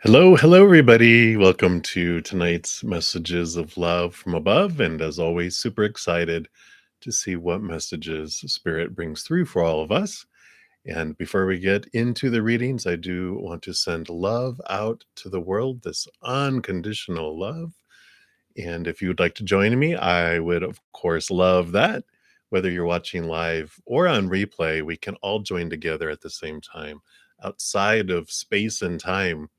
Hello, everybody. Welcome to tonight's messages of love from above. And as always, super excited to see what messages Spirit brings through for all of us. And before we get into the readings, I do want to send love out to the world, this unconditional love. And if you would like to join me, I would, of course, love that. Whether you're watching live or on replay, we can all join together at the same time outside of space and time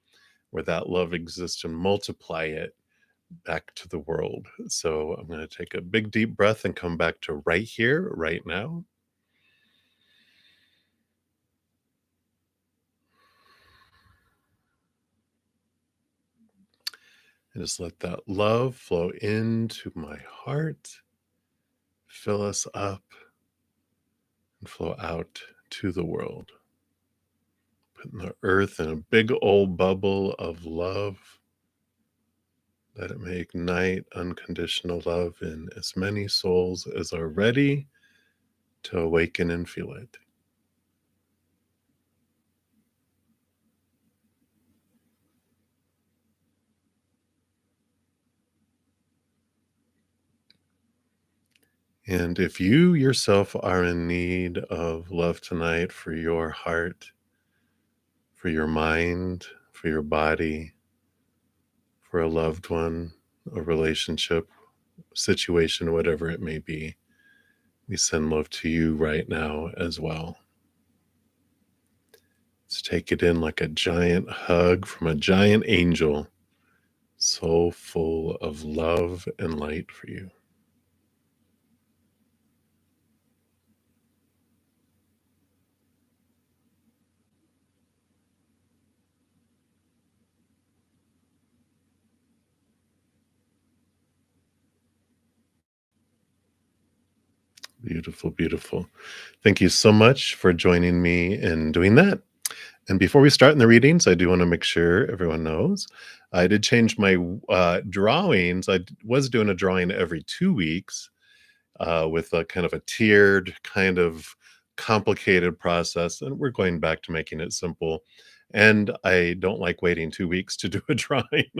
where that love exists and multiply it back to the world. So I'm going to take a big deep breath and come back to right here, right now. And just let that love flow into my heart, fill us up, and flow out to the world. Putting the earth in a big old bubble of love, that it may ignite unconditional love in as many souls as are ready to awaken and feel it. And if you yourself are in need of love tonight for your heart, for your mind, for your body, for a loved one, a relationship, situation, whatever it may be, we send love to you right now as well. Let's take it in like a giant hug from a giant angel, so full of love and light for you. Beautiful, beautiful. Thank you so much for joining me in doing that. And before we start in the readings, I do want to make sure everyone knows I did change my drawings. Was doing a drawing every 2 weeks with a kind of a tiered, kind of complicated process. And we're going back to making it simple. And I don't like waiting 2 weeks to do a drawing.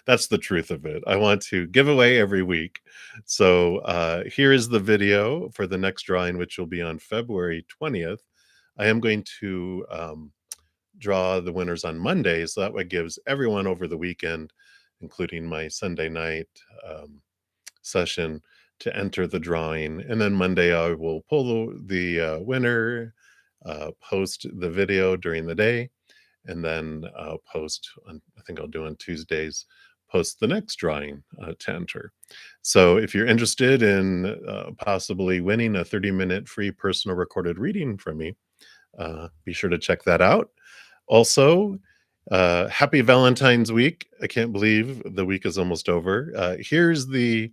That's the truth of it. I want to give away every week. So here is the video for the next drawing, which will be on February 20th. I am going to draw the winners on Monday, so that way gives everyone over the weekend, including my Sunday night session, to enter the drawing. And then Monday I will pull the winner, post the video during the day, and then post on, I think I'll do on Tuesdays, post the next drawing to enter. So if you're interested in possibly winning a 30-minute free personal recorded reading from me, be sure to check that out. Also, happy Valentine's week. I can't believe the week is almost over. Here's the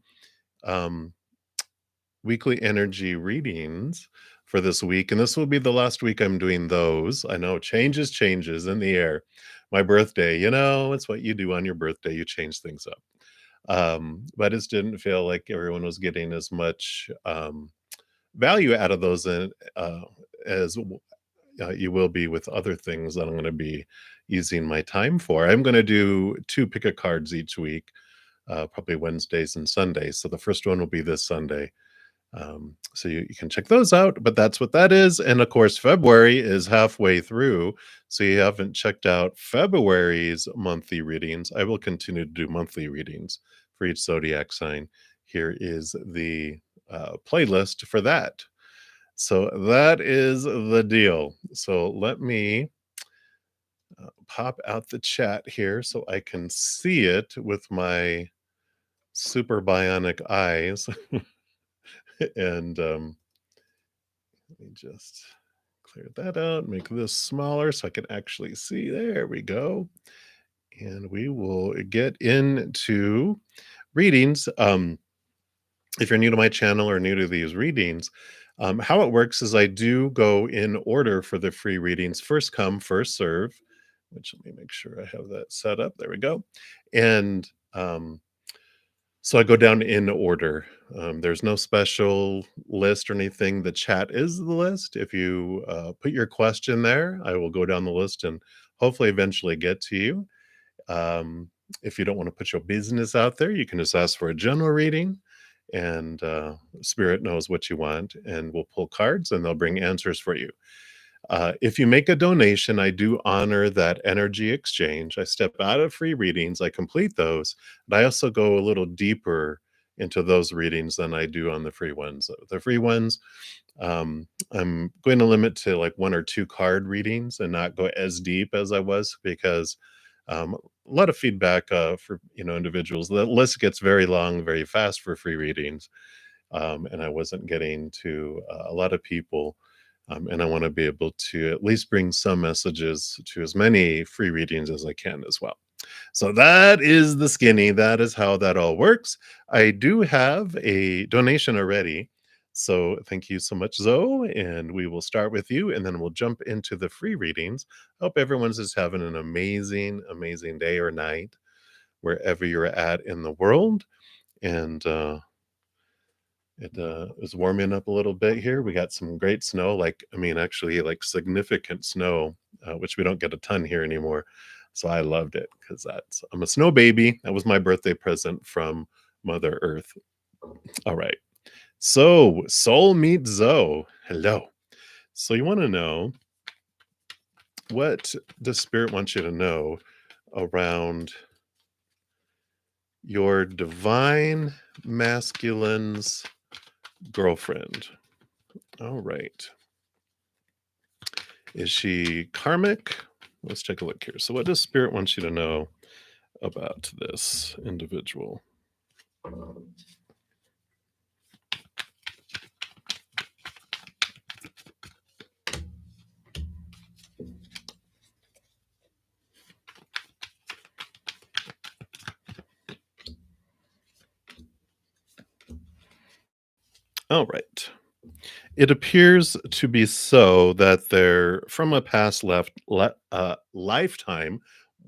weekly energy readings for this week. And this will be the last week I'm doing those. I know changes in the air. My birthday, it's what you do on your birthday. You change things up. But it just didn't feel like everyone was getting as much value out of those as you will be with other things that I'm going to be using my time for. I'm going to do 2 pick a cards each week, probably Wednesdays and Sundays. So the first one will be this Sunday. So you can check those out, but that's what that is. And of course, February is halfway through. So you haven't checked out February's monthly readings. I will continue to do monthly readings for each zodiac sign. Here is the playlist for that. So that is the deal. So let me pop out the chat here so I can see it with my super bionic eyes. And let me just clear that out, make this smaller so I can actually see. There we go. And we will get into readings. If you're new to my channel or new to these readings, how it works is I do go in order for the free readings. First come, first serve, which let me make sure I have that set up. There we go. And so I go down in order. There's no special list or anything. The chat is the list. If you put your question there, I will go down the list and hopefully eventually get to you. Um, if you don't want to put your business out there, you can just ask for a general reading, and Spirit knows what you want, and we'll pull cards and they'll bring answers for you. If you make a donation, I do honor that energy exchange. I step out of free readings, I complete those, but I also go a little deeper into those readings than I do on the free ones. The free ones, I'm going to limit to like one or two card readings and not go as deep as I was, because a lot of feedback for individuals. The list gets very long very fast for free readings, and I wasn't getting to a lot of people. And I want to be able to at least bring some messages to as many free readings as I can as well. So that is the skinny. That is how that all works. I do have a donation already. So thank you so much, Zoe. And we will start with you and then we'll jump into the free readings. Hope everyone's just having an amazing, amazing day or night wherever you're at in the world. And it is warming up a little bit here. We got some great snow, actually, like significant snow, which we don't get a ton here anymore. So I loved it because I'm a snow baby. That was my birthday present from Mother Earth. All right. So, Soul meets Zoe. Hello. So, you want to know, what does Spirit want you to know around your divine masculine's girlfriend? All right. Is she karmic? Let's take a look here. So, what does Spirit want you to know about this individual? All right. It appears to be so that they're from a past lifetime.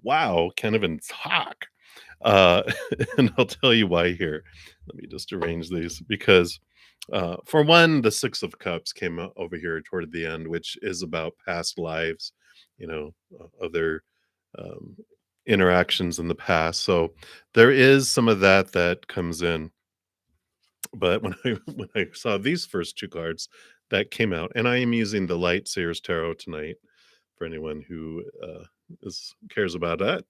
Wow, can't even talk. Uh, and I'll tell you why here. Let me just arrange these because, for one, the Six of Cups came over here toward the end, which is about past lives, other um, interactions in the past. So there is some of that comes in. But when I when I saw these first two cards that came out, and I am using the Light Seers Tarot tonight for anyone who is cares about that.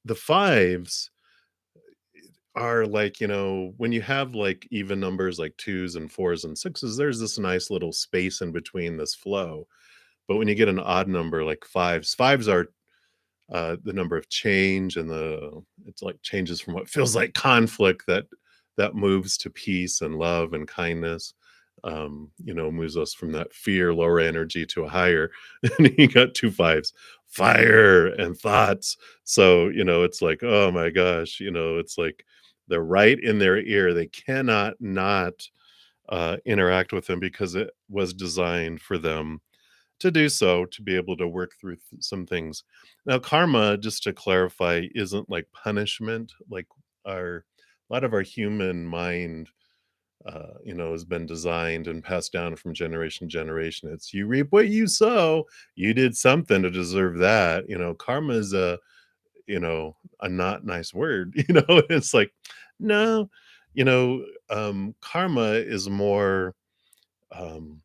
The fives are like, when you have like even numbers like twos and fours and sixes, there's this nice little space in between this flow. But when you get an odd number like fives are the number of change, and it's like changes from what feels like conflict that moves to peace and love and kindness. Moves us from that fear, lower energy to a higher. And you got two fives, fire and thoughts. So it's like, oh my gosh, it's like they're right in their ear. They cannot not interact with them because it was designed for them to do so, to be able to work through some things. Now, karma, just to clarify, isn't like punishment. Like our a lot of our human mind, has been designed and passed down from generation to generation. It's you reap what you sow. You did something to deserve that. Karma is a not nice word. It's like, no, karma is more. Um,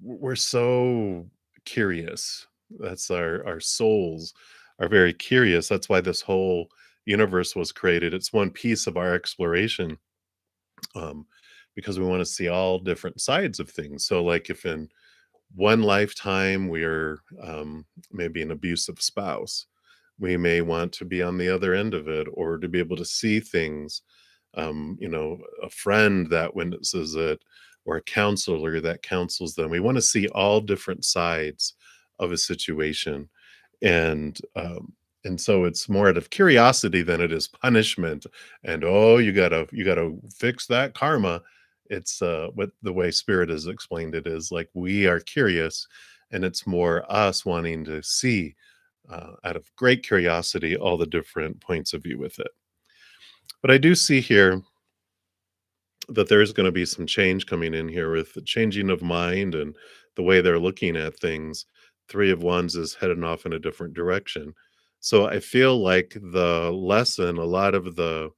we're so curious. That's our souls are very curious. That's why this whole universe was created. It's one piece of our exploration, um, because we want to see all different sides of things. So, like, if in one lifetime we're maybe an abusive spouse, we may want to be on the other end of it, or to be able to see things, a friend that witnesses it, or a counselor that counsels them. We want to see all different sides of a situation. And so it's more out of curiosity than it is punishment. And oh, you gotta fix that karma. It's what the way Spirit has explained it is like, we are curious, and it's more us wanting to see, out of great curiosity, all the different points of view with it. But I do see here that there is going to be some change coming in here with the changing of mind and the way they're looking at things. Three of Wands is heading off in a different direction. So I feel like the lesson, a lot of the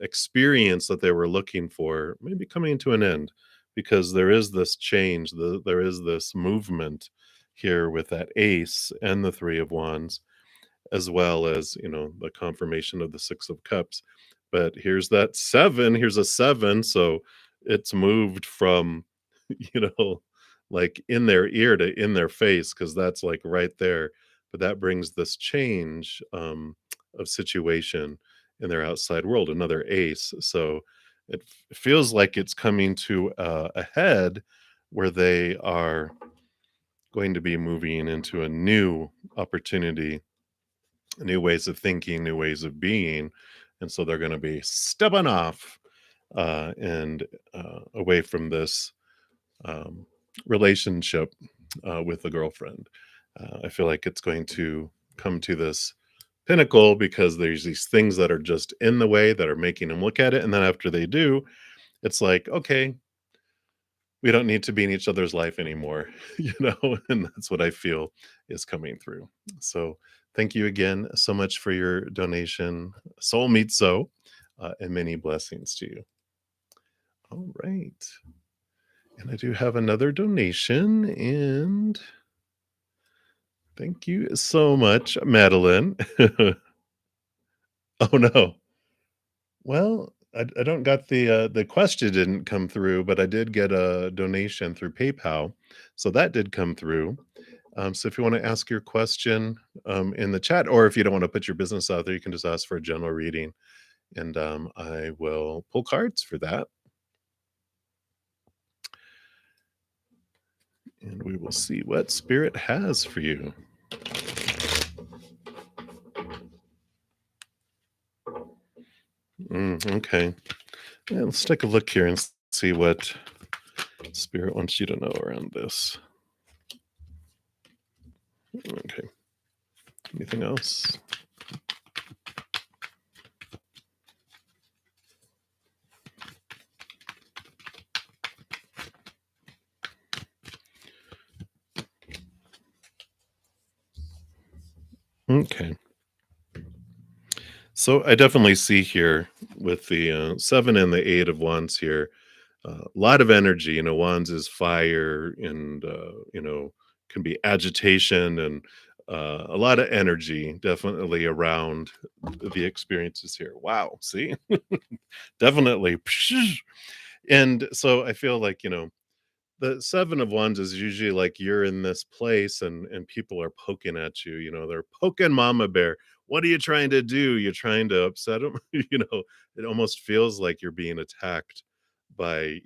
experience that they were looking for may be coming to an end, because there is this change, there is this movement here with that ace and the three of wands, as well as, the confirmation of the Six of Cups. But here's that seven, here's a seven. So it's moved from, you know, like in their ear to in their face, because that's like right there. But that brings this change of situation in their outside world, another ace. So it feels like it's coming to a head where they are going to be moving into a new opportunity, new ways of thinking, new ways of being. And so they're going to be stepping off and away from this um, relationship with the girlfriend. I feel like it's going to come to this pinnacle because there's these things that are just in the way that are making them look at it. And then after they do, it's like, okay, we don't need to be in each other's life anymore, and that's what I feel is coming through. So thank you again so much for your donation. Soul meets so, and many blessings to you. All right. And I do have another donation, and thank you so much, Madeline. Oh no. Well, I don't got the question didn't come through, but I did get a donation through PayPal, so that did come through. So if you want to ask your question in the chat, or if you don't want to put your business out there, you can just ask for a general reading, and I will pull cards for that, and we will see what Spirit has for you. Okay, yeah, let's take a look here and see what Spirit wants you to know around this. Okay. Anything else? Okay. So I definitely see here with the seven and the eight of wands here, a lot of energy. Wands is fire, and can be agitation, and a lot of energy definitely around the experiences here. Wow, see, definitely. And so I feel like, the seven of wands is usually like you're in this place, and people are poking at you, they're poking mama bear. What are you trying to do? You're trying to upset them. It almost feels like you're being attacked by,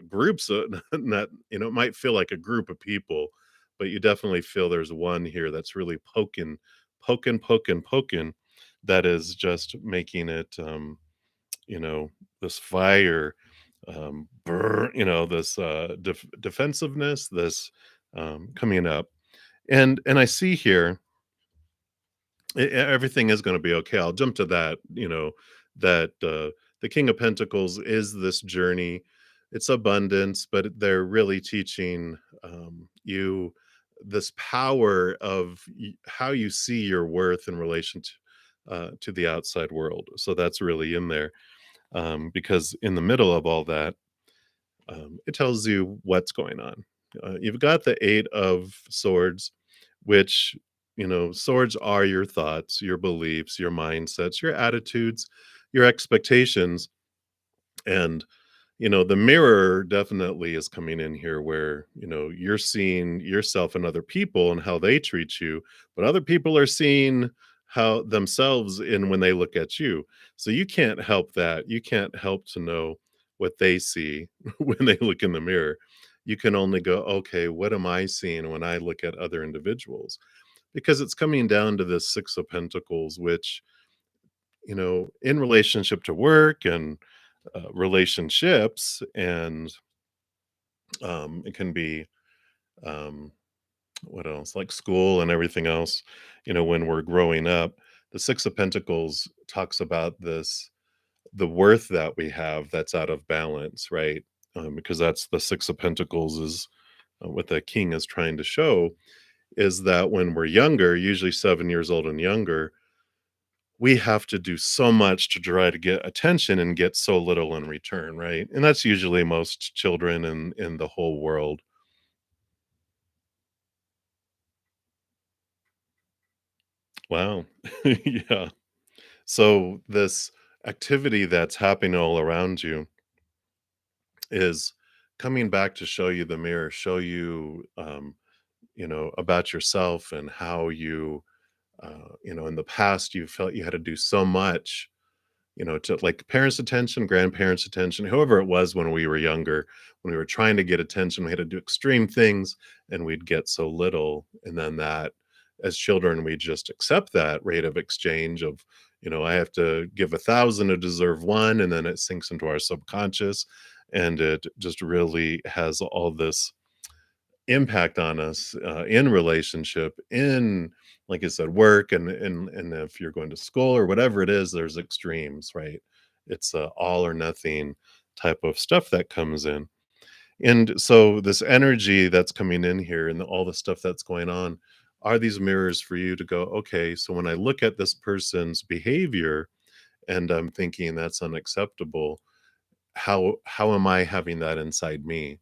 groups that, it might feel like a group of people, but you definitely feel there's one here that's really poking, that is just making it you know, this fire, this defensiveness, this coming up, and I see here everything is going to be okay. I'll jump to that. That the King of Pentacles is this journey. It's abundance, but they're really teaching you this power of how you see your worth in relation to the outside world. So that's really in there, because in the middle of all that, it tells you what's going on. You've got the Eight of Swords, which, swords are your thoughts, your beliefs, your mindsets, your attitudes, your expectations. And, the mirror definitely is coming in here where, you're seeing yourself and other people and how they treat you, but other people are seeing how themselves in when they look at you. So you can't help that. You can't help to know what they see when they look in the mirror. You can only go, okay, what am I seeing when I look at other individuals? Because it's coming down to this Six of Pentacles, which, in relationship to work and relationships, and it can be um, what else, like school and everything else. When we're growing up, the Six of Pentacles talks about this, the worth that we have that's out of balance, right? Because that's the Six of Pentacles is what the king is trying to show is that when we're younger, usually 7 years old and younger, we have to do so much to try to get attention and get so little in return, right? And that's usually most children in the whole world. Wow. Yeah. So this activity that's happening all around you is coming back to show you the mirror, show you, about yourself and how you, in the past you felt you had to do so much, to like parents' attention, grandparents' attention, whoever it was when we were younger, when we were trying to get attention, we had to do extreme things and we'd get so little. And then that, as children, we just accept that rate of exchange of, I have to give 1,000 to deserve one. And then it sinks into our subconscious. And it just really has all this impact on us in relationship, in like I said, work, and if you're going to school or whatever it is, there's extremes, right? It's all or nothing type of stuff that comes in. And so this energy that's coming in here and all the stuff that's going on are these mirrors for you to go, okay, so when I look at this person's behavior and I'm thinking that's unacceptable, how am I having that inside me?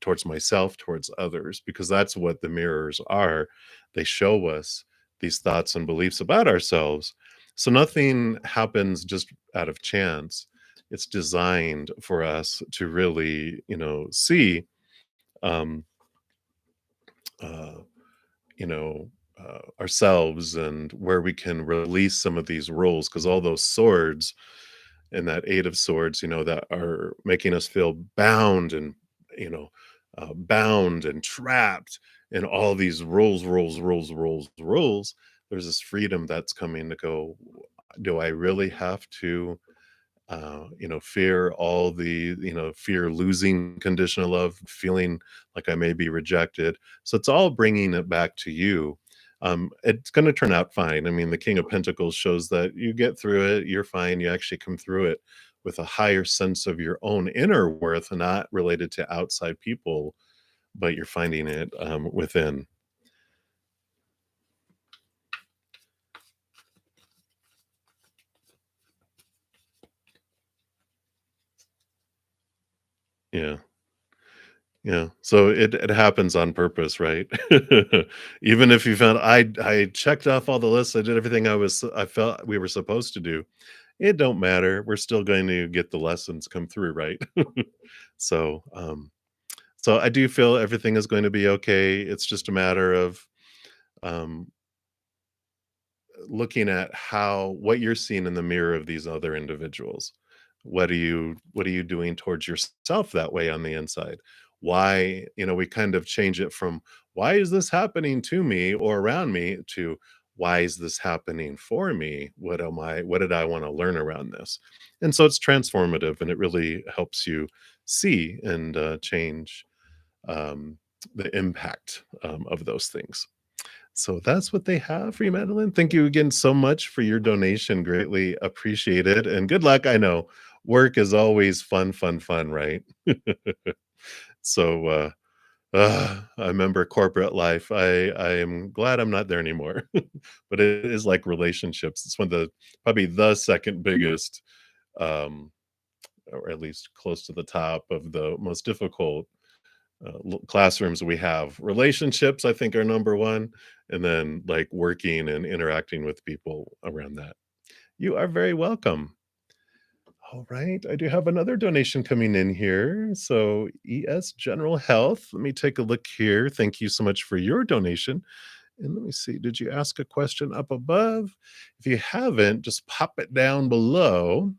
Towards myself, towards others, because that's what the mirrors are. They show us these thoughts and beliefs about ourselves. So nothing happens just out of chance. It's designed for us to really, see, um, uh, ourselves and where we can release some of these rules. Because all those swords and that eight of swords, that are making us feel bound and you know bound and trapped and all these rules. There's this freedom that's coming to go, do I really have to fear all the, fear losing conditional love, feeling like I may be rejected. So it's all bringing it back to you. It's going to turn out fine. I mean, the King of Pentacles shows that you get through it, you're fine. You actually come through it with a higher sense of your own inner worth, not related to outside people, but you're finding it within. Yeah. Yeah, so it happens on purpose, right? Even if you found I checked off all the lists, I did everything I felt we were supposed to do. It don't matter. We're still going to get the lessons come through, right? So, so I do feel everything is going to be okay. It's just a matter of um looking at how what you're seeing in the mirror of these other individuals. What are you doing towards yourself that way on the inside? Why, we kind of change it from why is this happening to me or around me to why is this happening for me? What did I want to learn around this? And so it's transformative and it really helps you see and change um, the impact of those things. So that's what they have for you, Madeline. Thank you again so much for your donation. Greatly appreciated. And good luck. I know work is always fun, fun, fun, right? So I remember corporate life. I am glad I'm not there anymore. But it is like relationships. It's one of the probably the second biggest, um, or at least close to the top of the most difficult classrooms we have. Relationships, I think, are number one, and then like working and interacting with people around that. You are very welcome. All right, I do have another donation coming in here. So ES General Health, let me take a look here. Thank you so much for your donation. And let me see, did you ask a question up above? If you haven't, just pop it down below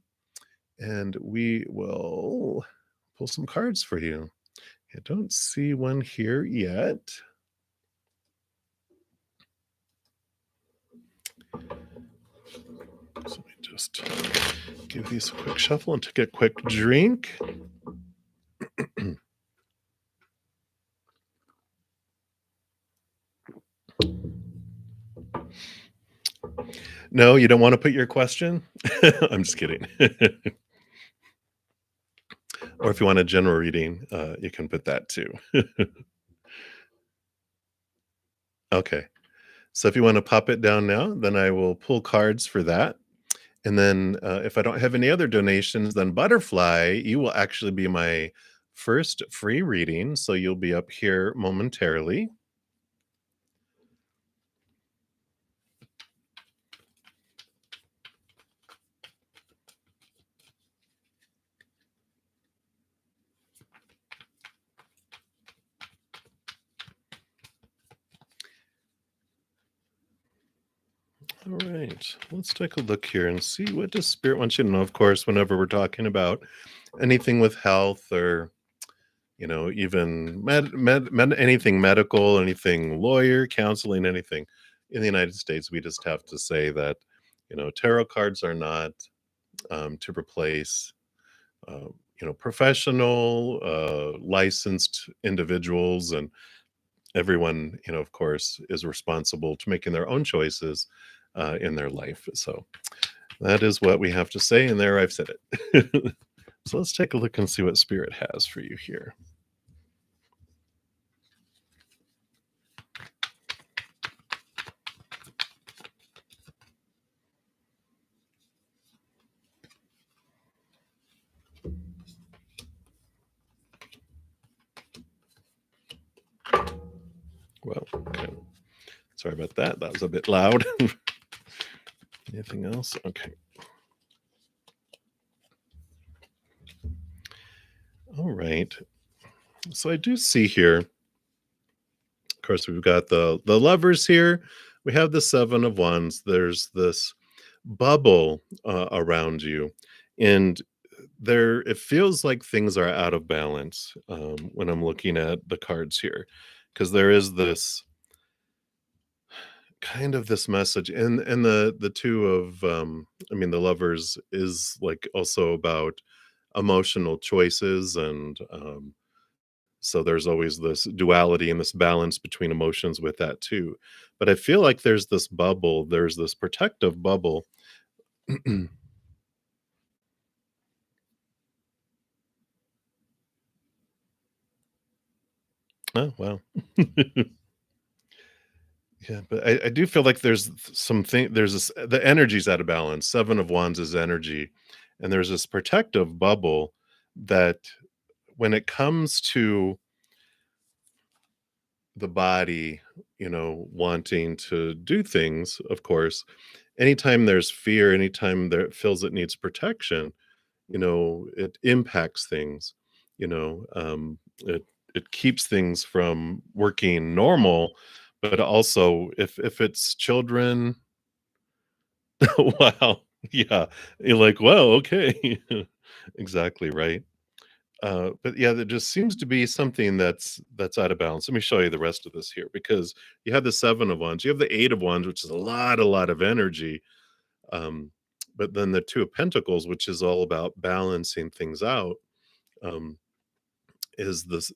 and we will pull some cards for you. I don't see one here yet. So let me just give these a quick shuffle and take a quick drink. No, you don't want to put your question? I'm just kidding. Or if you want a general reading, you can put that too. Okay. So if you want to pop it down now, then I will pull cards for that. And then if I don't have any other donations, then Butterfly, you will actually be my first free reading. So you'll be up here momentarily. All right, let's take a look here and see what does Spirit want you to know. Of course, whenever we're talking about anything with health or even anything medical, anything lawyer, counseling, anything in the United States, we just have to say that tarot cards are not to replace professional, licensed individuals, and everyone, of course, is responsible to making their own choices in their life. So that is what we have to say, and there I've said it. So let's take a look and see what Spirit has for you here. Well, okay. Sorry about that. That was a bit loud. Anything else? Okay. All right. So I do see here, of course, we've got the lovers here. We have the Seven of Wands. There's this bubble around you, and there it feels like things are out of balance when I'm looking at the cards here, because there is this kind of this message, and the two of I mean the lovers is like also about emotional choices, and so there's always this duality and this balance between emotions with that too. But I feel like there's this bubble, there's this protective bubble. Oh wow. Yeah, but I do feel like there's something, there's this, the energy's out of balance. Seven of Wands is energy, and there's this protective bubble that when it comes to the body, wanting to do things, of course, anytime there's fear, anytime there it feels it needs protection, it impacts things, it keeps things from working normal, but also if it's children. Wow. Yeah. You're like, "Well, okay." Exactly, right? But yeah, there just seems to be something that's out of balance. Let me show you the rest of this here, because you have the Seven of Wands, you have the Eight of Wands, which is a lot of energy. Um, but then the Two of Pentacles, which is all about balancing things out, um, is this,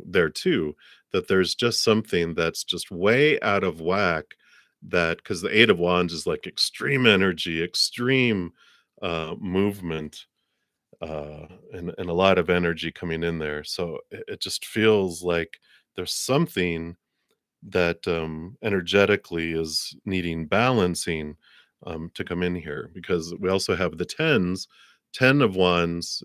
there too, that there's just something that's just way out of whack, that because the Eight of Wands is like extreme energy, extreme movement, and a lot of energy coming in there. So it just feels like there's something that energetically is needing balancing to come in here, because we also have the tens. 10 of Wands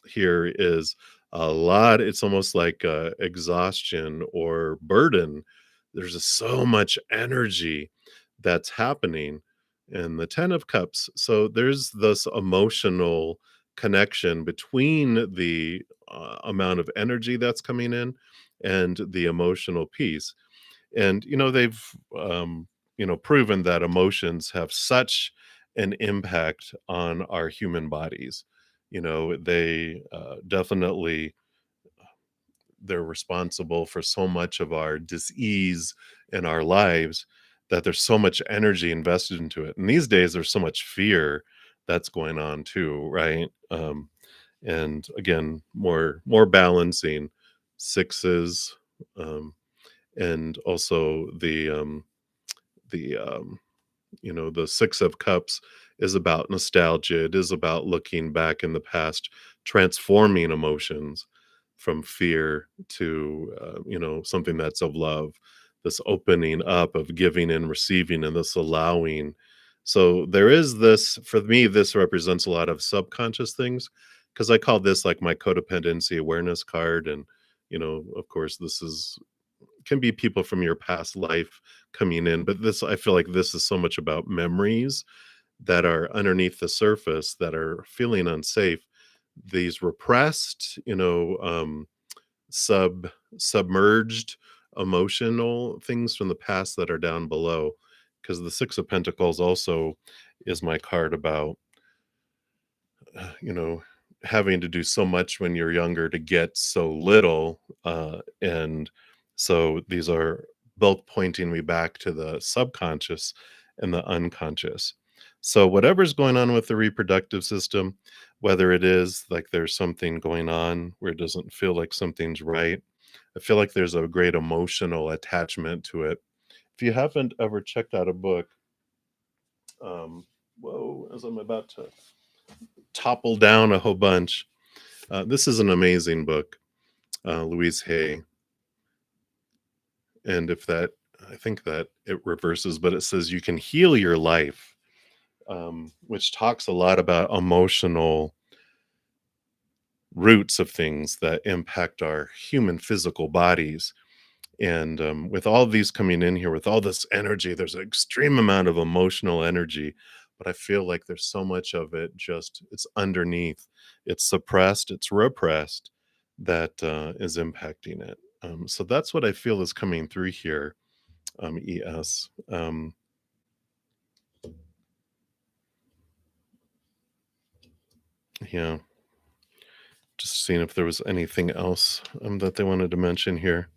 here is a lot. It's almost like exhaustion or burden. There's just so much energy that's happening. And the 10 of Cups, so there's this emotional connection between the amount of energy that's coming in and the emotional piece. And they've proven that emotions have such an impact on our human bodies. They definitely, they're responsible for so much of our disease in our lives, that there's so much energy invested into it, and these days there's so much fear that's going on too, right? And again, more balancing sixes, um, and also the Six of Cups is about nostalgia. It is about looking back in the past, transforming emotions from fear to something that's of love. this opening up of giving and receiving and this allowing. So there is this, for me, this represents a lot of subconscious things because I call this like my codependency awareness card. And, of course, this is can be people from your past life coming in, but this, I feel like this is so much about memories that are underneath the surface that are feeling unsafe. These repressed, sub submerged emotional things from the past that are down below. Because the Six of Pentacles also is my card about, you know, having to do so much when you're younger to get so little. And so these are both pointing me back to the subconscious and the unconscious. So, whatever's going on with the reproductive system, whether it is like there's something going on where it doesn't feel like something's right, I feel like there's a great emotional attachment to it. If you haven't ever checked out a book, um, whoa, as I'm about to topple down a whole bunch. This is an amazing book, Louise Hay. And if that, I think that it reverses, but it says you can heal your life, which talks a lot about emotional roots of things that impact our human physical bodies. And with all of these coming in here, with all this energy, there's an extreme amount of emotional energy. But I feel like there's so much of it just, it's underneath, it's suppressed, it's repressed that is impacting it. So that's what I feel is coming through here, ES. Yeah, just seeing if there was anything else that they wanted to mention here.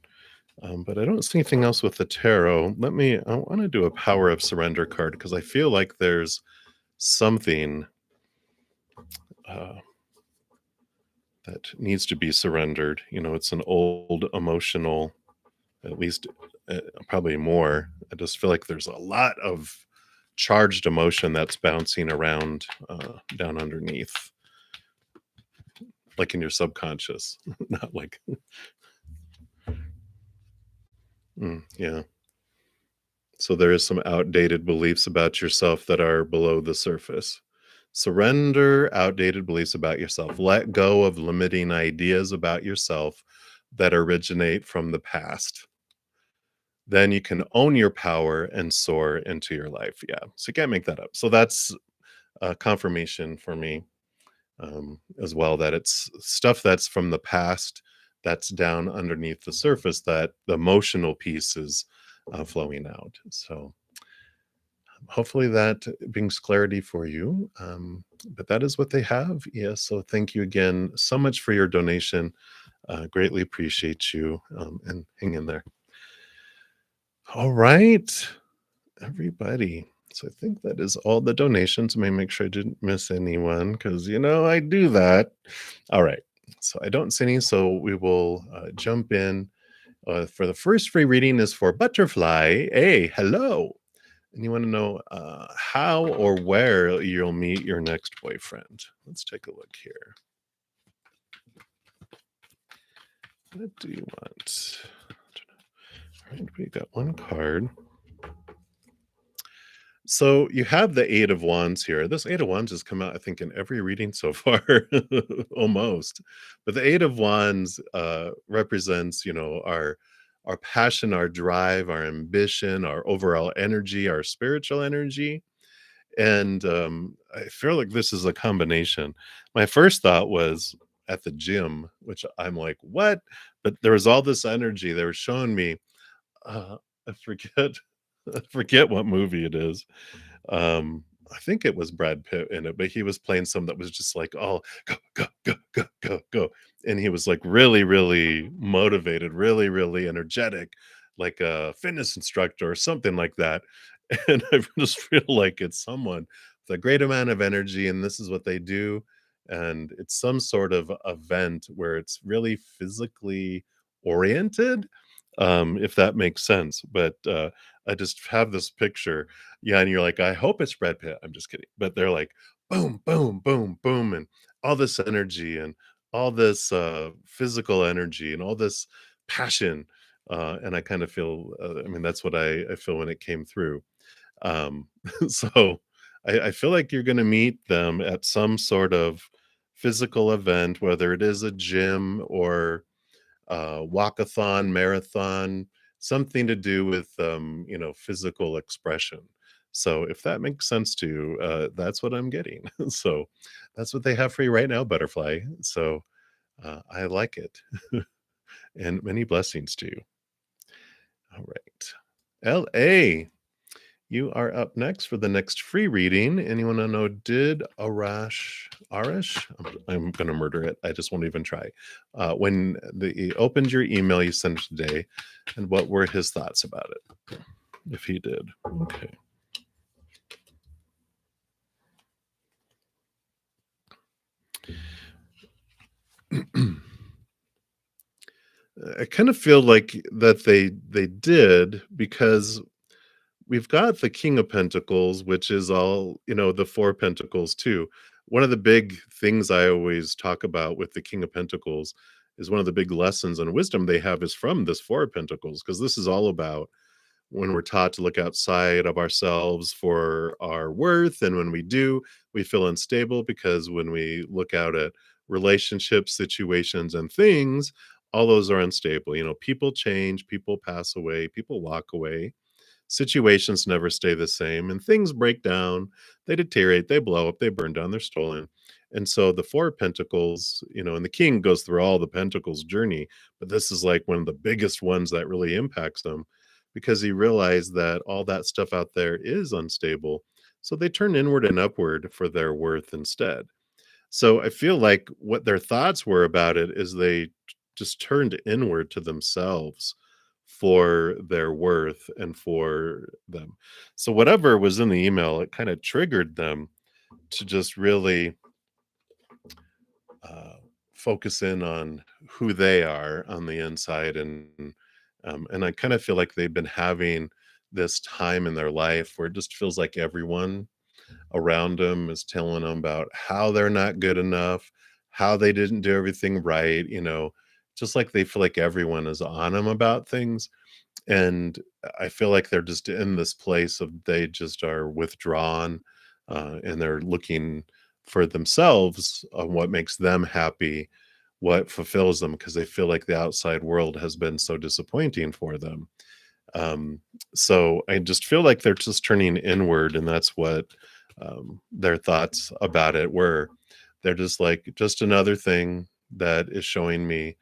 But I don't see anything else with the tarot. I want to do a power of surrender card because I feel like there's something uh, that needs to be surrendered. It's an old emotional, at least probably more. I just feel like there's a lot of charged emotion that's bouncing around down underneath, like in your subconscious, not like, yeah. So there is some outdated beliefs about yourself that are below the surface. Surrender outdated beliefs about yourself. Let go of limiting ideas about yourself that originate from the past. Then you can own your power and soar into your life. Yeah. So you can't make that up. So that's a confirmation for me as well that it's stuff that's from the past that's down underneath the surface that the emotional piece is flowing out. So hopefully that brings clarity for you. But that is what they have. Yes. So thank you again so much for your donation. Greatly appreciate you and hang in there. All right, everybody. So I think that is all the donations. May make sure I didn't miss anyone because I do that. All right. So I don't see any. So we will jump in. For the first free reading is for Butterfly. Hey, hello. And you want to know how or where you'll meet your next boyfriend. Let's take a look here. What do you want? All right, we got one card. So you have the Eight of Wands here. This Eight of Wands has come out, I think, in every reading so far, almost. But the Eight of Wands represents, our passion, our drive, our ambition, our overall energy, our spiritual energy. And I feel like this is a combination. My first thought was at the gym, which I'm like, what? But there was all this energy. They were showing me, I forget, I forget what movie it is. I think it was Brad Pitt in it, but he was playing some that was just like, oh, go, go, go, go, go, go. And he was like really, really motivated, really, really energetic, like a fitness instructor or something like that. And I just feel like it's someone with a great amount of energy, and this is what they do. And it's some sort of event where it's really physically oriented, if that makes sense. But I just have this picture. Yeah, and you're like, I hope it's Brad Pitt. I'm just kidding. But they're like, boom, boom, boom, boom, and all this energy and all this physical energy and all this passion. And I kind of feel, I mean, that's what I feel when it came through. Um, so I feel like you're going to meet them at some sort of physical event, whether it is a gym or walkathon, marathon, something to do with physical expression. So if that makes sense to you, that's what I'm getting. So that's what they have for you right now, butterfly. So I like it, and many blessings to you. All right, L.A. You are up next for the next free reading. Anyone I know did Arash? I'm going to murder it. I just won't even try. When he opened your email you sent today, and what were his thoughts about it, if he did? Okay. I kind of feel like that they did, because we've got the King of Pentacles, which is all, the Four Pentacles too. One of the big things I always talk about with the King of Pentacles is one of the big lessons and wisdom they have is from this Four of Pentacles, because this is all about when we're taught to look outside of ourselves for our worth. And when we do, we feel unstable, because when we look out at relationships, situations, and things, all those are unstable. People change, people pass away, people walk away. Situations never stay the same, and things break down, they deteriorate, they blow up, they burn down, they're stolen. And so the Four of Pentacles, and the king goes through all the Pentacles journey, but this is like one of the biggest ones that really impacts them, because he realized that all that stuff out there is unstable. So they turn inward and upward for their worth instead. So I feel like what their thoughts were about it is they just turned inward to themselves for their worth and for them. So whatever was in the email, it kind of triggered them to just really uh, focus in on who they are on the inside, and I kind of feel like they've been having this time in their life where it just feels like everyone around them is telling them about how they're not good enough, how they didn't do everything right, just like they feel like everyone is on them about things. And I feel like they're just in this place of they just are withdrawn, and they're looking for themselves on what makes them happy, what fulfills them, because they feel like the outside world has been so disappointing for them. Um, so I just feel like they're just turning inward, and that's what their thoughts about it were. They're just like, just another thing that is showing me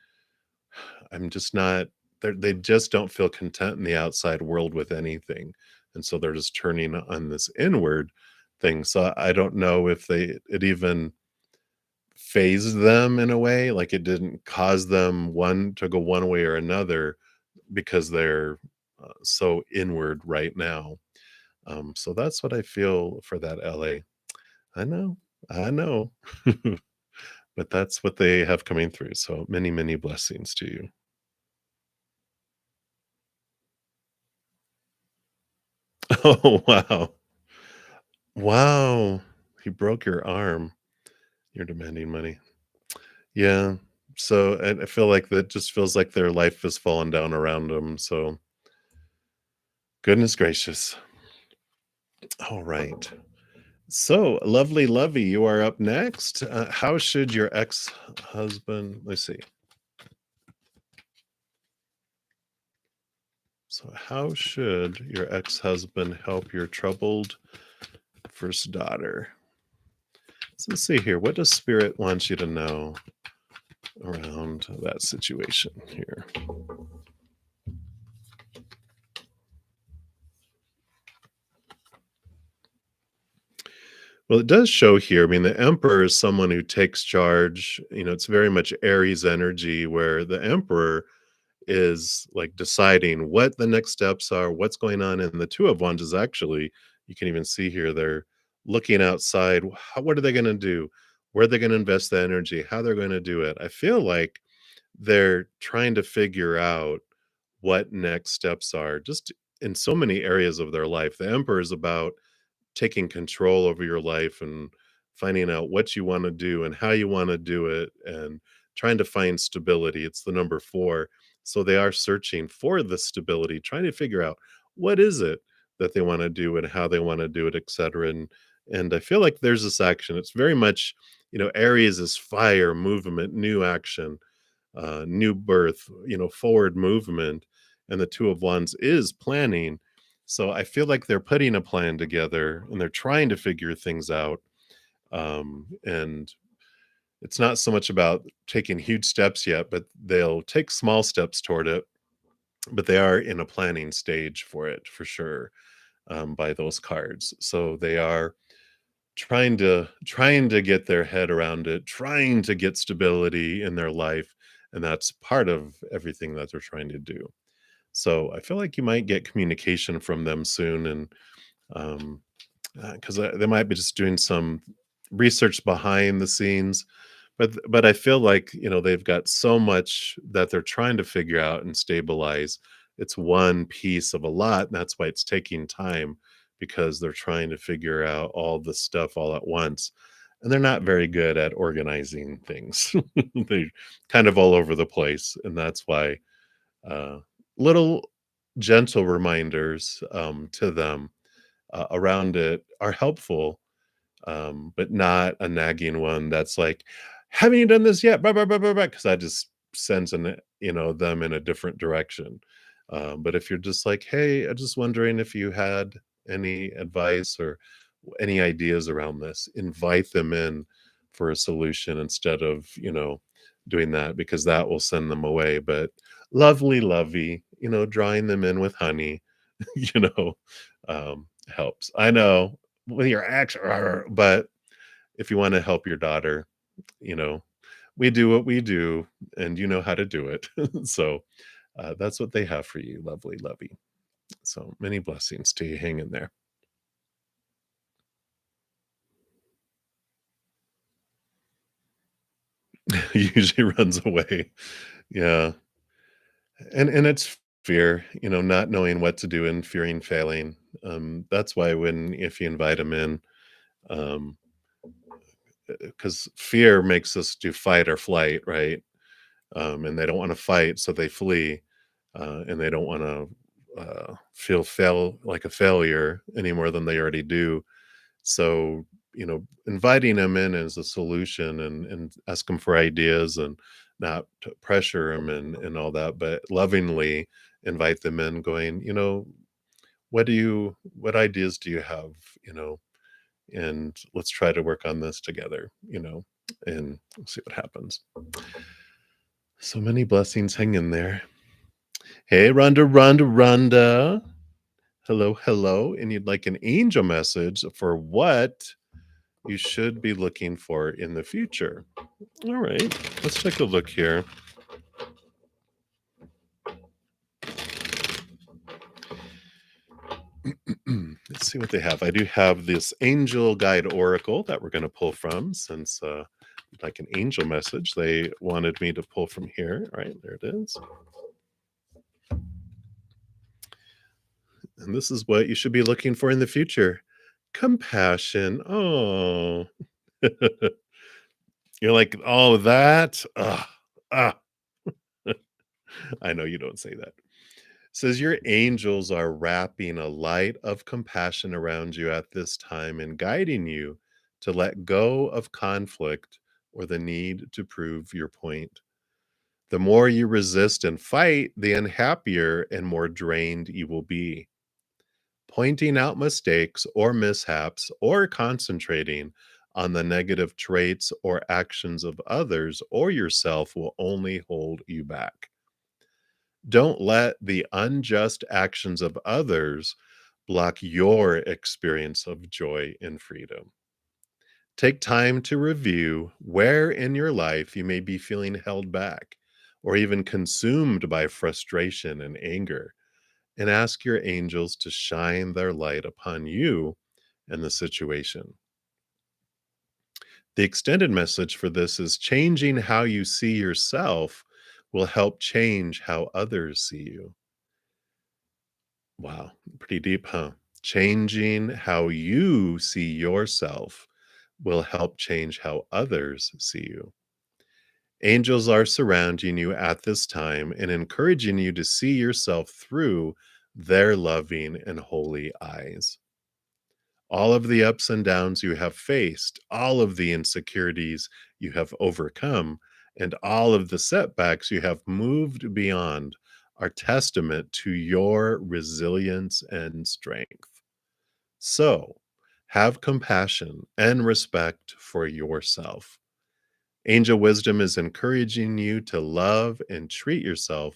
I'm just not. They just don't feel content in the outside world with anything, and so they're just turning on this inward thing. So I don't know if it even phased them in a way, like it didn't cause them one to go one way or another, because they're so inward right now. So that's what I feel for that, LA. I know, I know, but that's what they have coming through. So many, many blessings to you. Oh, wow. Wow. He broke your arm. You're demanding money. Yeah. So I feel like that just feels like their life is falling down around them. So goodness gracious. All right. So lovely, lovey, you are up next. How should your ex-husband? Let's see. So how should your ex-husband help your troubled first daughter? So let's see here. What does spirit want you to know around that situation here? Well, it does show here. I mean, the emperor is someone who takes charge. It's very much Aries energy, where the emperor is like deciding what the next steps are, what's going on. And the Two of Wands is actually, you can even see here, they're looking outside. What are they going to do? Where are they going to invest the energy? How they're going to do it? I feel like they're trying to figure out what next steps are, just in so many areas of their life. The emperor is about taking control over your life and finding out what you want to do and how you want to do it, and trying to find stability. It's the number 4. So they are searching for the stability, trying to figure out what is it that they want to do and how they want to do it, etc. And I feel like there's this action. It's very much, Aries is fire, movement, new action, new birth, forward movement, and the Two of Wands is planning. So I feel like they're putting a plan together and they're trying to figure things out. And it's not so much about taking huge steps yet, but they'll take small steps toward it. But they are in a planning stage for it for sure, by those cards. So they are trying to get their head around it, trying to get stability in their life, and that's part of everything that they're trying to do. So I feel like you might get communication from them soon, and um, because they might be just doing some research behind the scenes, but I feel like they've got so much that they're trying to figure out and stabilize. It's one piece of a lot, and that's why it's taking time because they're trying to figure out all the stuff all at once, and they're not very good at organizing things. They're kind of all over the place, and that's why uh, little gentle reminders to them around it are helpful, but not a nagging one that's like, "Haven't you done this yet?" Because that just sends them in a different direction. But if you're just like, "Hey, I'm just wondering if you had any advice or any ideas around this," invite them in for a solution instead of doing that, because that will send them away. But lovely, lovey, drawing them in with honey, you know, helps. I know with your ex, but if you want to help your daughter, you know, we do what we do, and you know how to do it. So that's what they have for you, lovely, lovey. So many blessings to you. Hang in there. Usually runs away. Yeah, and it's fear, not knowing what to do and fearing failing. That's why when if you invite them in, um, because fear makes us do fight or flight, right? And they don't want to fight, so they flee, and they don't want to feel fail like a failure any more than they already do. So inviting them in as a solution, and ask them for ideas, and not to pressure them and all that, but lovingly invite them in, going, what ideas do you have, you know, and let's try to work on this together, and we'll see what happens. So many blessings. Hang in there. Hey, Rhonda, Rhonda, Rhonda. Hello, hello. And you'd like an angel message for what you should be looking for in the future. All right, let's take a look here. Let's see what they have. I do have this angel guide oracle that we're going to pull from, since like an angel message they wanted me to pull from here. All right, there it is. And this is what you should be looking for in the future. Compassion. Oh. You're like, "Oh, that? Ugh, ah." I know you don't say that. Says your angels are wrapping a light of compassion around you at this time and guiding you to let go of conflict or the need to prove your point. The more you resist and fight, the unhappier and more drained you will be. Pointing out mistakes or mishaps or concentrating on the negative traits or actions of others or yourself will only hold you back. Don't let the unjust actions of others block your experience of joy and freedom. Take time to review where in your life you may be feeling held back or even consumed by frustration and anger, and ask your angels to shine their light upon you and the situation. The extended message for this is changing how you see yourself will help change how others see you. Wow, pretty deep, huh? Changing how you see yourself will help change how others see you. Angels are surrounding you at this time and encouraging you to see yourself through their loving and holy eyes. All of the ups and downs you have faced, all of the insecurities you have overcome, and all of the setbacks you have moved beyond are testament to your resilience and strength. So, have compassion and respect for yourself. Angel wisdom is encouraging you to love and treat yourself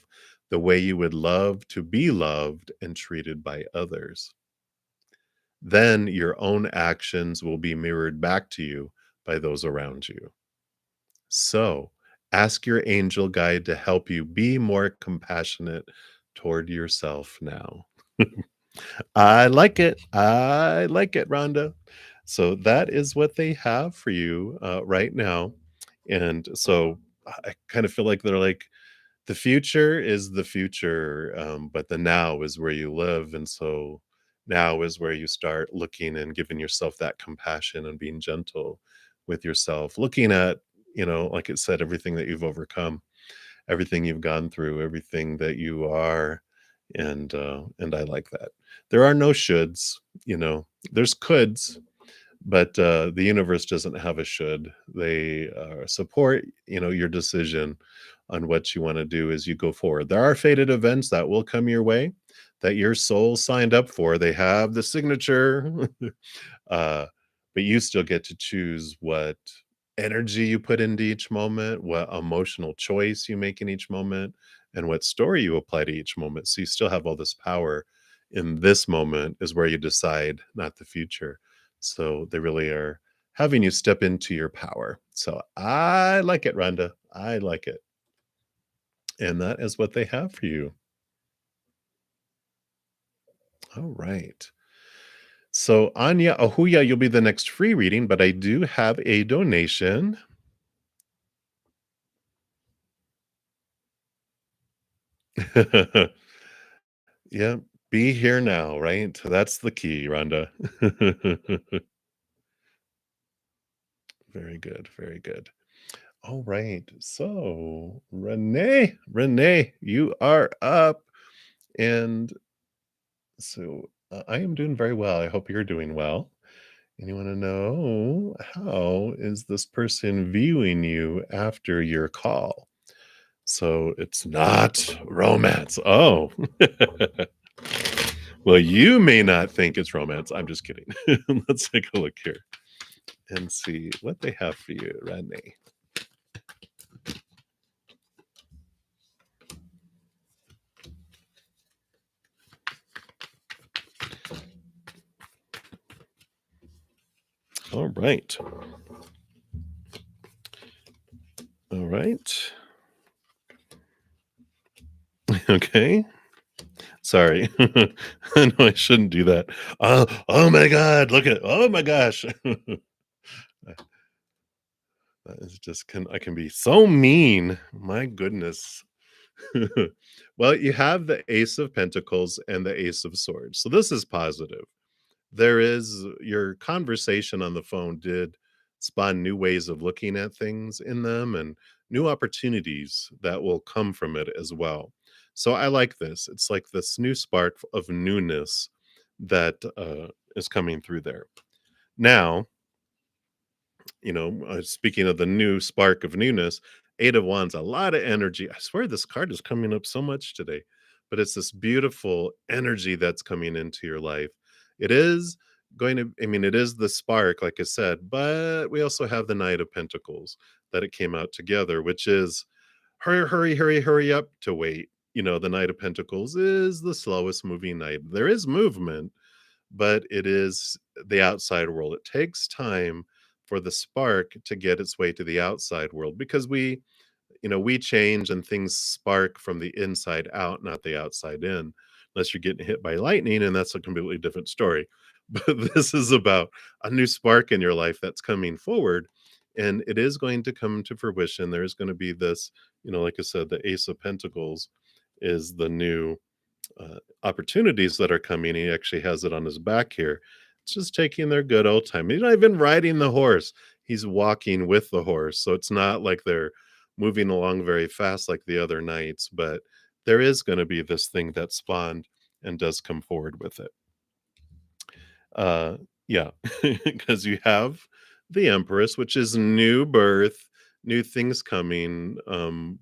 the way you would love to be loved and treated by others. Then your own actions will be mirrored back to you by those around you. So, ask your angel guide to help you be more compassionate toward yourself now. I like it. I like it, Rhonda. So that is what they have for you right now. And so I kind of feel like they're like, the future is the future, but the now is where you live. And so now is where you start looking and giving yourself that compassion and being gentle with yourself, looking at, like it said, everything that you've overcome, everything you've gone through, everything that you are. And I like that. There are no shoulds, there's coulds, but the universe doesn't have a should. They support, your decision on what you want to do as you go forward. There are fated events that will come your way that your soul signed up for. They have the signature, uh, but you still get to choose what energy you put into each moment, what emotional choice you make in each moment, and what story you apply to each moment. So you still have all this power in this moment, is where you decide, not the future. So they really are having you step into your power. So I like it, Rhonda. I like it. And that is what they have for you. All right. So Anya Ahuya, you'll be the next free reading, but I do have a donation. Yeah, be here now, right? That's the key, Rhonda. Very good, very good. All right. So, Renee, you are up. And so I am doing very well. I hope you're doing well. And you want to know, how is this person viewing you after your call? So it's not romance. Oh, well, you may not think it's romance. I'm just kidding. Let's take a look here and see what they have for you, Renee. All right. All right. Okay. Sorry. I know I shouldn't do that. Oh my God. Oh my gosh. That is just I can be so mean. My goodness. Well, you have the Ace of Pentacles and the Ace of Swords. So this is positive. There is your conversation on the phone did spawn new ways of looking at things in them, and new opportunities that will come from it as well. So I like this. It's like this new spark of newness that is coming through there. Now, speaking of the new spark of newness, Eight of Wands, a lot of energy. I swear this card is coming up so much today, but it's this beautiful energy that's coming into your life. It is it is the spark, like I said, but we also have the Knight of Pentacles that it came out together, which is hurry, hurry, hurry, hurry up to wait. The Knight of Pentacles is the slowest moving knight. There is movement, but it is the outside world. It takes time for the spark to get its way to the outside world, because we change and things spark from the inside out, not the outside in, unless you're getting hit by lightning, and that's a completely different story. But this is about a new spark in your life that's coming forward, and it is going to come to fruition. There's going to be this, like I said, the Ace of Pentacles is the new opportunities that are coming. He actually has it on his back here. It's just taking their good old time. He's not even riding the horse. He's walking with the horse. So it's not like they're moving along very fast like the other nights, but there is going to be this thing that spawned and does come forward with it. Uh, yeah, because you have the Empress, which is new birth, new things coming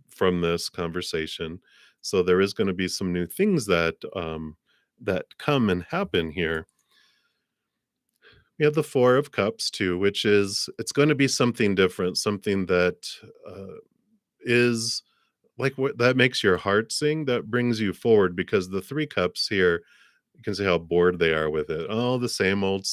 from this conversation. So there is going to be some new things that that come and happen here. We have the Four of Cups too, which is it's going to be something different, something that is like what that makes your heart sing, that brings you forward because the Three Cups here, you can see how bored they are with it. Oh, the same old,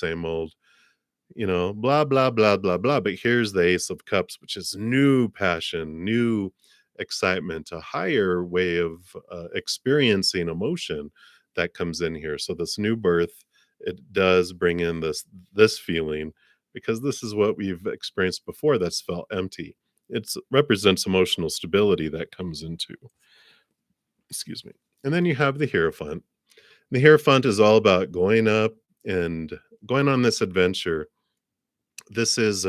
blah, blah, blah, blah, blah. But here's the Ace of Cups, which is new passion, new excitement, a higher way of experiencing emotion that comes in here. So this new birth, it does bring in this feeling because this is what we've experienced before that's felt empty. It represents emotional stability that comes into, excuse me. And then you have the Hierophant. The Hierophant is all about going up and going on this adventure. This is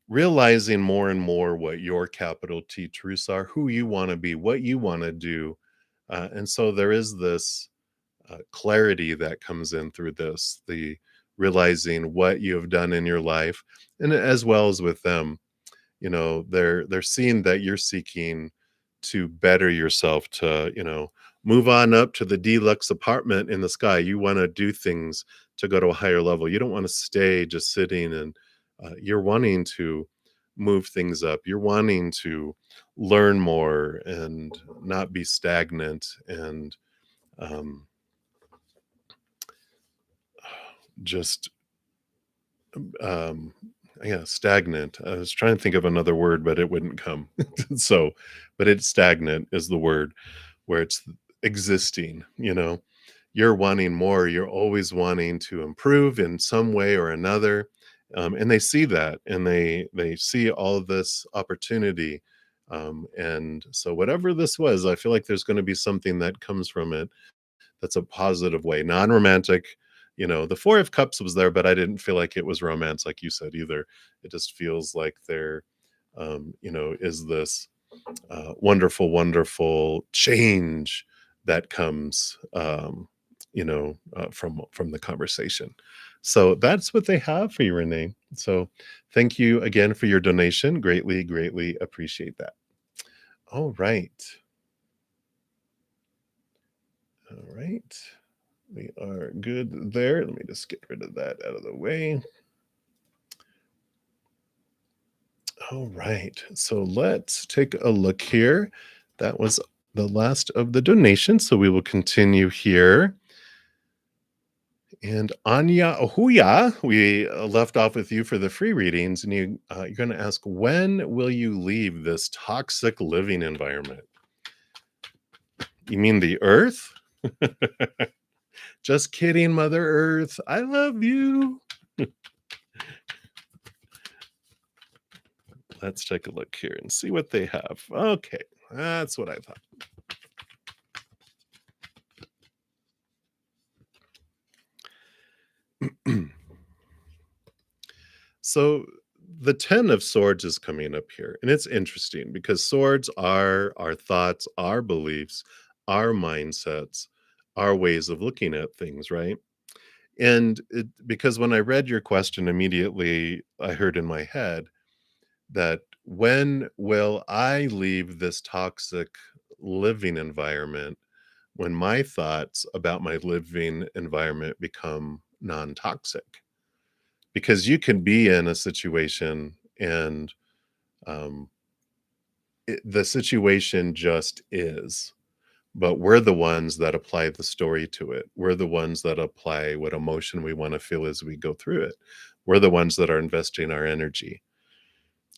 realizing more and more what your capital T truths are, who you want to be, what you want to do. And so there is this clarity that comes in through this, the realizing what you have done in your life, and as well as with them. They're seeing that you're seeking to better yourself, to move on up to the deluxe apartment in the sky. You want to do things to go to a higher level. You don't want to stay just sitting, and you're wanting to move things up. You're wanting to learn more and not be stagnant and um, just um yeah, stagnant. I was trying to think of another word, but it wouldn't come. So, but it's stagnant is the word, where it's existing. You're wanting more, you're always wanting to improve in some way or another. And they see that, and they see all of this opportunity. And so whatever this was, I feel like there's going to be something that comes from it that's a positive way, non-romantic. The Four of Cups was there, but I didn't feel like it was romance, like you said either. It just feels like there, is this wonderful, wonderful change that comes, from the conversation. So that's what they have for you, Renee. So thank you again for your donation. Greatly, greatly appreciate that. All right. All right. We are good there. Let me just get rid of that out of the way. All right. So let's take a look here. That was the last of the donations. So we will continue here. And Anya Ohuya, we left off with you for the free readings, and you're going to ask, when will you leave this toxic living environment? You mean the Earth? Just kidding, Mother Earth. I love you. Let's take a look here and see what they have. Okay, that's what I thought. So the 10 of Swords is coming up here, and it's interesting because swords are our thoughts, our beliefs, our mindsets, our ways of looking at things, right? And because when I read your question, immediately I heard in my head that, when will I leave this toxic living environment, when my thoughts about my living environment become non-toxic? Because you can be in a situation and um, the situation just is, but we're the ones that apply the story to it. We're the ones that apply what emotion we want to feel as we go through it. We're the ones that are investing our energy.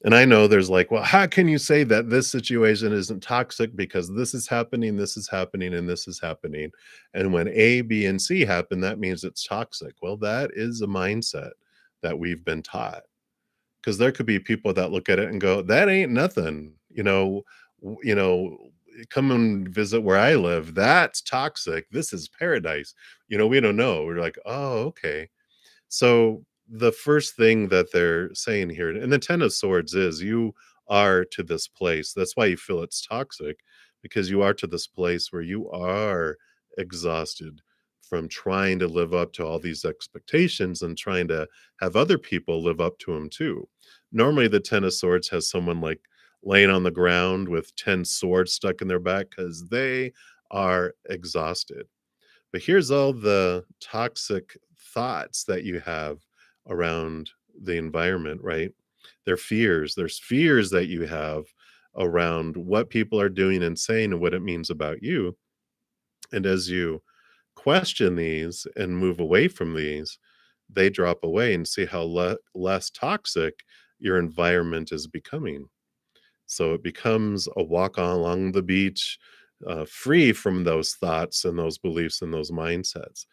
And I know there's like, well, how can you say that this situation isn't toxic because this is happening, this is happening, and this is happening? And when A, B, and C happen, that means it's toxic. Well, that is a mindset that we've been taught. Because there could be people that look at it and go, that ain't nothing. Come and visit where I live. That's toxic. This is paradise. We don't know. We're like, oh, okay. So the first thing that they're saying here, and the 10 of Swords is, you are to this place. That's why you feel it's toxic, because you are to this place where you are exhausted from trying to live up to all these expectations and trying to have other people live up to them too. Normally, the Ten of Swords has someone like laying on the ground with 10 swords stuck in their back because they are exhausted. But here's all the toxic thoughts that you have around the environment, right? They're fears. There's fears that you have around what people are doing and saying and what it means about you. And as you question these and move away from these, they drop away and see how less toxic your environment is becoming. So it becomes a walk along the beach, free from those thoughts and those beliefs and those mindsets.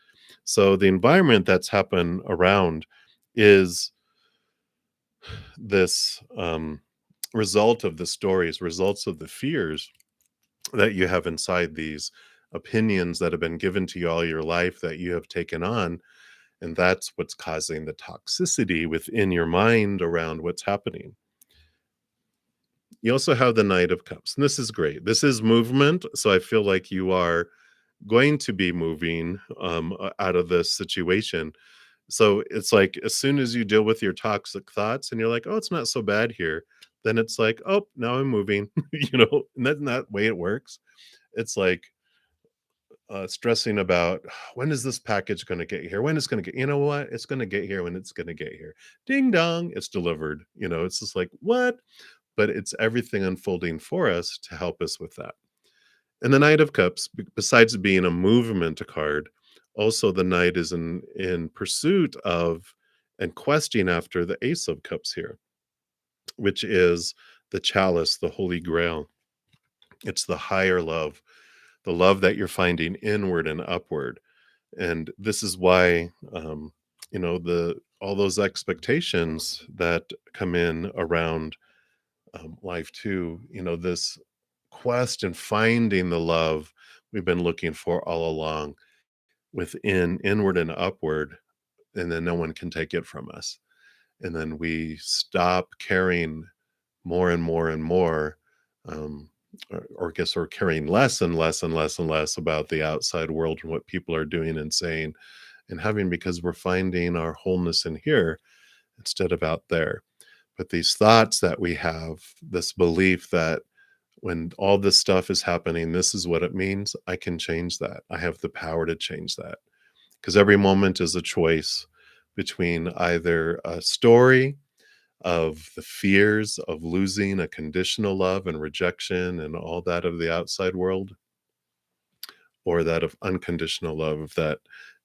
So the environment that's happened around is this result of the stories, results of the fears that you have inside these opinions that have been given to you all your life that you have taken on. And that's what's causing the toxicity within your mind around what's happening. You also have the Knight of Cups, and this is great. This is movement, so I feel like you are going to be moving out of this situation. So it's like as soon as you deal with your toxic thoughts and you're like, oh, it's not so bad here, then it's like, oh, now I'm moving, and that's not the way it works. It's like stressing about when is this package going to get here? When it's going to get, you know what? It's going to get here when it's going to get here. Ding dong, it's delivered. It's just like, what? But it's everything unfolding for us to help us with that. And the Knight of Cups, besides being a movement card, also the Knight is in pursuit of and questing after the Ace of Cups here, which is the chalice, the Holy Grail. It's the higher love, the love that you're finding inward and upward. And this is why, the all those expectations that come in around life too, this quest and finding the love we've been looking for all along within inward and upward, and then no one can take it from us, and then we stop caring more and more and more, or guess we're caring less and less and less and less about the outside world and what people are doing and saying and having, because we're finding our wholeness in here instead of out there. But these thoughts that we have, this belief that when all this stuff is happening, this is what it means. I can change that. I have the power to change that, because every moment is a choice between either a story of the fears of losing a conditional love and rejection and all that of the outside world, or that of unconditional love, of that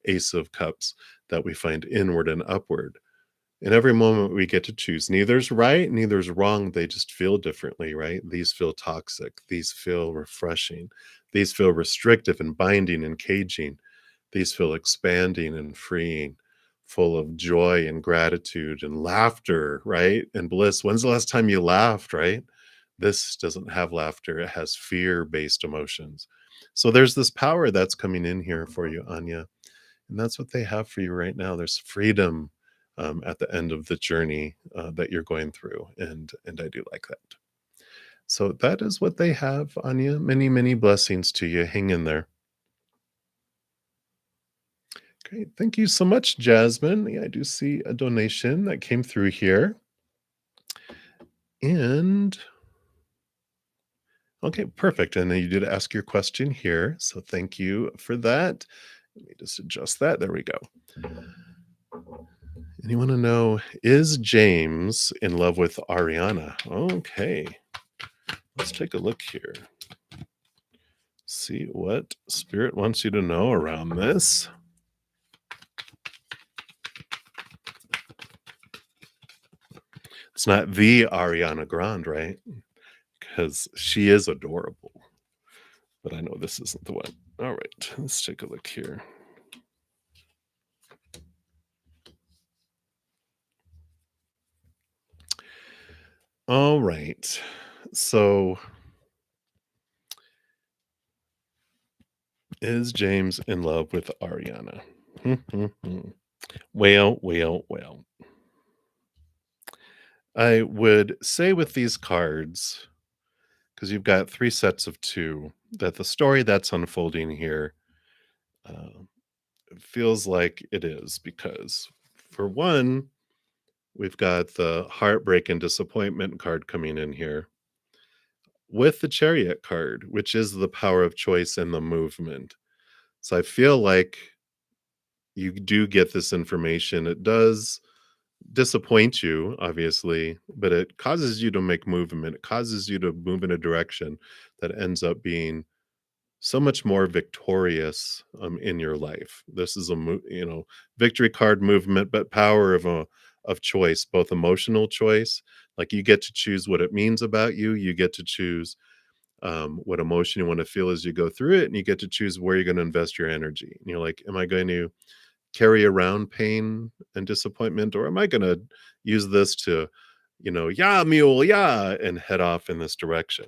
Ace of Cups that we find inward and upward. In every moment we get to choose. Neither's right, neither's wrong. They just feel differently, right? These feel toxic. These feel refreshing. These feel restrictive and binding and caging. These feel expanding and freeing, full of joy and gratitude and laughter, right? And bliss. When's the last time you laughed, right? This doesn't have laughter. It has fear-based emotions. So there's this power that's coming in here for you, Anya. And that's what they have for you right now. There's freedom at the end of the journey that you're going through, and I do like that. So that is what they have, Anya. Many, many blessings to you. Hang in there. Okay, thank you so much, Jasmine. Yeah, I do see a donation that came through here. And okay, perfect. And then you did ask your question here. So thank you for that. Let me just adjust that. There we go. And you want to know, is James in love with Ariana? Okay, let's take a look here. See what Spirit wants you to know around this. It's not the Ariana Grande, right? Because she is adorable. But I know this isn't the one. All right, let's take a look here. All right, so is James in love with Ariana? Well. I would say with these cards, because you've got 3 sets of 2, that the story that's unfolding here, uh, feels like it is because, for one, we've got the heartbreak and disappointment card coming in here with the Chariot card, which is the power of choice and the movement. So I feel like you do get this information. It does disappoint you, obviously, but it causes you to make movement. It causes you to move in a direction that ends up being so much more victorious in your life. This is victory card movement, but power of choice, both emotional choice. Like you get to choose what it means about you. You get to choose what emotion you want to feel as you go through it, and you get to choose where you're going to invest your energy. And you're like, am I going to carry around pain and disappointment, or am I going to use this to, yeah, mule, yeah, and head off in this direction?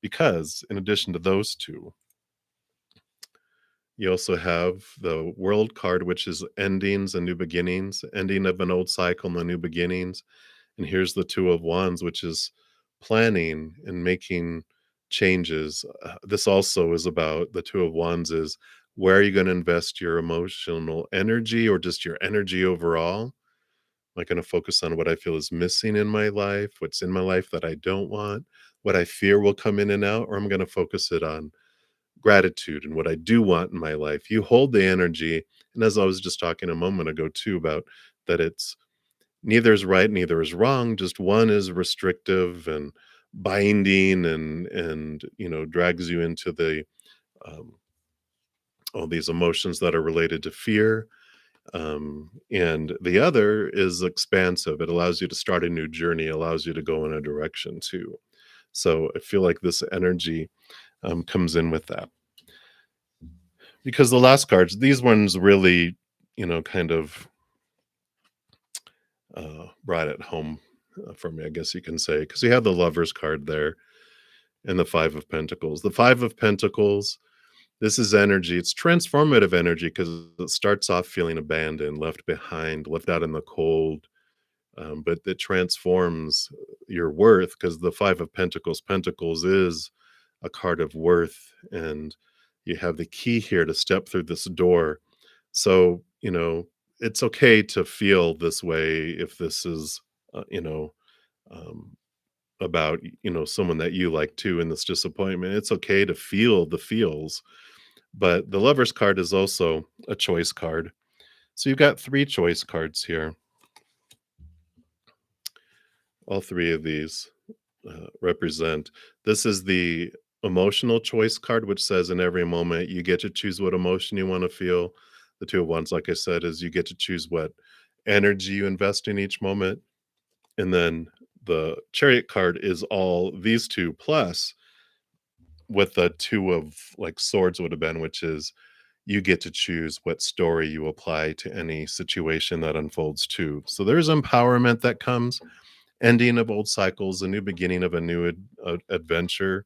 Because in addition to those two, you also have the World card, which is endings and new beginnings, ending of an old cycle and the new beginnings. And here's the Two of Wands, which is planning and making changes. This also is about the Two of Wands is where are you going to invest your emotional energy or just your energy overall? Am I going to focus on what I feel is missing in my life, what's in my life that I don't want, what I fear will come in and out, or I'm going to focus it on gratitude and what I do want in my life. You hold the energy. And as I was just talking a moment ago, too, about that it's neither is right, neither is wrong. Just one is restrictive and binding and drags you into the um, all these emotions that are related to fear. And the other is expansive. It allows you to start a new journey, allows you to go in a direction too. So I feel like this energy comes in with that. Because the last cards, these ones really, kind of brought it home for me, I guess you can say, because you have the Lovers card there and the Five of Pentacles. The Five of Pentacles, this is energy. It's transformative energy because it starts off feeling abandoned, left behind, left out in the cold, but it transforms your worth because the Five of Pentacles is a card of worth, and you have the key here to step through this door. So, it's okay to feel this way if this is, um, about, someone that you like too in this disappointment. It's okay to feel the feels, but the Lover's card is also a choice card. So you've got 3 choice cards here. All 3 of these represent this is the emotional choice card, which says in every moment you get to choose what emotion you want to feel. The Two of Wands, like I said, is you get to choose what energy you invest in each moment. And then the Chariot card is all these two plus what the Two of like swords would have been, which is you get to choose what story you apply to any situation that unfolds too. So there's empowerment that comes, ending of old cycles, a new beginning of a new adventure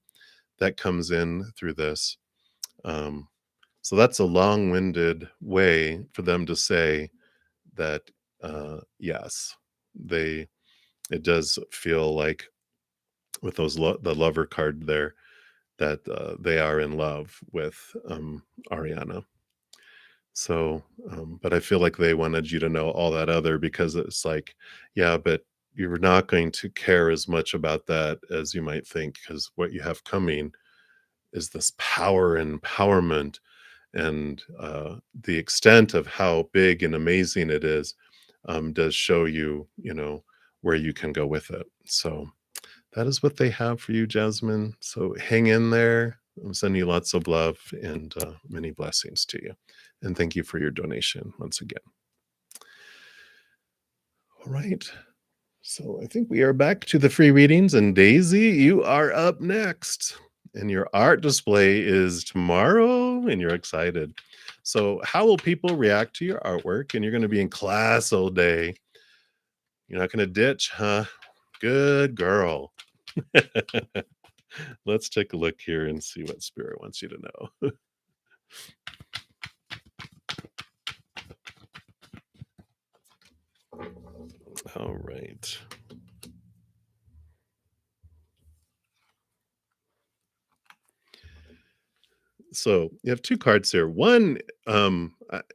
that comes in through this. Um, so that's a long-winded way for them to say that yes, they it does feel like with the lover card there that they are in love with Ariana. So, but I feel like they wanted you to know all that other because it's like, yeah, but you're not going to care as much about that as you might think because what you have coming is this power and empowerment and the extent of how big and amazing it is does show you, where you can go with it. So that is what they have for you, Jasmine. So hang in there. I'm sending you lots of love and many blessings to you. And thank you for your donation once again. All right. So I think we are back to the free readings. And Daisy, you are up next. And your art display is tomorrow, and you're excited. So, how will people react to your artwork? And you're going to be in class all day. You're not going to ditch, huh? Good girl. Let's take a look here and see what Spirit wants you to know. All right. So you have two cards here. One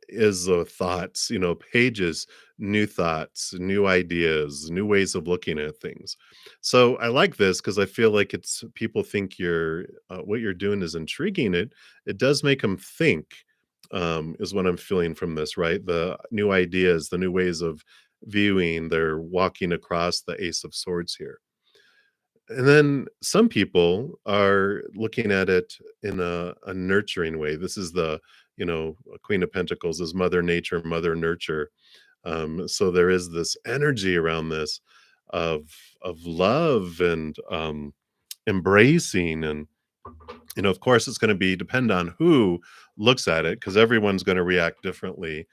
is thoughts, pages, new thoughts, new ideas, new ways of looking at things. So I like this because I feel like it's people think you're what you're doing is intriguing. It does make them think, is what I'm feeling from this, right? The new ideas, the new ways of viewing. They're walking across the Ace of Swords here. And then some people are looking at it in a nurturing way. This is Queen of Pentacles is Mother Nature, Mother Nurture. So there is this energy around this of love and embracing, and of course, it's going to be depend on who looks at it because everyone's going to react differently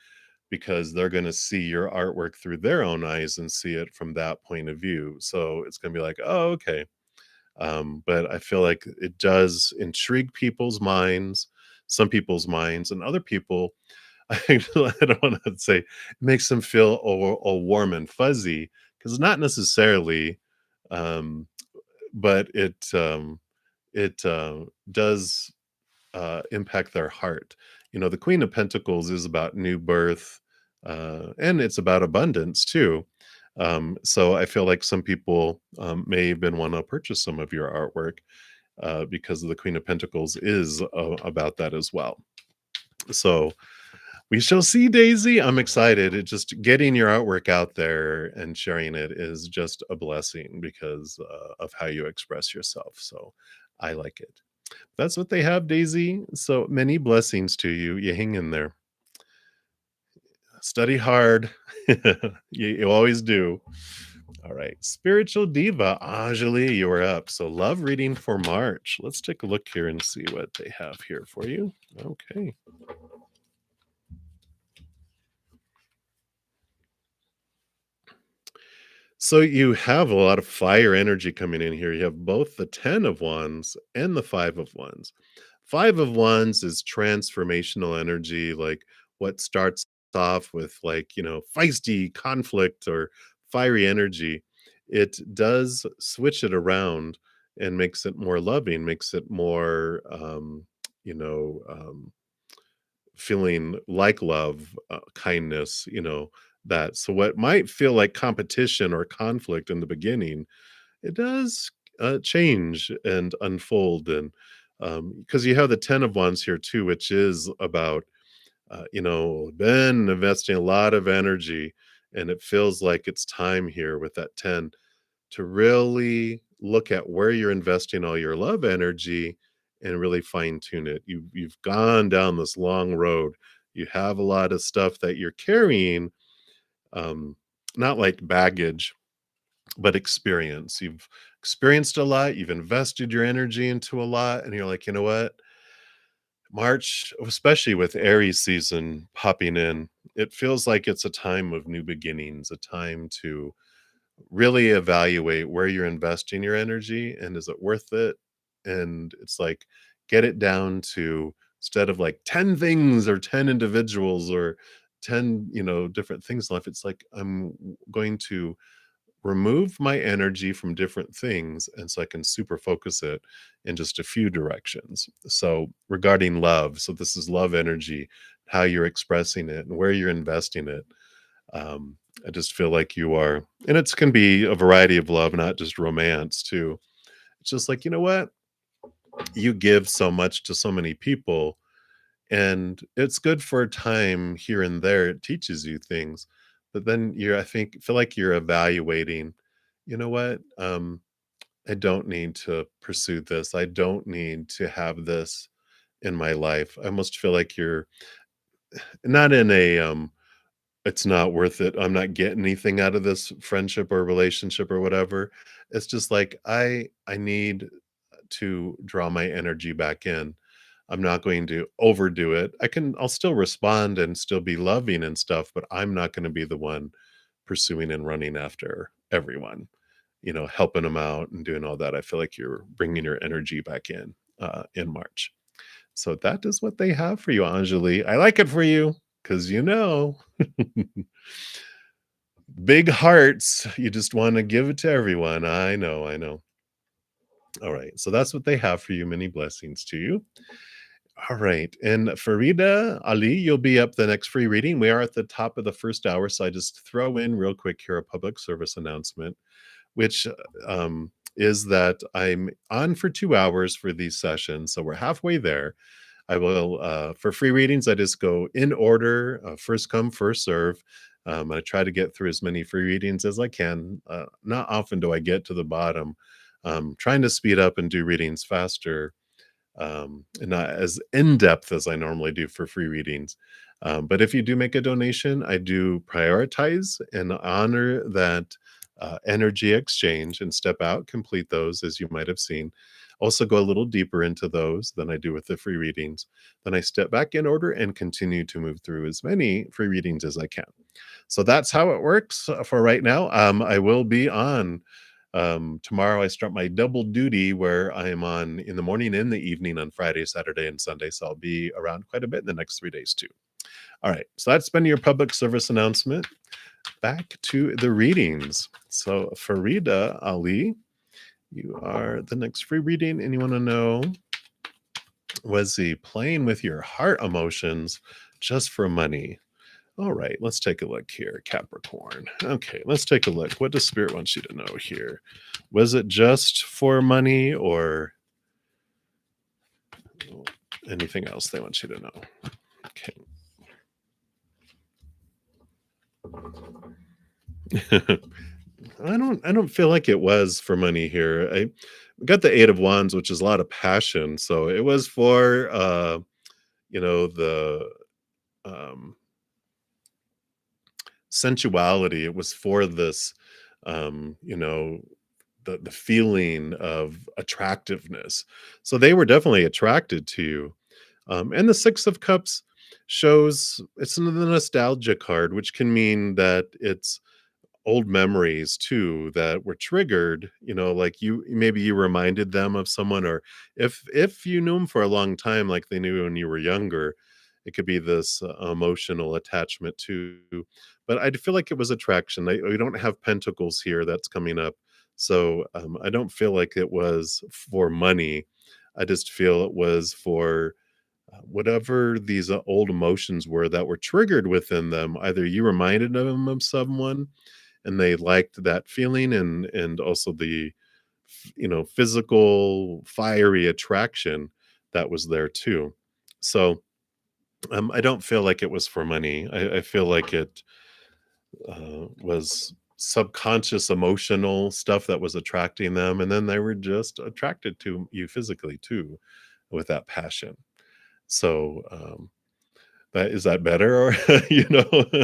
because they're going to see your artwork through their own eyes and see it from that point of view. So it's going to be like, oh, okay, but I feel like it does intrigue people's minds, some people's minds, and other people. I don't want to say it makes them feel all warm and fuzzy because not necessarily, um, but it does impact their heart. The Queen of Pentacles is about new birth, and it's about abundance too. So I feel like some people may even want to purchase some of your artwork because the Queen of Pentacles is about that as well. So we shall see, Daisy. I'm excited. It just getting your artwork out there and sharing it is just a blessing because of how you express yourself. So I like it. That's what they have, Daisy. So many blessings to you. You hang in there. Study hard. You always do. All right. Spiritual Diva, Anjali, you're up. So love reading for March. Let's take a look here and see what they have here for you. Okay. So you have a lot of fire energy coming in here. You have both the 10 of Wands and the 5 of Wands. 5 of Wands is transformational energy, like what starts off with feisty conflict or fiery energy. It does switch it around and makes it more loving, makes it more you know, feeling like love, kindness, that. So what might feel like competition or conflict in the beginning, it does change and unfold. And because you have the 10 of Wands here too, which is about, been investing a lot of energy, and it feels like it's time here with that 10 to really look at where you're investing all your love energy and really fine tune it. You've gone down this long road. You have a lot of stuff that you're carrying, um, not like baggage, but experience. You've experienced a lot. You've invested your energy into a lot, and you're like, you know what? March, especially with Aries season popping in, it feels like it's a time of new beginnings, a time to really evaluate where you're investing your energy and is it worth it? And it's like get it down to instead of like 10 things or 10 individuals or 10, different things in life. It's like I'm going to remove my energy from different things and so I can super focus it in just a few directions. So regarding love, so this is love energy, how you're expressing it and where you're investing it. I just feel like you are, and it's can be a variety of love, not just romance too. It's just like, you know what? You give so much to so many people, and it's good for a time here and there. It teaches you things, but then I think, feel like you're evaluating, you know what? I don't need to pursue this. I don't need to have this in my life. I almost feel like you're not in a it's not worth it. I'm not getting anything out of this friendship or relationship or whatever. It's just like I need to draw my energy back in. I'm not going to overdo it. I'll still respond and still be loving and stuff, but I'm not going to be the one pursuing and running after everyone, helping them out and doing all that. I feel like you're bringing your energy back in March. So that is what they have for you, Anjali. I like it for you because big hearts. You just want to give it to everyone. I know, I know. All right. So that's what they have for you. Many blessings to you. All right. And Farida Ali, you'll be up the next free reading. We are at the top of the first hour. So I just throw in real quick here a public service announcement, which is that I'm on for 2 hours for these sessions. So we're halfway there. I will, for free readings, I just go in order, first come, first serve. I try to get through as many free readings as I can. Not often do I get to the bottom. Trying to speed up and do readings faster, and not as in depth as I normally do for free readings. But if you do make a donation, I do prioritize and honor that energy exchange and step out, complete those, as you might have seen. Also, go a little deeper into those than I do with the free readings. Then I step back in order and continue to move through as many free readings as I can. So that's how it works for right now. I will be on tomorrow. I start my double duty where I am on in the morning and the evening on Friday, Saturday, and Sunday. So I'll be around quite a bit in the next 3 days too. All right. So that's been your public service announcement. Back to the readings. So Farida Ali, you are the next free reading, and you want to know, was he playing with your heart emotions just for money? All right, let's take a look here, Capricorn. Okay, let's take a look. What does Spirit want you to know here? Was it just for money or anything else they want you to know? Okay. I don't feel like it was for money here. I got the Eight of Wands, which is a lot of passion. So it was for the um sensuality. It was for this the feeling of attractiveness. So they were definitely attracted to you. And the Six of Cups shows it's the nostalgia card, which can mean that it's old memories too that were triggered, like you reminded them of someone, or if you knew them for a long time, like they knew when you were younger, it could be this emotional attachment too. But I feel like it was attraction. We don't have pentacles here that's coming up, so I don't feel like it was for money. I just feel it was for whatever these old emotions were that were triggered within them. Either you reminded them of someone and they liked that feeling, and also the physical fiery attraction that was there too. So I don't feel like it was for money. I feel like it was subconscious emotional stuff that was attracting them, and then they were just attracted to you physically too with that passion. So that is that better? Or,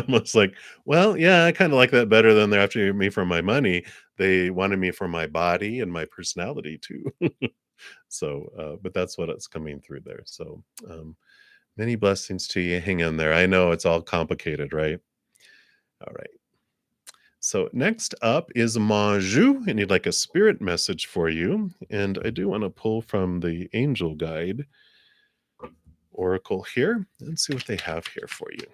almost like, well, yeah, I kind of like that better than they're after me for my money. They wanted me for my body and my personality too. So, but that's what it's coming through there. So, many blessings to you. Hang in there. I know it's all complicated, right? All right. So next up is Manju, and you'd like a spirit message for you. And I do want to pull from the angel guide oracle here and see what they have here for you.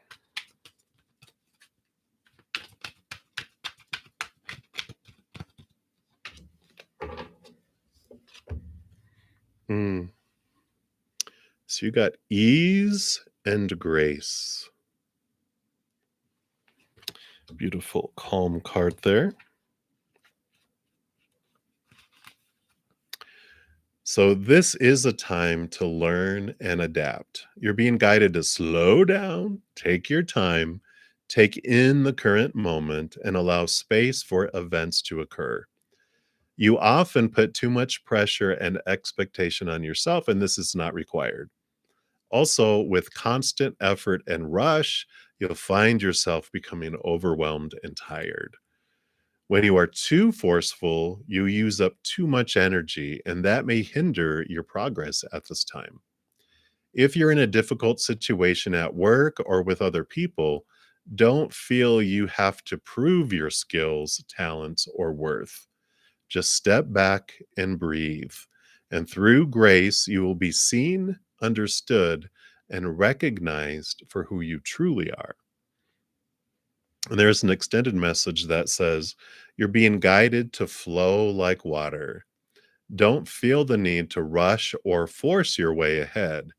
So you got ease and grace. Beautiful, calm card there. So this is a time to learn and adapt. You're being guided to slow down, take your time, take in the current moment, and allow space for events to occur. You often put too much pressure and expectation on yourself, and this is not required. Also, with constant effort and rush, you'll find yourself becoming overwhelmed and tired. When you are too forceful, you use up too much energy, and that may hinder your progress at this time. If you're in a difficult situation at work or with other people, don't feel you have to prove your skills, talents, or worth. Just step back and breathe. And through grace, you will be seen, understood, and recognized for who you truly are. And there's an extended message that says, you're being guided to flow like water. Don't feel the need to rush or force your way ahead.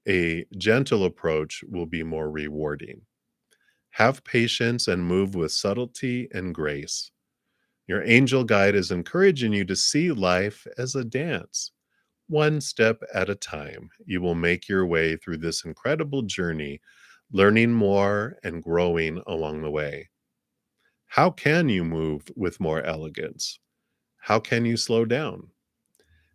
A gentle approach will be more rewarding. Have patience and move with subtlety and grace. Your angel guide is encouraging you to see life as a dance. One step at a time, you will make your way through this incredible journey, learning more and growing along the way. How can you move with more elegance? How can you slow down?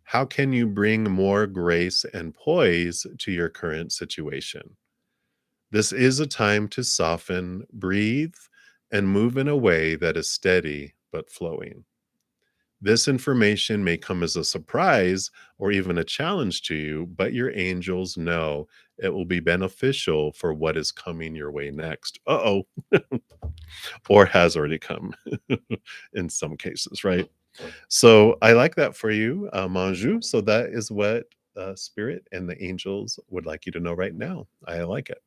How can you bring more grace and poise to your current situation? This is a time to soften, breathe, and move in a way that is steady but flowing. This information may come as a surprise or even a challenge to you, but your angels know it will be beneficial for what is coming your way next. Uh-oh, or has already come in some cases, right? So I like that for you, Manju. So that is what Spirit and the angels would like you to know right now. I like it.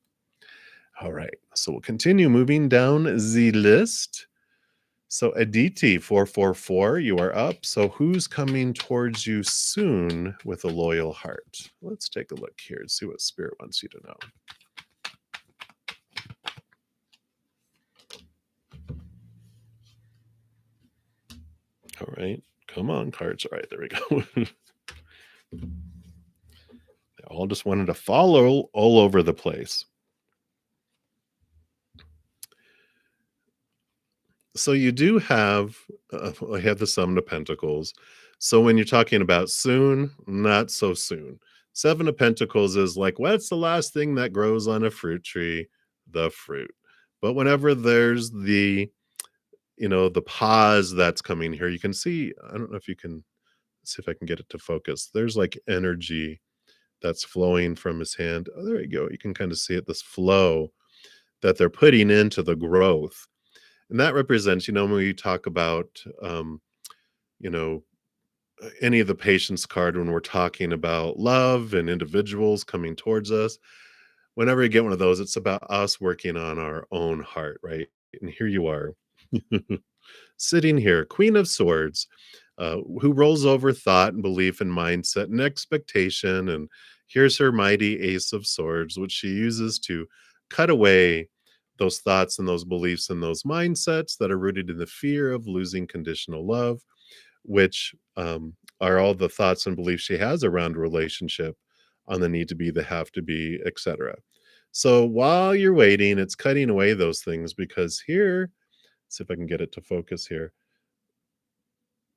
All right. So we'll continue moving down the list. So Aditi 444, you are up. So who's coming towards you soon with a loyal heart? Let's take a look here and see what Spirit wants you to know. All right. Come on, cards. All right, there we go. They all just wanted to follow all over the place. So you do have, I have the Seven of Pentacles. So when you're talking about soon, not so soon. Seven of Pentacles is like, what's the last thing that grows on a fruit tree? The fruit. But whenever there's the, the pause that's coming here, you can see, I don't know if you can see if I can get it to focus. There's like energy that's flowing from his hand. Oh, there you go. You can kind of see it, this flow that they're putting into the growth. And that represents, when we talk about, you know, any of the patience card, when we're talking about love and individuals coming towards us, whenever you get one of those, it's about us working on our own heart, right? And here you are, sitting here, Queen of Swords, who rolls over thought and belief and mindset and expectation. And here's her mighty Ace of Swords, which she uses to cut away those thoughts and those beliefs and those mindsets that are rooted in the fear of losing conditional love, which are all the thoughts and beliefs she has around relationship, on the need to be, the have to be, etc. So while you're waiting, it's cutting away those things, because here, see if I can get it to focus here.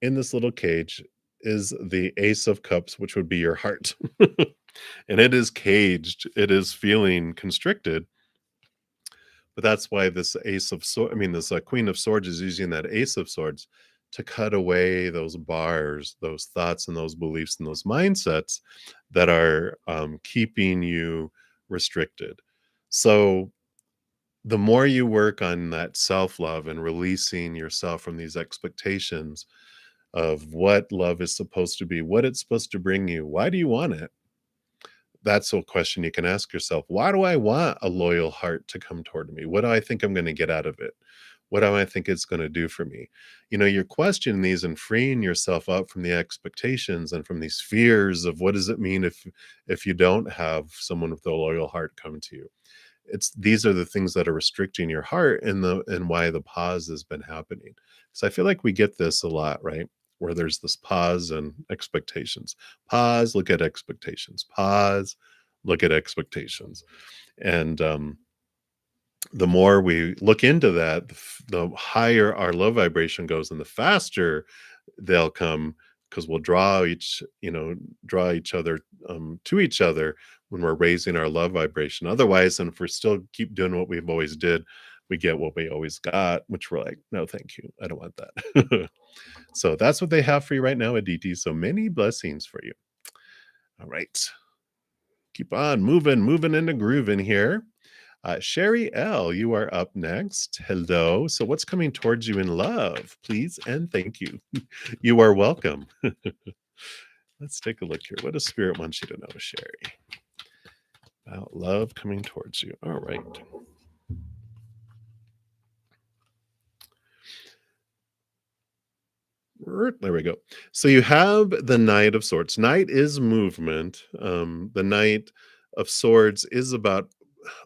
In this little cage is the Ace of Cups, which would be your heart. And it is caged, it is feeling constricted. But that's why this Ace of Swords, this Queen of Swords is using that Ace of Swords to cut away those bars, those thoughts and those beliefs and those mindsets that are keeping you restricted. So the more you work on that self-love and releasing yourself from these expectations of what love is supposed to be, what it's supposed to bring you, why do you want it? That's a question you can ask yourself. Why do I want a loyal heart to come toward me? What do I think I'm going to get out of it? What do I think it's going to do for me? You're questioning these and freeing yourself up from the expectations and from these fears of what does it mean if you don't have someone with a loyal heart come to you. These are the things that are restricting your heart, and why the pause has been happening. So I feel like we get this a lot, right? Where there's this pause and expectations. Pause, look at expectations. Pause, look at expectations. And the more we look into that, the higher our low vibration goes, and the faster they'll come, because we'll draw each other to each other when we're raising our love vibration. Otherwise, and if we're still keep doing what we've always did, we get what we always got, which we're like, no, thank you, I don't want that. So that's what they have for you right now, Aditi. So many blessings for you. All right, keep on moving into grooving here. Sherry L, you are up next. Hello. So what's coming towards you in love, please and thank you. You are welcome. Let's take a look here. What does Spirit want you to know, Sherry? About love coming towards you. All right. There we go. So you have the Knight of Swords. Knight is movement. The Knight of Swords is about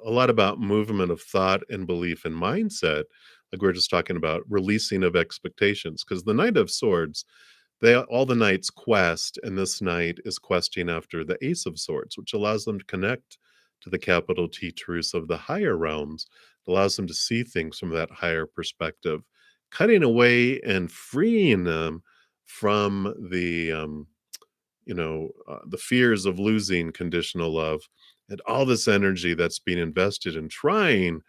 a lot about movement of thought and belief and mindset. Like we are just talking about releasing of expectations, because the Knight of Swords, they all the knights quest, and this knight is questing after the Ace of Swords, which allows them to connect to the capital T truths of the higher realms. It allows them to see things from that higher perspective, cutting away and freeing them from the fears of losing conditional love, and all this energy that's being invested in trying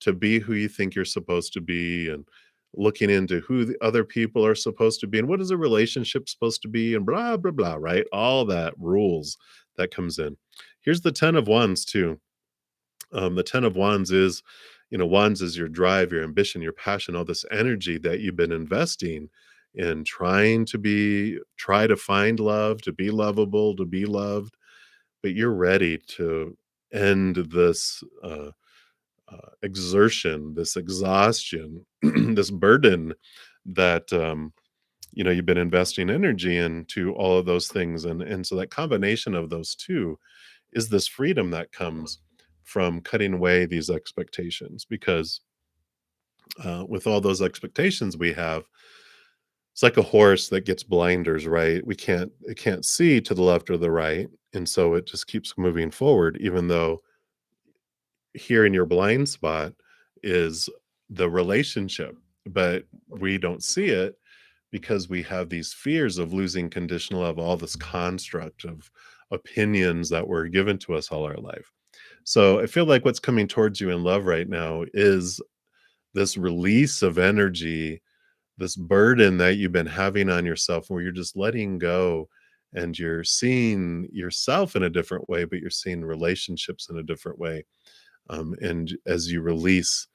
to be who you think you're supposed to be, and looking into who the other people are supposed to be and what is a relationship supposed to be, and blah blah blah, right? All that rules that comes in. Here's the 10 of wands too. The 10 of wands is, wands is your drive, your ambition, your passion, all this energy that you've been investing in trying try to find love, to be lovable, to be loved. But you're ready to end this exertion, this exhaustion, this burden that you've been investing energy into all of those things, and so that combination of those two is this freedom that comes from cutting away these expectations, because with all those expectations we have, it's like a horse that gets blinders, right? It can't see to the left or the right, and so it just keeps moving forward, even though here in your blind spot is the relationship, but we don't see it because we have these fears of losing conditional love, all this construct of opinions that were given to us all our life. So I feel like what's coming towards you in love right now is this release of energy, this burden that you've been having on yourself, where you're just letting go, and you're seeing yourself in a different way, but you're seeing relationships in a different way. And as you release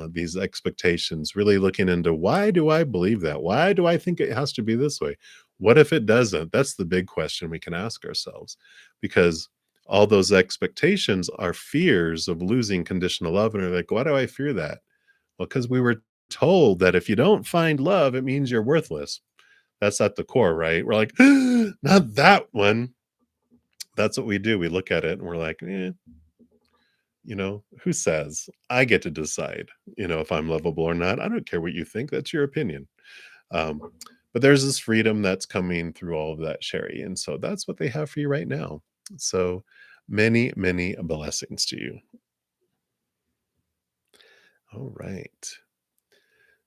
these expectations, really looking into, why do I believe that? Why do I think it has to be this way? What if it doesn't? That's the big question we can ask ourselves, because all those expectations are fears of losing conditional love. And we're like, why do I fear that? Well, because we were told that if you don't find love, it means you're worthless. That's at the core, right? We're like, not that one. That's what we do. We look at it and we're like, who says I get to decide, if I'm lovable or not? I don't care what you think. That's your opinion. Um, but there's this freedom that's coming through all of that, Sherry. And so that's what they have for you right now. So many, many blessings to you. All right.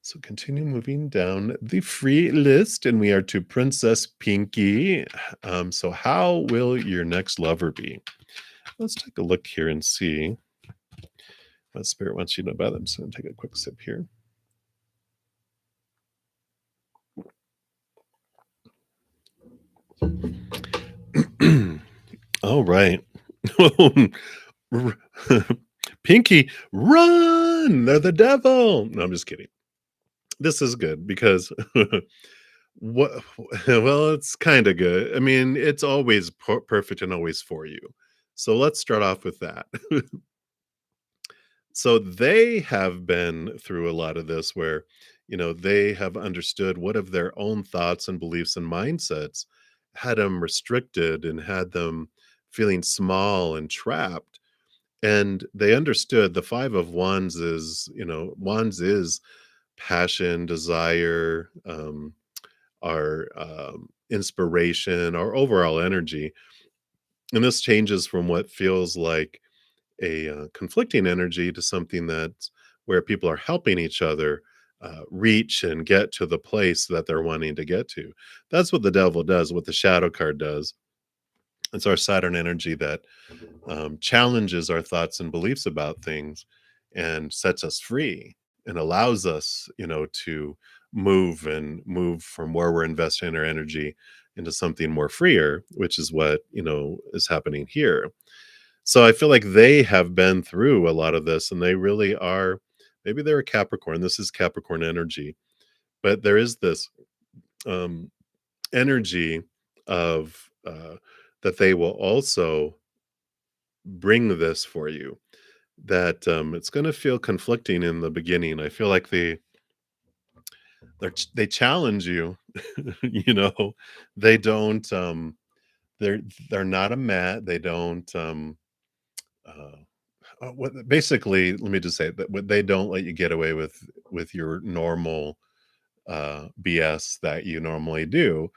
So continue moving down the free list, and we are to Princess Pinky. So how will your next lover be? Let's take a look here and see what Spirit wants you to know about them. So I'm going to take a quick sip here. All right. Pinky, run! They're the devil. No, I'm just kidding. This is good because what? Well, it's kind of good. I mean, it's always perfect and always for you. So let's start off with that. So they have been through a lot of this where, they have understood what of their own thoughts and beliefs and mindsets had them restricted and had them feeling small and trapped. And they understood the Five of Wands is, Wands is passion, desire, our inspiration, our overall energy. And this changes from what feels like a conflicting energy to something that's where people are helping each other reach and get to the place that they're wanting to get to. That's what the devil does, what the shadow card does. It's our Saturn energy that challenges our thoughts and beliefs about things and sets us free and allows us, to move from where we're investing our energy into something more freer, which is what, is happening here. So I feel like they have been through a lot of this, and they really are, maybe they're a Capricorn. This is Capricorn energy, but there is this um, energy of that they will also bring this for you, that it's going to feel conflicting in the beginning. I feel like they challenge you. you know they don't they're not a mat. They don't uh, basically, let me just say that what they don't let you get away with your normal BS that you normally do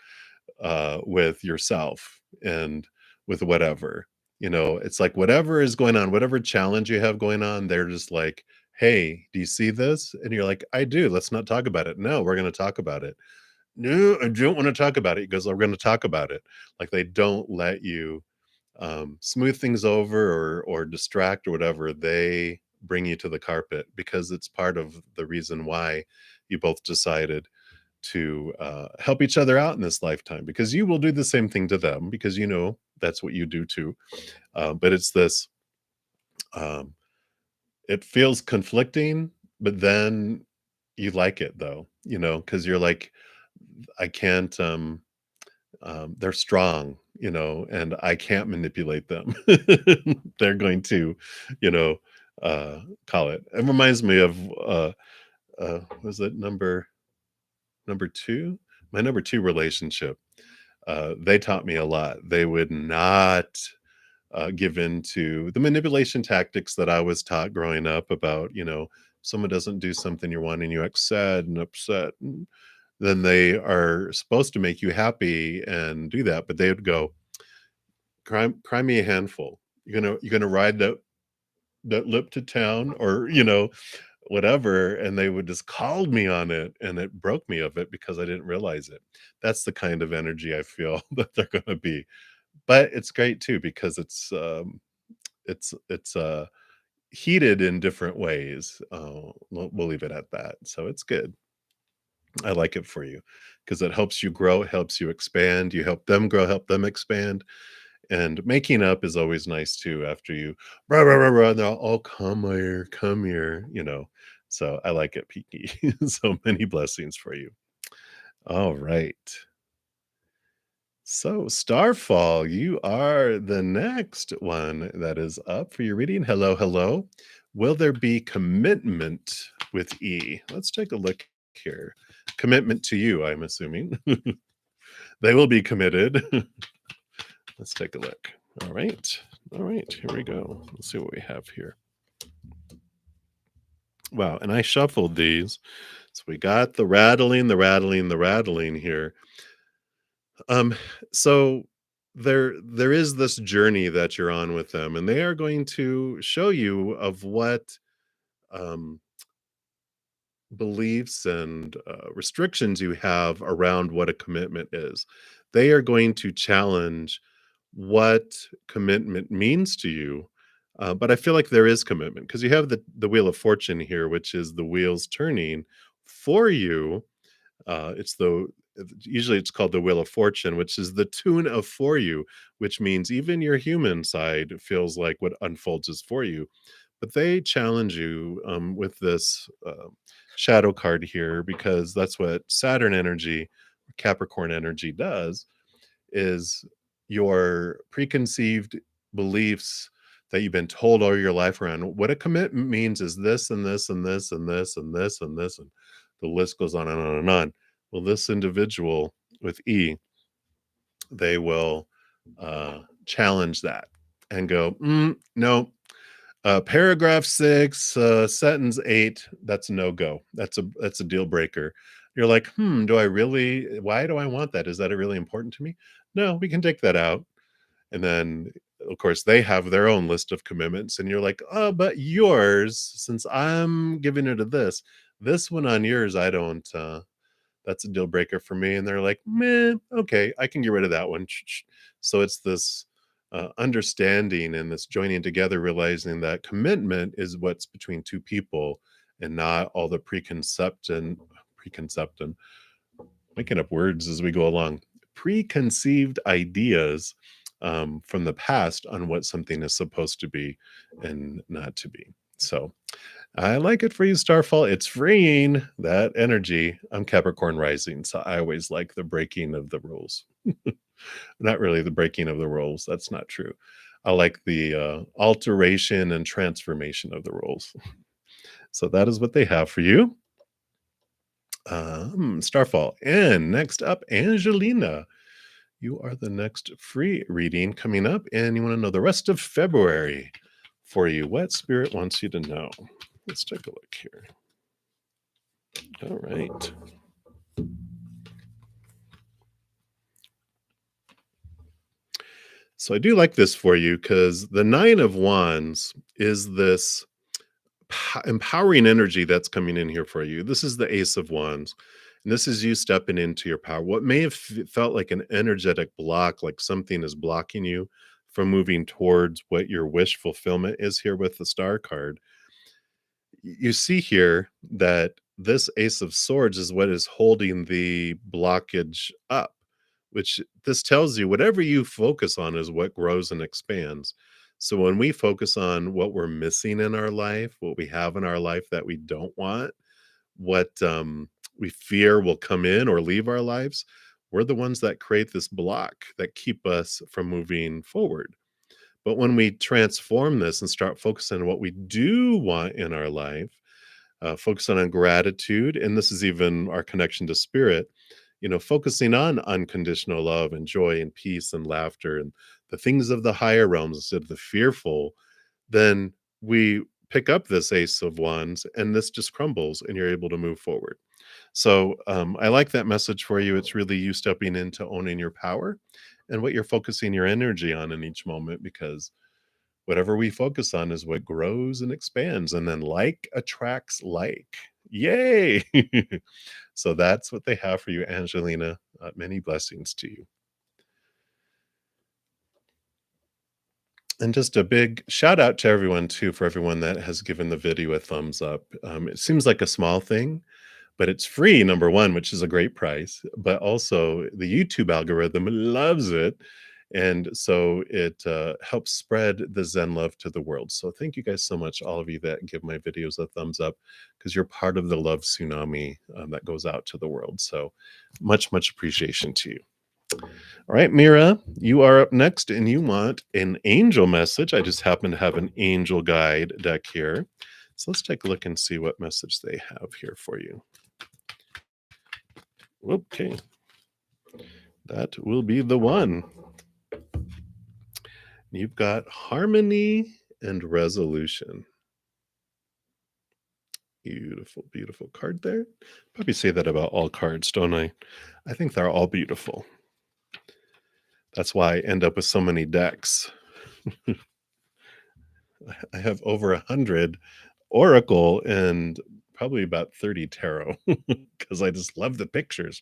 with yourself and with whatever. It's like whatever is going on, whatever challenge you have going on, they're just like, hey, do you see this? And you're like, I do. Let's not talk about it. No, we're going to talk about it. No, I don't want to talk about it. He goes, we're going to talk about it. Like they don't let you smooth things over or distract or whatever. They bring you to the carpet because it's part of the reason why you both decided to help each other out in this lifetime, because you will do the same thing to them because that's what you do too. But it's this, um, it feels conflicting, but then you like it though, because you're like, I can't, they're strong, and I can't manipulate them. They're going to, you know, call it. It reminds me of, was it number two? My number two relationship. They taught me a lot. They would not give in to the manipulation tactics that I was taught growing up about, someone doesn't do something you want and you act sad and upset. And then they are supposed to make you happy and do that, but they would go, cry me a handful. You're gonna ride that lip to town, or whatever, and they would just call me on it, and it broke me of it because I didn't realize it. That's the kind of energy I feel that they're gonna be. But it's great too because it's heated in different ways. We'll leave it at that. So it's good. I like it for you because it helps you grow, it helps you expand, you help them grow, help them expand. And making up is always nice too after you rah, rah, rah, rah, they'll all come here, So I like it, Peaky. So many blessings for you. All right. So, Starfall, you are the next one that is up for your reading. Hello, hello. Will there be commitment with E? Let's take a look here. Commitment to you, I'm assuming. They will be committed. Let's take a look. All right. All right. Here we go. Let's see what we have here. Wow. And I shuffled these. So we got the rattling here. So there is this journey that you're on with them, and they are going to show you of what um beliefs and restrictions you have around what a commitment is. They are going to challenge what commitment means to you. But I feel like there is commitment because you have the Wheel of Fortune here, which is the wheels turning for you. It's the Usually it's called the Wheel of Fortune, which is the tune of for you, which means even your human side feels like what unfolds is for you. But they challenge you with this shadow card here because that's what Saturn energy, Capricorn energy does, is your preconceived beliefs that you've been told all your life around what a commitment means is this and this and this and this and this and this, and the list goes on and on and on. Well, this individual with E, they will challenge that and go, no, paragraph 6, sentence 8, that's a no-go. That's a deal breaker. You're like, do I really, why do I want that? Is that really important to me? No, we can take that out. And then, of course, they have their own list of commitments, and you're like, oh, but yours, since I'm giving it to this one on yours, I don't, that's a deal breaker for me. And they're like, man, okay, I can get rid of that one. So it's this understanding and this joining together, realizing that commitment is what's between two people and not all the preconception, making up words as we go along, preconceived ideas from the past on what something is supposed to be and not to be. So I like it for you, Starfall. It's freeing that energy. I'm Capricorn rising, so I always like the breaking of the rules. Not really the breaking of the rules. That's not true. I like the alteration and transformation of the rules. So that is what they have for you. Starfall. And next up, Angelina. You are the next free reading coming up, and you want to know the rest of February for you. What spirit wants you to know? Let's take a look here. All right. So I do like this for you because the Nine of Wands is this empowering energy that's coming in here for you. This is the Ace of Wands. And this is you stepping into your power. What may have felt like an energetic block, like something is blocking you from moving towards what your wish fulfillment is here with the Star card. You see here that this Ace of Swords is what is holding the blockage up, which this tells you whatever you focus on is what grows and expands. So when we focus on what we're missing in our life, what we have in our life that we don't want, what we fear will come in or leave our lives, we're the ones that create this block that keep us from moving forward. But when we transform this and start focusing on what we do want in our life, focusing on gratitude, and this is even our connection to spirit, focusing on unconditional love and joy and peace and laughter and the things of the higher realms instead of the fearful, then we pick up this Ace of Wands and this just crumbles and you're able to move forward. So I like that message for you. It's really you stepping into owning your power and what you're focusing your energy on in each moment, because whatever we focus on is what grows and expands. And then like attracts like. Yay. So that's what they have for you, Angelina. Many blessings to you. And just a big shout out to everyone, too, for everyone that has given the video a thumbs up. It seems like a small thing, but it's free, number one, which is a great price. But also, the YouTube algorithm loves it. And so it helps spread the Zen love to the world. So thank you guys so much, all of you that give my videos a thumbs up, because you're part of the love tsunami that goes out to the world. So much, much appreciation to you. All right, Mira, you are up next and you want an angel message. I just happen to have an angel guide deck here. So let's take a look and see what message they have here for you. Okay. That will be the one. You've got harmony and resolution. Beautiful, beautiful card there. Probably say that about all cards, don't I? I think they're all beautiful. That's why I end up with so many decks. I have over 100 Oracle and probably about 30 Tarot because I just love the pictures.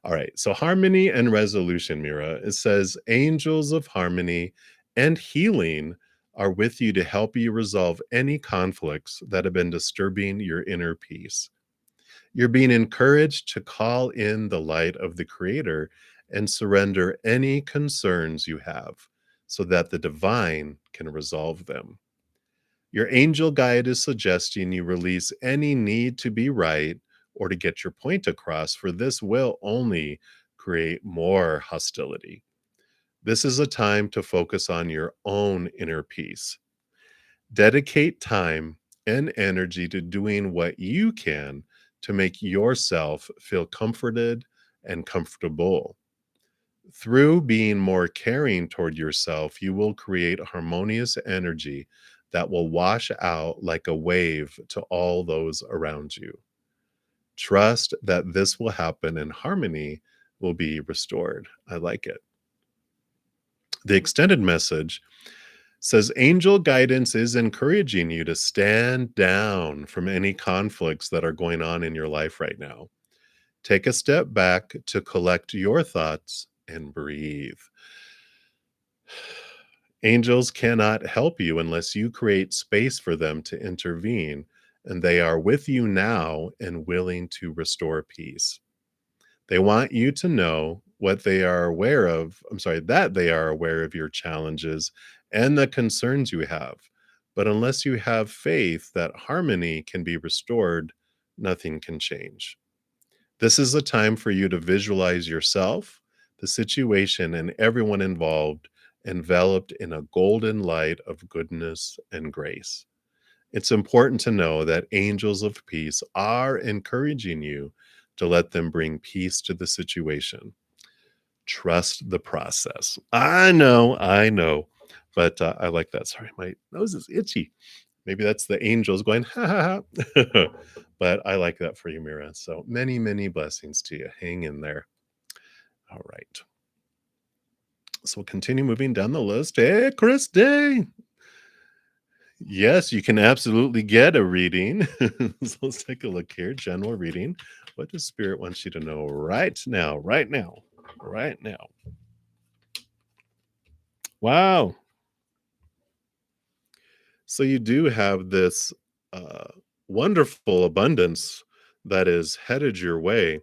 All right, so harmony and resolution, Mira. It says angels of harmony and healing are with you to help you resolve any conflicts that have been disturbing your inner peace. You're being encouraged to call in the light of the Creator and surrender any concerns you have so that the divine can resolve them. Your angel guide is suggesting you release any need to be right or to get your point across, for this will only create more hostility. This is a time to focus on your own inner peace. Dedicate time and energy to doing what you can to make yourself feel comforted and comfortable. Through being more caring toward yourself, you will create harmonious energy that will wash out like a wave to all those around you. Trust that this will happen and harmony will be restored. I like it. The extended message says angel guidance is encouraging you to stand down from any conflicts that are going on in your life right now. Take a step back to collect your thoughts and breathe. Angels cannot help you unless you create space for them to intervene, and they are with you now and willing to restore peace. They want you to know what they are aware of. That they are aware of your challenges and the concerns you have. But unless you have faith that harmony can be restored, nothing can change. This is a time for you to visualize yourself, the situation, and everyone involved enveloped in a golden light of goodness and grace. It's important to know that angels of peace are encouraging you to let them bring peace to the situation. Trust the process. I know. But I like that. Sorry, my nose is itchy. Maybe that's the angels going, ha ha ha. But I like that for you, Mira. So many, many blessings to you. Hang in there. All right. So we'll continue moving down the list. Hey, Christy. Yes, you can absolutely get a reading. So let's take a look here. General reading. What does Spirit want you to know right now? Right now. Right now. Wow. So you do have this uh, wonderful abundance that is headed your way.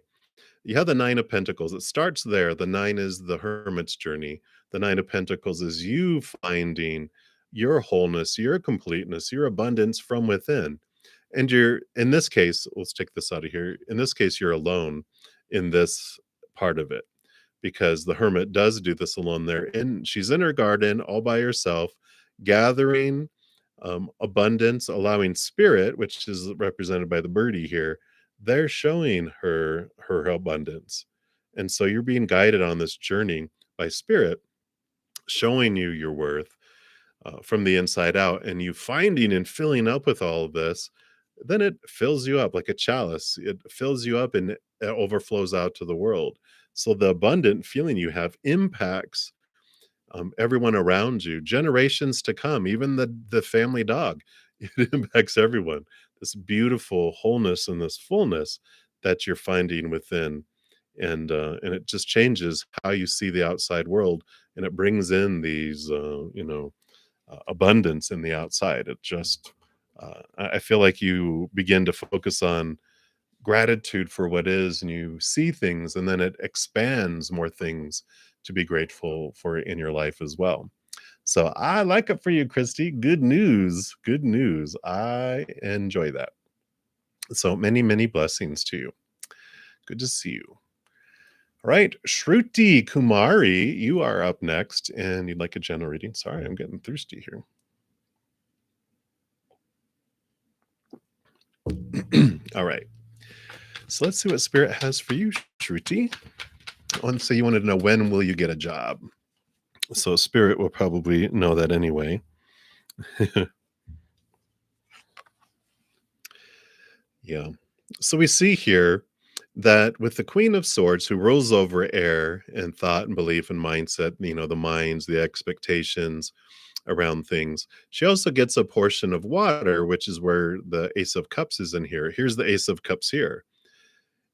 You have the Nine of Pentacles. It starts there. The nine is the hermit's journey. The Nine of Pentacles is you finding your wholeness, your completeness, your abundance from within. And you're, in this case, let's take this out of here. In this case, you're alone in this part of it because the hermit does do this alone there. And she's in her garden all by herself, gathering abundance, allowing spirit, which is represented by the birdie here. They're showing her abundance. And so you're being guided on this journey by spirit, showing you your worth from the inside out, and you finding and filling up with all of this, then it fills you up like a chalice. It fills you up and it overflows out to the world. So the abundant feeling you have impacts everyone around you, generations to come, even the family dog. It impacts everyone. This beautiful wholeness and this fullness that you're finding within, and it just changes how you see the outside world, and it brings in these abundance in the outside. It just I feel like you begin to focus on gratitude for what is, and you see things, and then it expands more things to be grateful for in your life as well. So I like it for you, Christy. Good news. Good news. I enjoy that. So many, many blessings to you. Good to see you. All right, Shruti Kumari, you are up next, and you'd like a general reading. Sorry, I'm getting thirsty here. All right. So let's see what Spirit has for you, Shruti. So you wanted to know, when will you get a job? So Spirit will probably know that anyway. Yeah. So we see here that with the Queen of Swords, who rules over air and thought and belief and mindset, the minds, the expectations around things, she also gets a portion of water, which is where the Ace of Cups is in here. Here's the Ace of Cups here.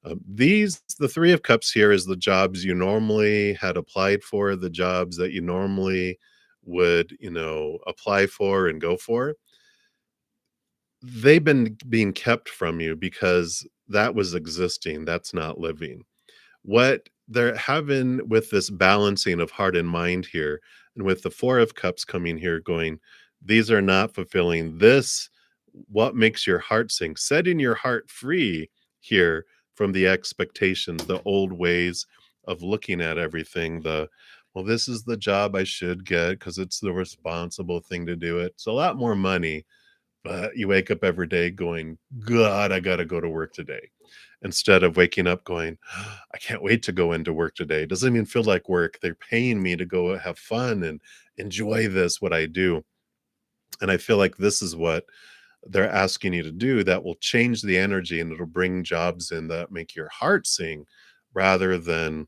The Three of Cups here is the jobs you normally had applied for, the jobs that you normally would, apply for and go for. They've been being kept from you because that was existing. That's not living. What they're having with this balancing of heart and mind here, and with the Four of Cups coming here going, these are not fulfilling this. What makes your heart sing? Setting your heart free here from the expectations, the old ways of looking at everything. Well, this is the job I should get because it's the responsible thing to do it. It's a lot more money, but you wake up every day going, God, I got to go to work today. Instead of waking up going, I can't wait to go into work today. It doesn't even feel like work. They're paying me to go have fun and enjoy what I do. And I feel like this is what they're asking you to do that will change the energy, and it'll bring jobs in that make your heart sing rather than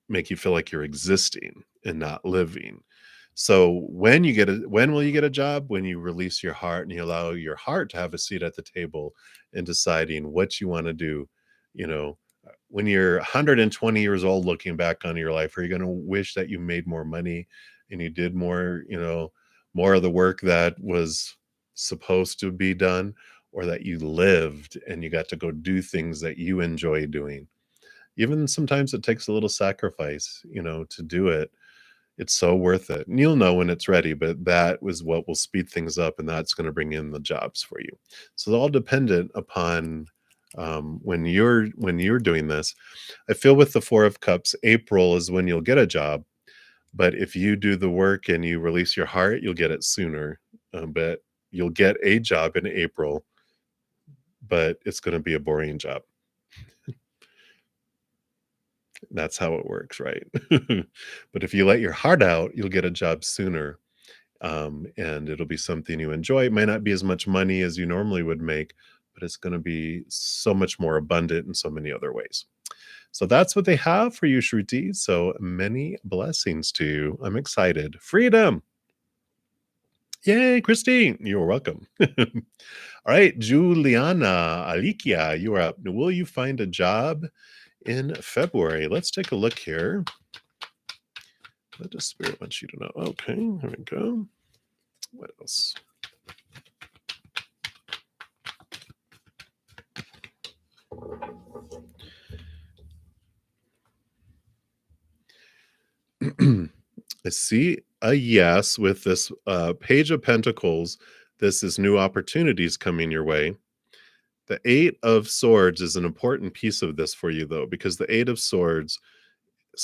make you feel like you're existing and not living. So when will you get a job? When you release your heart and you allow your heart to have a seat at the table in deciding what you want to do. When you're 120 years old looking back on your life, are you going to wish that you made more money and you did more, more of the work that was supposed to be done, or that you lived and you got to go do things that you enjoy doing? Even sometimes it takes a little sacrifice, to do it. It's so worth it. And you'll know when it's ready, but that was what will speed things up, and that's going to bring in the jobs for you. So it's all dependent upon when you're doing this. I feel with the Four of Cups, April is when you'll get a job. But if you do the work and you release your heart, you'll get it sooner. But you'll get a job in April, but it's going to be a boring job. That's how it works, right? But if you let your heart out, you'll get a job sooner, and it'll be something you enjoy. It might not be as much money as you normally would make, but it's going to be so much more abundant in so many other ways. So that's what they have for you, Shruti. So many blessings to you. I'm excited. Freedom. Yay, Christine. You're welcome. All right, Juliana Alikia, you are up. Will you find a job in February? Let's take a look here. What does Spirit want you to know? Okay, here we go. What else? I see a yes with this Page of Pentacles. This is new opportunities coming your way. The Eight of Swords is an important piece of this for you, though, because the Eight of Swords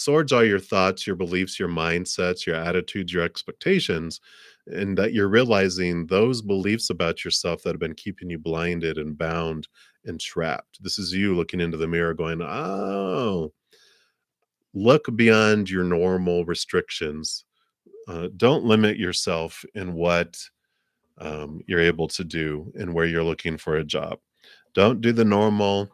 are your thoughts, your beliefs, your mindsets, your attitudes, your expectations, and that you're realizing those beliefs about yourself that have been keeping you blinded and bound and trapped. This is you looking into the mirror going, oh, look beyond your normal restrictions. Don't limit yourself in what you're able to do and where you're looking for a job. Don't do the normal.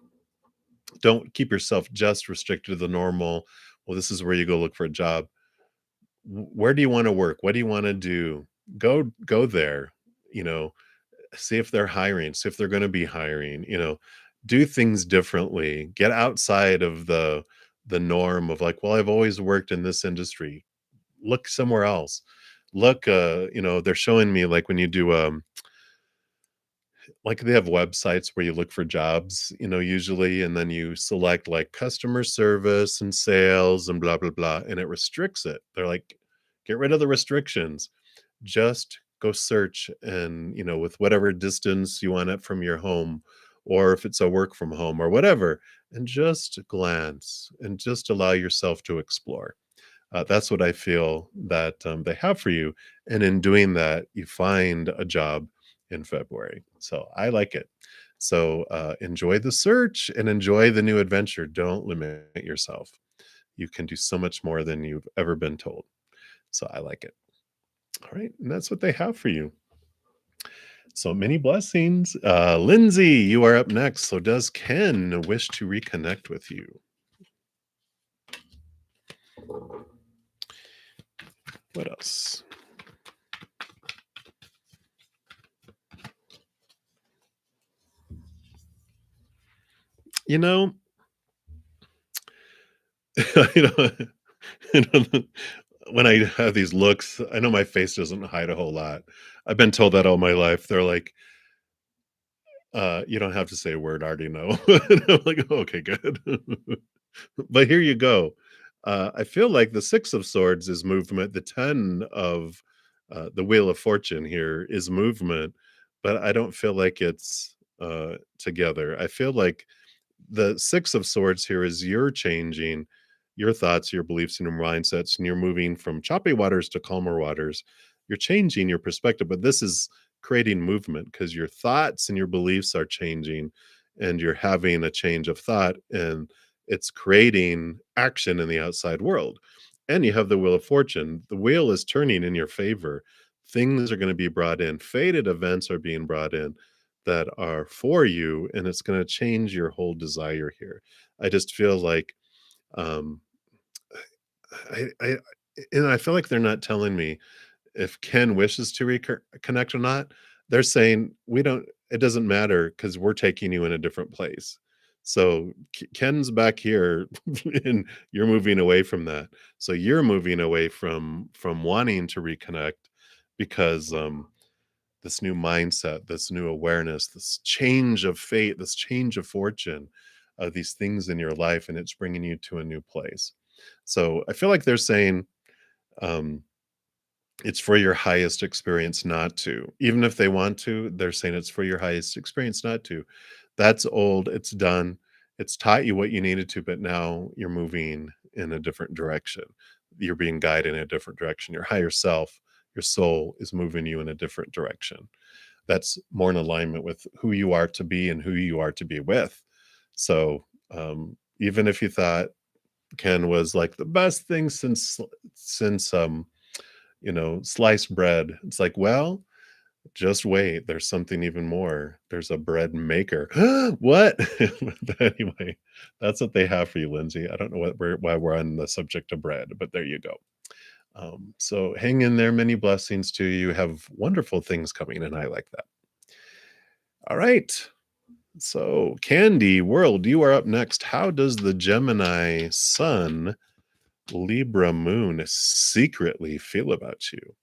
Don't keep yourself just restricted to the normal. Well, this is where you go look for a job. Where do you want to work? What do you want to do? Go there. You know, see if they're hiring. See if they're going to be hiring. You know, do things differently. Get outside of the norm of like, well, I've always worked in this industry. Look somewhere else. Look, you know, they're showing me like when you do like they have websites where you look for jobs, you know, usually, and then you select like customer service and sales and blah blah blah, and it restricts it. They're like, get rid of the restrictions. Just go search, and you know, with whatever distance you want it from your home, or if it's a work from home or whatever, and just glance and just allow yourself to explore. That's what I feel that they have for you. And in doing that, you find a job in February. So I like it. So enjoy the search and enjoy the new adventure. Don't limit yourself. You can do so much more than you've ever been told. So I like it. All right. And that's what they have for you. So many blessings. Lindsay, you are up next. So does Ken wish to reconnect with you? What else? You know, you know, you know, when I have these looks, I know my face doesn't hide a whole lot. I've been told that all my life. They're like, you don't have to say a word, I already know. And I'm like, "Oh, okay, good." But here you go. I feel like the Six of Swords is movement. The 10 of the Wheel of Fortune here is movement, but I don't feel like it's together. I feel like the Six of Swords here is you're changing your thoughts, your beliefs, and your mindsets, and you're moving from choppy waters to calmer waters. You're changing your perspective, but this is creating movement because your thoughts and your beliefs are changing, and you're having a change of thought, and it's creating action in the outside world. And you have the Wheel of Fortune. The wheel is turning in your favor. Things are going to be brought in, fated events are being brought in that are for you, and it's going to change your whole desire here. I just feel like um I and I feel like they're not telling me if Ken wishes to reconnect or not. They're saying we don't, it doesn't matter because we're taking you in a different place. So Ken's back here and you're moving away from that. So you're moving away from wanting to reconnect because this new mindset, this new awareness, this change of fate, this change of fortune, these things in your life, and it's bringing you to a new place. So I feel like they're saying um, it's for your highest experience not to. Even if they want to, they're saying it's for your highest experience not to. That's old. It's done. It's taught you what you needed to, but now you're moving in a different direction. You're being guided in a different direction. Your higher self, your soul is moving you in a different direction that's more in alignment with who you are to be and who you are to be with. So even if you thought Ken was like, "The best thing since sliced bread." It's like, "Well, just wait, there's something even more. There's a bread maker." What? But anyway, that's what they have for you, Lindsay. I don't know why we're on the subject of bread, but there you go. So hang in there. Many blessings to you. Have wonderful things coming, and I like that. All right. So, Candy World, you are up next. How does the Gemini Sun, Libra Moon secretly feel about you?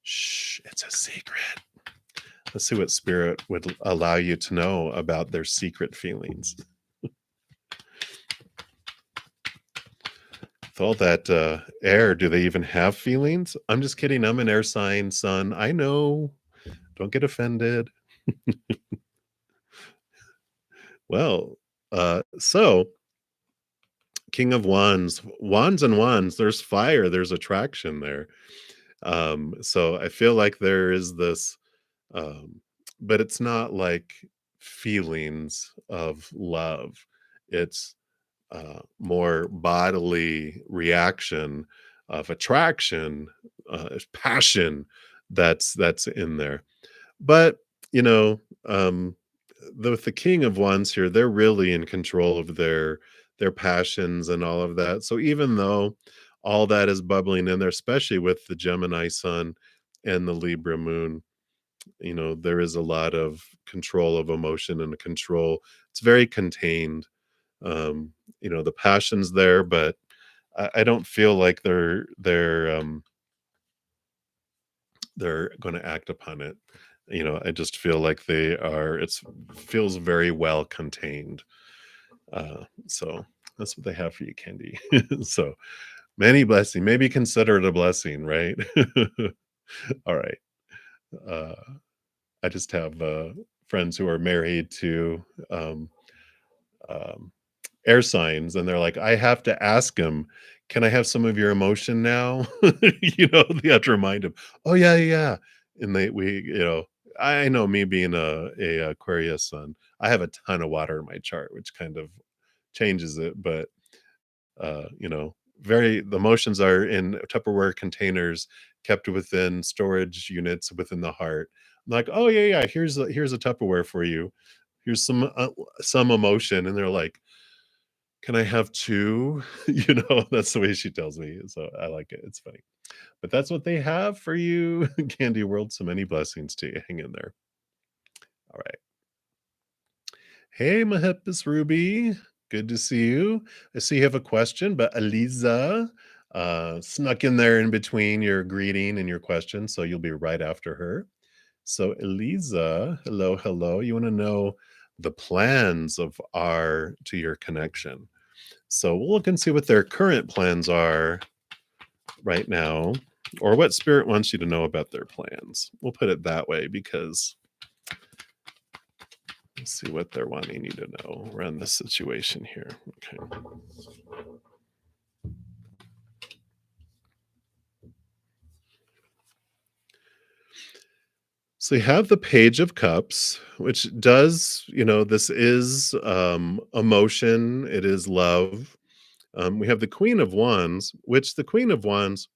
Shh, it's a secret. Let's see what Spirit would allow you to know about their secret feelings. With all that air, do they even have feelings? I'm just kidding. I'm an air sign, Sun. I know. Don't get offended. Well, so King of Wands and Wands, there's fire, there's attraction there. So I feel like there is this, um, but it's not like feelings of love. It's more bodily reaction of attraction, passion that's in there. But you know, um, with the King of Wands here, they're really in control of their passions and all of that. So even though all that is bubbling in there, especially with the Gemini Sun and the Libra Moon, there is a lot of control of emotion and control. It's very contained. The passion's there, but I don't feel like they're going to act upon it. I just feel like it's feels very well contained. So that's what they have for you, Candy. So many blessing, maybe consider it a blessing, right? All right. Uh, I just have friends who are married to um, um, air signs, and they're like, I have to ask him, can I have some of your emotion now? They have to remind him, oh yeah, yeah. Yeah. And I know, me being a Aquarius Sun, I have a ton of water in my chart, which kind of changes it, but very the emotions are in Tupperware containers kept within storage units within the heart. I'm like, oh yeah, yeah, here's a Tupperware for you. Here's some emotion, and they're like, can I have two? That's the way she tells me. So I like it. It's funny. But that's what they have for you, Candy World. So many blessings to you. Hang in there. All right. Hey, Mahepis Ruby. Good to see you. I see you have a question, but Eliza snuck in there in between your greeting and your question, so you'll be right after her. So, Eliza, hello, hello. You want to know the plans to your connection. So, we'll look and see what their current plans are right now, or what Spirit wants you to know about their plans. We'll put it that way because let's see what they're wanting you to know around this situation here. Okay. So you have the Page of Cups, which does, this is emotion, it is love. We have the Queen of Wands, which the Queen of Wands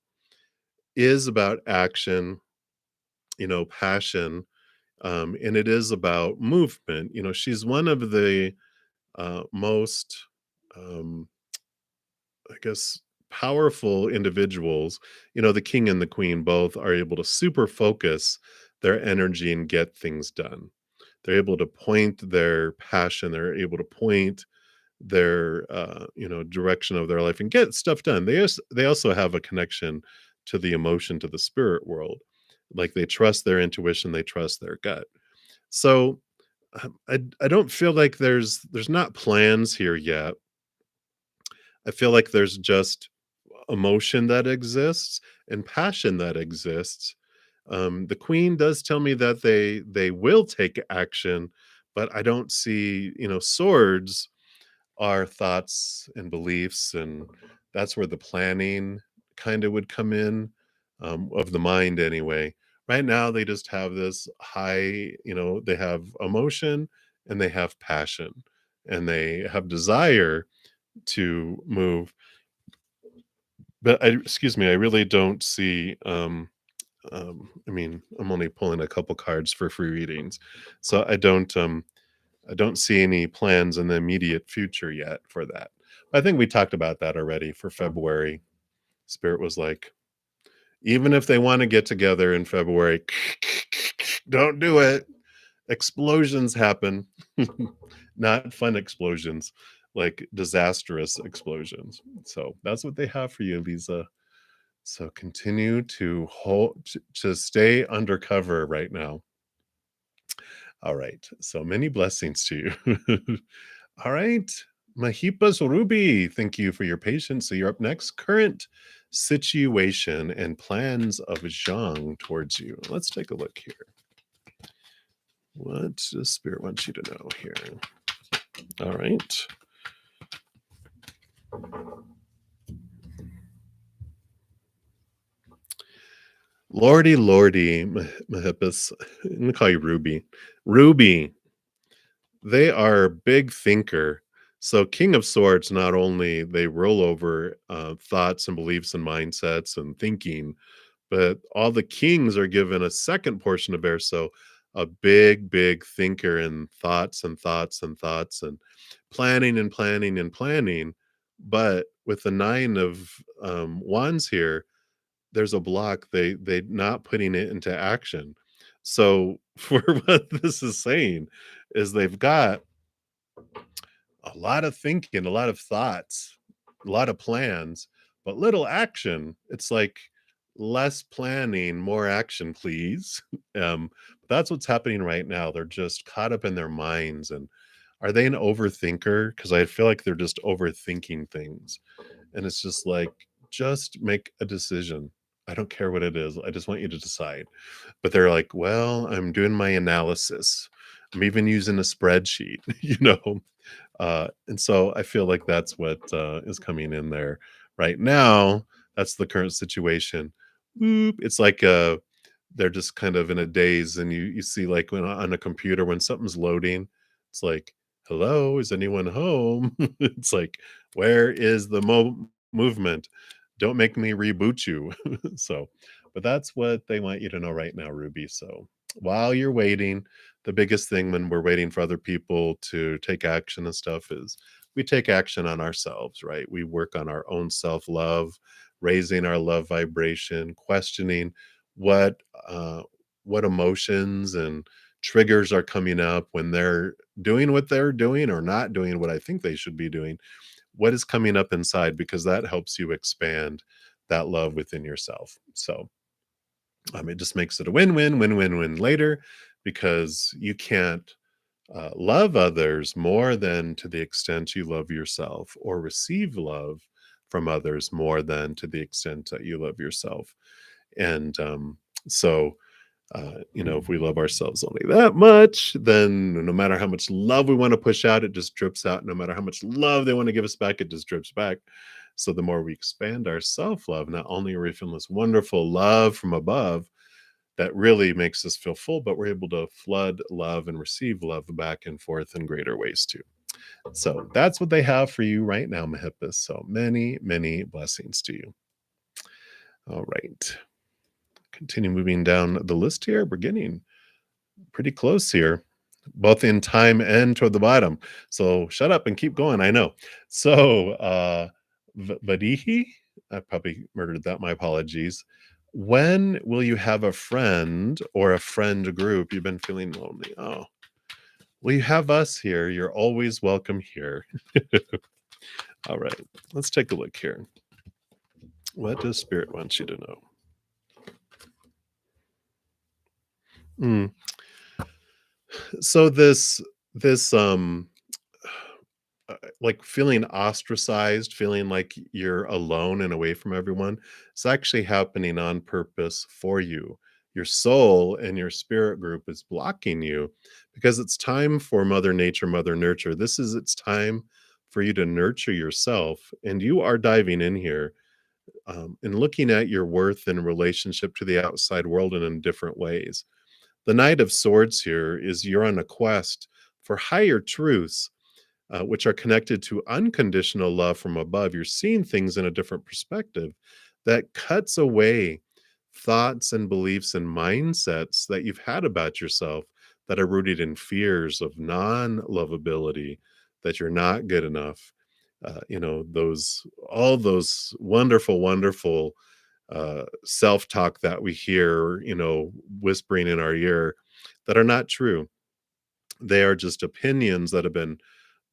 is about action, passion, and it is about movement. She's one of the most, um, I guess, powerful individuals. The king and the queen both are able to super focus their energy and get things done. They're able to point their passion, they're able to point their direction of their life and get stuff done. They also have a connection to the emotion, to the spirit world. Like, they trust their intuition, they trust their gut. So I don't feel like there's not plans here yet. I feel like there's just emotion that exists and passion that exists. The queen does tell me that they will take action, but I don't see, swords are thoughts and beliefs, and that's where the planning kind of would come in, of the mind anyway. Right now, they just have this high, they have emotion and they have passion and they have desire, to move. But excuse me, I really don't see, I mean, I'm only pulling a couple cards for free readings. So I don't see any plans in the immediate future yet for that. I think we talked about that already for February. Spirit was like, even if they want to get together in February, don't do it. Explosions happen. Not fun explosions, like disastrous explosions. So that's what they have for you, Lisa. So continue to to stay undercover right now. All right. So many blessings to you. All right. Mahipas Ruby, thank you for your patience. So you're up next. Current situation and plans of Zhang towards you. Let's take a look here. What does Spirit want you to know here? All right. Lordy, Lordy, Mahipas. I'm going to call you Ruby. Ruby, they are a big thinker. So King of Swords, not only they roll over thoughts and beliefs and mindsets and thinking, but all the kings are given a second portion of air. So a big, big thinker and thoughts and thoughts and thoughts and planning and planning and planning. But with the nine of wands here, there's a block. They not putting it into action. So for what this is saying is they've got a lot of thinking, a lot of thoughts, a lot of plans, but little action. It's like less planning, more action, please. That's what's happening right now. They're just caught up in their minds. And are they an overthinker? Because I feel like they're just overthinking things. And it's just like, just make a decision. I don't care what it is. I just want you to decide. But they're like, well, I'm doing my analysis. I'm even using a spreadsheet, you know. And so I feel like that's what is coming in there right now. That's the current situation. Whoop. It's like they're just kind of in a daze, and you see like when on a computer when something's loading, it's like, "Hello, is anyone home?" It's like, "Where is the movement? Don't make me reboot you." So, but that's what they want you to know right now, Ruby. So while you're waiting, the biggest thing when we're waiting for other people to take action and stuff is we take action on ourselves, right? We work on our own self-love, raising our love vibration, questioning what uh what emotions and triggers are coming up when they're doing what they're doing or not doing what I think they should be doing. What is coming up inside, because that helps you expand that love within yourself. So it just makes it a win-win, win-win-win later, because you can't love others more than to the extent you love yourself, or receive love from others more than to the extent that you love yourself. And so, if we love ourselves only that much, then no matter how much love we want to push out, it just drips out. No matter how much love they want to give us back, it just drips back. So the more we expand our self-love, not only are we feeling this wonderful love from above that really makes us feel full, but we're able to flood love and receive love back and forth in greater ways too. So that's what they have for you right now, Mahippas. So many, many blessings to you. All right. Continue moving down the list here. We're getting pretty close here, both in time and toward the bottom. So shut up and keep going. I know. So, Vadihi, I probably murdered that. My apologies. When will you have a friend or a friend group? You've been feeling lonely. Oh, well, you have us here. You're always welcome here. All right, let's take a look here. What does Spirit want you to know? Mm. So this like feeling ostracized, feeling like you're alone and away from everyone, it's actually happening on purpose for you. Your soul and your spirit group is blocking you because it's time for Mother Nature, Mother Nurture. This is its time for you to nurture yourself. And you are diving in here and looking at your worth in relationship to the outside world and in different ways. The Knight of Swords here is you're on a quest for higher truths, which are connected to unconditional love from above, you're seeing things in a different perspective that cuts away thoughts and beliefs and mindsets that you've had about yourself that are rooted in fears of non-lovability, that you're not good enough. Those all those wonderful, wonderful self-talk that we hear, whispering in our ear that are not true. They are just opinions that have been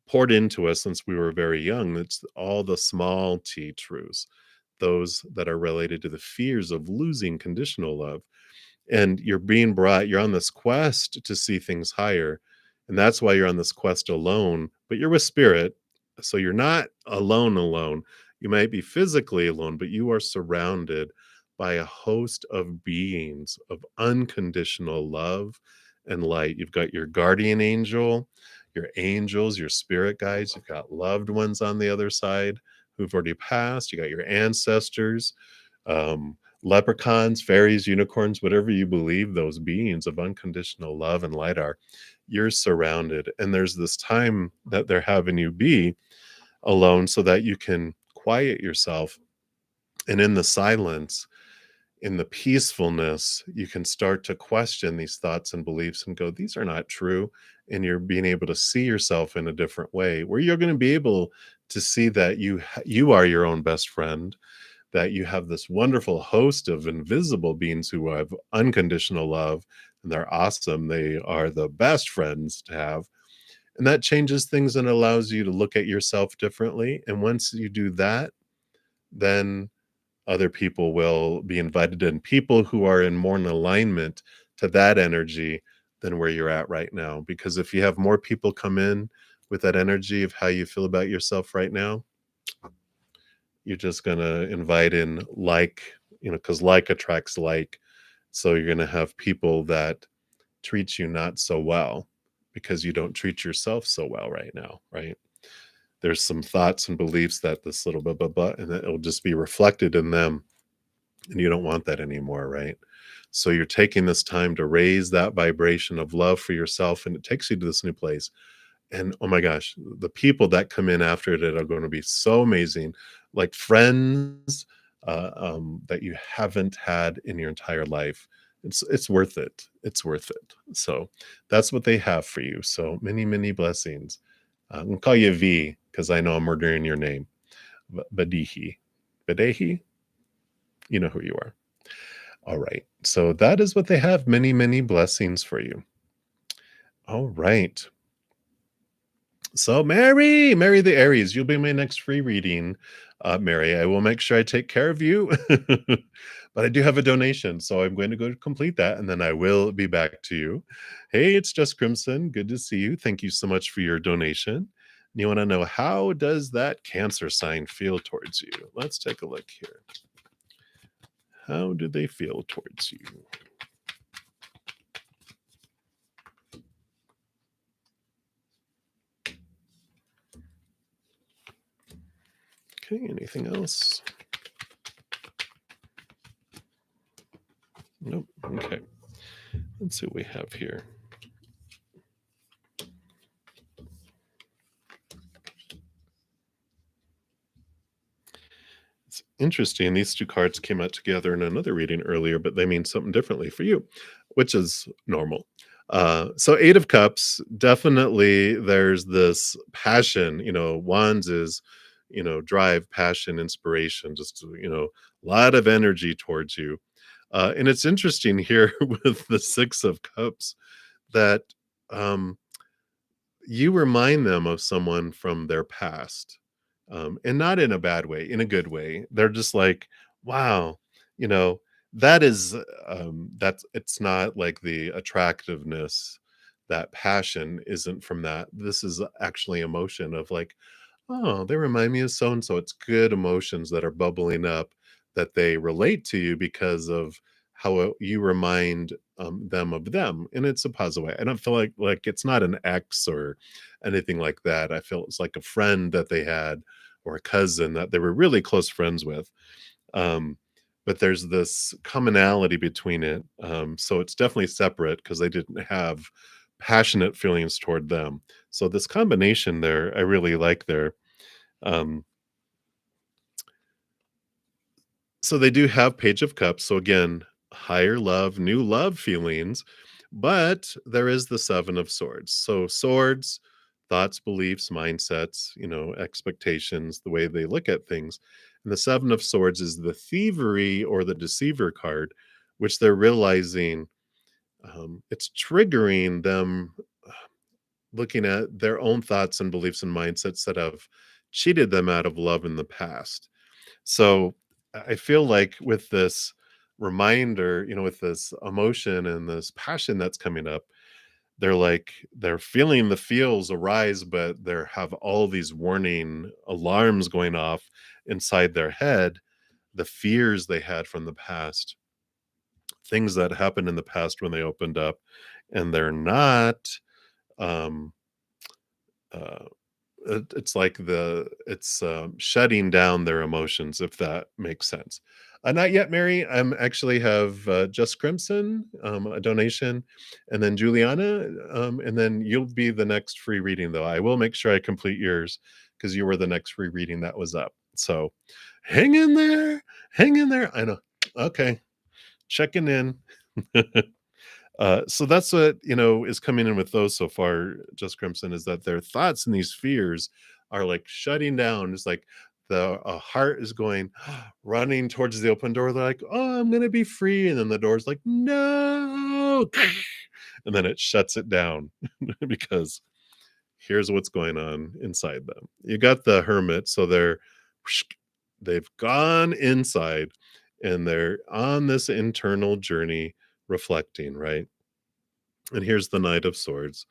poured into us since we were very young. It's all the small t truths, those that are related to the fears of losing conditional love. And you're on this quest to see things higher. And that's why you're on this quest alone, but you're with spirit. So you're not alone, alone. You might be physically alone, but you are surrounded by a host of beings of unconditional love and light. You've got your guardian angel, your angels, your spirit guides. You've got loved ones on the other side who've already passed. You got your ancestors, leprechauns, fairies, unicorns, whatever you believe those beings of unconditional love and light are. You're surrounded. And there's this time that they're having you be alone so that you can quiet yourself. And in the silence, in the peacefulness, you can start to question these thoughts and beliefs and go, these are not true. And you're being able to see yourself in a different way, where you're going to be able to see that you are your own best friend, that you have this wonderful host of invisible beings who have unconditional love, and they're awesome. They are the best friends to have. And that changes things and allows you to look at yourself differently. And once you do that, then other people will be invited in, people who are in more in alignment to that energy than where you're at right now. Because if you have more people come in with that energy of how you feel about yourself right now, you're just going to invite in because like attracts like. So you're going to have people that treat you not so well because you don't treat yourself so well right now, right? There's some thoughts and beliefs that this little blah, and it'll just be reflected in them. And you don't want that anymore, right? So you're taking this time to raise that vibration of love for yourself, and it takes you to this new place. And oh my gosh, the people that come in after it are going to be so amazing, like friends that you haven't had in your entire life. It's worth it. It's worth it. So that's what they have for you. So many, many blessings. I'm gonna call you V because I know I'm murdering your name. Badihi. Badehi? You know who you are. All right. So that is what they have. Many, many blessings for you. All right. So Mary the Aries, you'll be my next free reading. Mary, I will make sure I take care of you. But I do have a donation, so I'm going to go complete that, and then I will be back to you. Hey, it's Just Crimson. Good to see you. Thank you so much for your donation. You want to know, how does that Cancer sign feel towards you? Let's take a look here. How do they feel towards you? Okay, anything else? Nope. Okay. Let's see what we have here. It's interesting. These two cards came out together in another reading earlier, but they mean something differently for you, which is normal. So Eight of Cups, definitely there's this passion, Wands is, drive, passion, inspiration, just, a lot of energy towards you. And it's interesting here with the Six of Cups that you remind them of someone from their past, and not in a bad way, in a good way. They're just like, wow, you know, that is, that's, it's not like the attractiveness, that passion isn't from that. This is actually emotion of like, oh, they remind me of so and so. It's good emotions that are bubbling up that they relate to you because of how you remind them of them, and it's a positive way. I don't feel like it's not an ex or anything like that. I feel it's like a friend that they had or a cousin that they were really close friends with. Um, but there's this commonality between it. So it's definitely separate because they didn't have passionate feelings toward them. So this combination there, I really like there. Um, so they do have Page of Cups. So again, higher love, new love feelings, but there is the Seven of Swords. So swords, thoughts, beliefs, mindsets, expectations, the way they look at things. And the Seven of Swords is the thievery or the deceiver card, which they're realizing it's triggering them looking at their own thoughts and beliefs and mindsets that have cheated them out of love in the past. So I feel like with this reminder, with this emotion and this passion that's coming up, they're feeling the feels arise, but they have all these warning alarms going off inside their head, the fears they had from the past, things that happened in the past when they opened up, and they're not um uh it's like shutting down their emotions, if that makes sense. Not yet, Mary. I'm actually have Just Crimson, a donation, and then Juliana, and then you'll be the next free reading. Though I will make sure I complete yours because you were the next free reading that was up. So hang in there, hang in there. I know. Okay, checking in. So that's what is coming in with those so far. Just Crimson is that their thoughts and these fears are like shutting down. It's like the heart is going running towards the open door. They're like, "Oh, I'm gonna be free," and then the door's like, "No," and then it shuts it down because here's what's going on inside them. You got the Hermit, so they've gone inside and they're on this internal journey reflecting, right? And here's the Knight of Swords.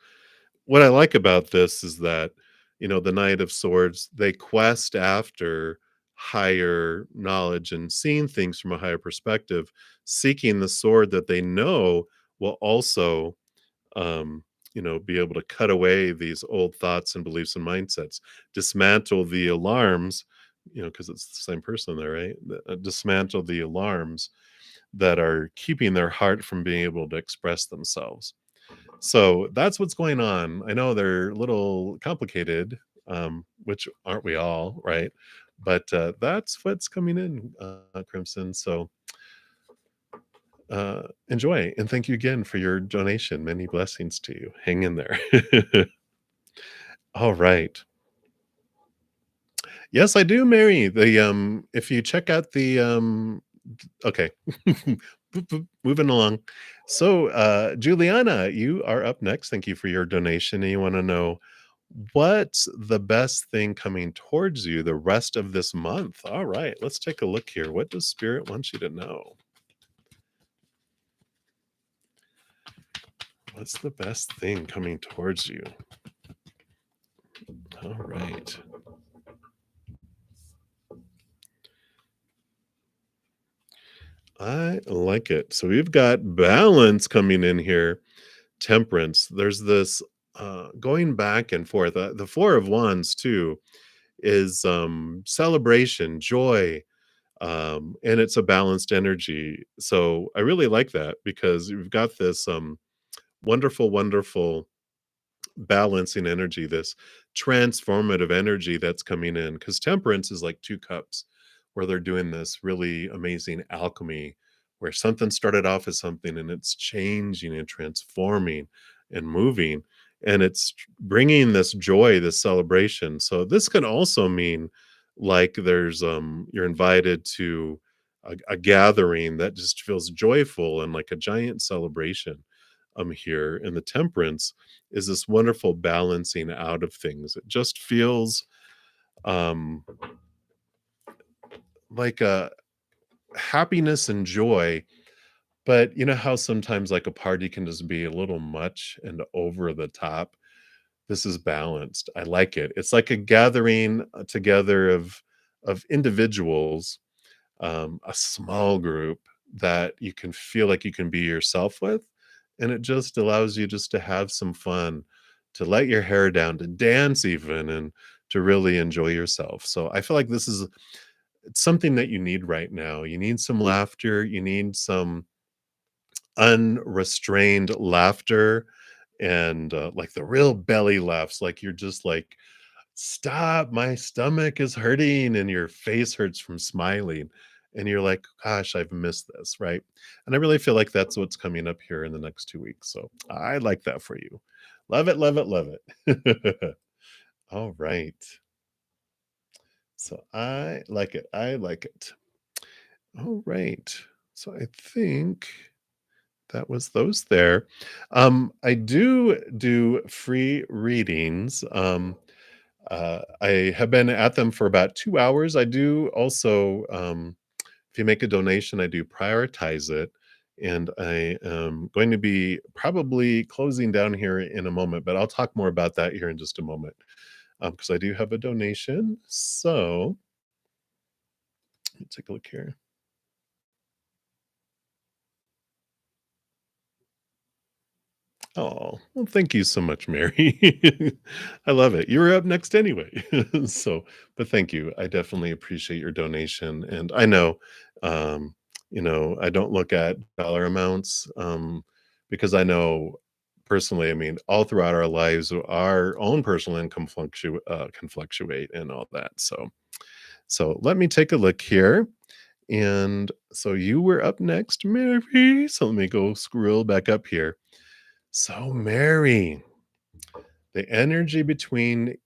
What I like about this is that, the Knight of Swords, they quest after higher knowledge and seeing things from a higher perspective, seeking the sword that they know will also, be able to cut away these old thoughts and beliefs and mindsets, dismantle the alarms, because it's the same person there, right? Dismantle the alarms that are keeping their heart from being able to express themselves. So that's what's going on. I know they're a little complicated, which aren't we all, right? But that's what's coming in, Crimson. So enjoy. And thank you again for your donation. Many blessings to you. Hang in there. All right. Yes, I do, Mary. If you check out okay. Boop, boop, moving along. So, Juliana, you are up next. Thank you for your donation. And you want to know what's the best thing coming towards you the rest of this month? All right, let's take a look here. What does Spirit want you to know? What's the best thing coming towards you? All right. I like it. So we've got balance coming in here, temperance. There's this going back and forth. The Four of Wands, too, is celebration, joy, and it's a balanced energy. So I really like that because you've got this wonderful, wonderful balancing energy, this transformative energy that's coming in. Because temperance is like two cups where they're doing this really amazing alchemy, where something started off as something and it's changing and transforming and moving. And it's bringing this joy, this celebration. So this can also mean like there's you're invited to a gathering that just feels joyful and like a giant celebration here. And the temperance is this wonderful balancing out of things. It just feels um like a happiness and joy. But you know how sometimes like a party can just be a little much and over the top? This is balanced. I like it. It's like a gathering together of individuals, a small group that you can feel like you can be yourself with, and it just allows you just to have some fun, to let your hair down, to dance even, and to really enjoy yourself. So I feel like this is it's something that you need right now. You need some laughter, you need some unrestrained laughter and like the real belly laughs, like you're just like, stop, my stomach is hurting, and your face hurts from smiling. And you're like, gosh, I've missed this, right? And I really feel like that's what's coming up here in the next 2 weeks. So I like that for you. Love it, love it, love it. All right. So I like it. I like it. All right. So I think that was those there. I do free readings. I have been at them for about 2 hours. I do also, if you make a donation, I do prioritize it. And I am going to be probably closing down here in a moment, but I'll talk more about that here in just a moment because I do have a donation. So let me take a look here. Oh, well, thank you so much, Mary. I love it. You were up next anyway. So, but thank you. I definitely appreciate your donation. And I know, um, I don't look at dollar amounts because I know personally, I mean, all throughout our lives, our own personal income can fluctuate and all that. So let me take a look here. And so you were up next, Mary. So let me go scroll back up here. So, Mary, the energy between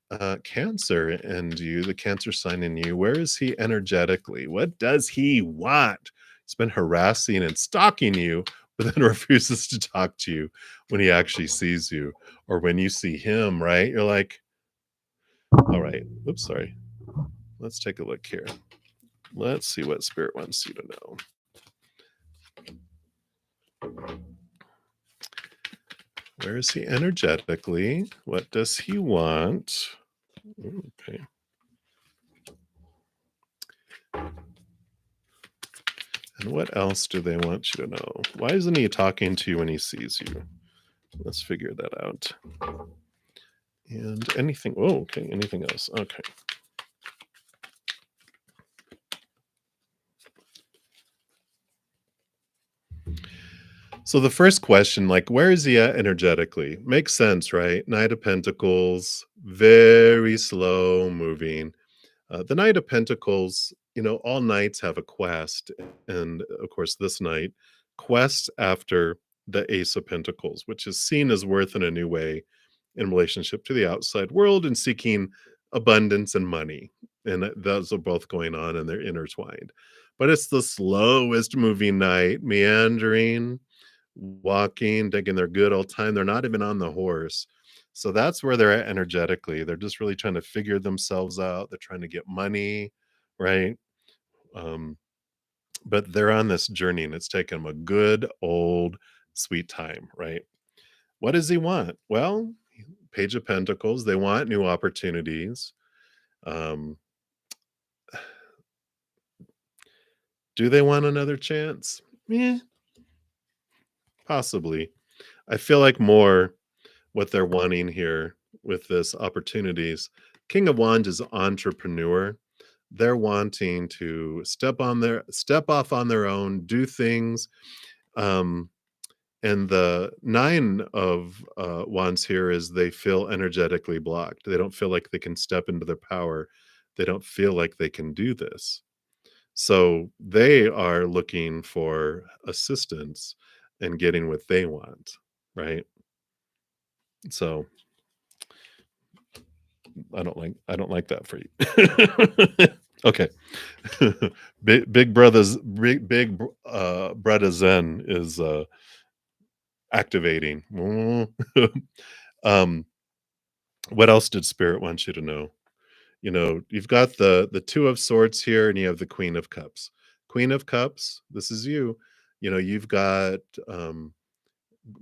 Cancer and you, the Cancer sign in you, where is he energetically? What does he want? He's been harassing and stalking you, but then refuses to talk to you when he actually sees you or when you see him, right? You're like, all right, oops, sorry. Let's take a look here. Let's see what Spirit wants you to know. Where is he energetically? What does he want? Okay. And what else do they want you to know? Why isn't he talking to you when he sees you? Let's figure that out. And anything, oh, okay, anything else? Okay. So the first question, like, where is he at energetically? Makes sense, right? Knight of Pentacles, very slow moving. The Knight of Pentacles, all knights have a quest. And of course, this knight quests after the Ace of Pentacles, which is seen as worth in a new way in relationship to the outside world and seeking abundance and money. And those are both going on and they're intertwined. But it's the slowest moving knight, meandering, walking, thinking they're good all time. They're not even on the horse. So that's where they're at energetically. They're just really trying to figure themselves out. They're trying to get money, right? Um, but they're on this journey and it's taken them a good old sweet time, right? What does he want? Well, Page of Pentacles, they want new opportunities. Um, do they want another chance? Yeah, possibly. I feel like more what they're wanting here with this opportunities. King of Wands is entrepreneur. They're wanting to step off on their own, do things. Um, and the nine of wands here is they feel energetically blocked. They don't feel like they can step into their power. They don't feel like they can do this. So they are looking for assistance and getting what they want, right? So I don't like that for you. Okay. Big bruddaZEN is activating. um what else did Spirit want you to know? You've got the Two of Swords here and you have the Queen of Cups. Queen of Cups, this is you. You've got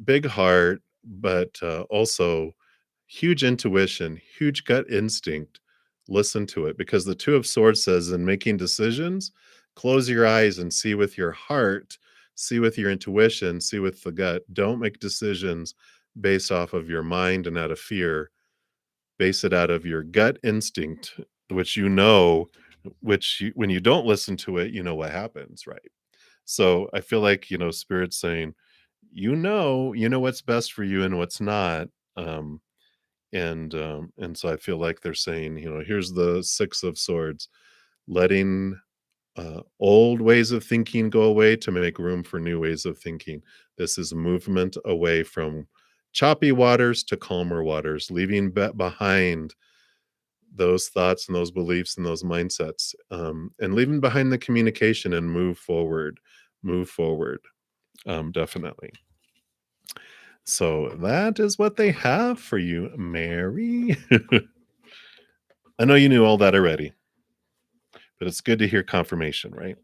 big heart, but also huge intuition, huge gut instinct. Listen to it because the Two of Swords says in making decisions, close your eyes and see with your heart, see with your intuition, see with the gut. Don't make decisions based off of your mind and out of fear. Base it out of your gut instinct, which when you don't listen to it, you know what happens, right? So I feel like, Spirit's saying, you know what's best for you and what's not. Um, and so I feel like they're saying, here's the Six of Swords, letting old ways of thinking go away to make room for new ways of thinking. This is movement away from choppy waters to calmer waters, leaving behind those thoughts and those beliefs and those mindsets, and leaving behind the communication and move forward. Move forward. Definitely. So that is what they have for you, Mary. I know you knew all that already, but it's good to hear confirmation, right?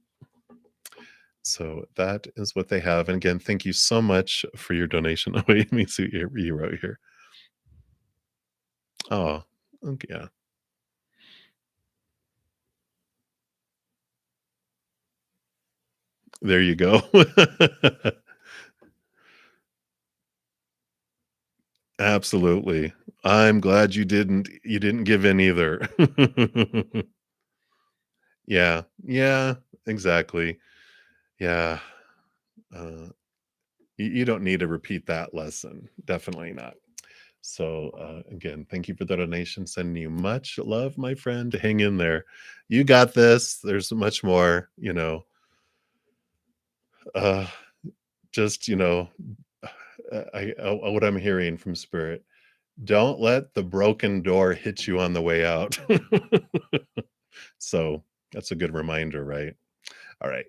So that is what they have. And again, thank you so much for your donation. Oh, wait, let me see what you wrote here. Oh, okay. Yeah. There you go. Absolutely. I'm glad you didn't give in either. Yeah. Yeah, exactly. Yeah. Uh, you don't need to repeat that lesson. Definitely not. So, again, thank you for the donation. Sending you much love, my friend. Hang in there. You got this. There's much more, uh, just, what I'm hearing from spirit. Don't let the broken door hit you on the way out. So that's a good reminder, right? All right.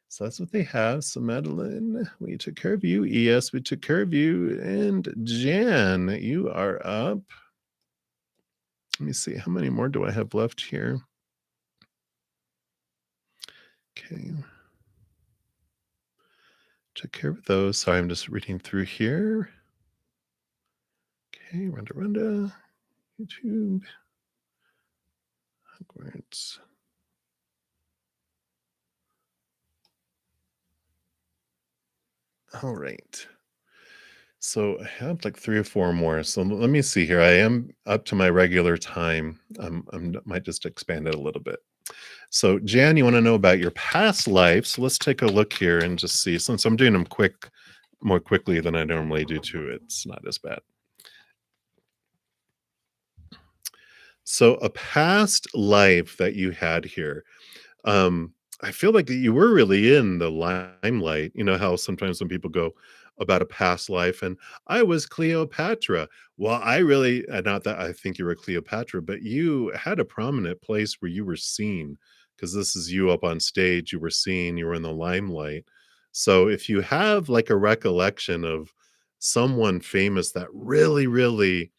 So that's what they have. So Madeline, we took care of you. ES, we took care of you. And Jan, you are up. Let me see. How many more do I have left here? Okay. Took care of those. Sorry, I'm just reading through here. Okay, Runda, YouTube, Hogwarts. All right. So I have like 3 or 4 more. So let me see here. I am up to my regular time. Might just expand it a little bit. So Jan, you want to know about your past life. So let's take a look here and just see. Since I'm doing them more quickly than I normally do too, it's not as bad. So a past life that you had here. Um, I feel like you were really in the limelight. You know how sometimes when people go about a past life and I was Cleopatra. Well, I really, not that I think you were Cleopatra, but you had a prominent place where you were seen because this is you up on stage. You were seen, you were in the limelight. So if you have like a recollection of someone famous that really, really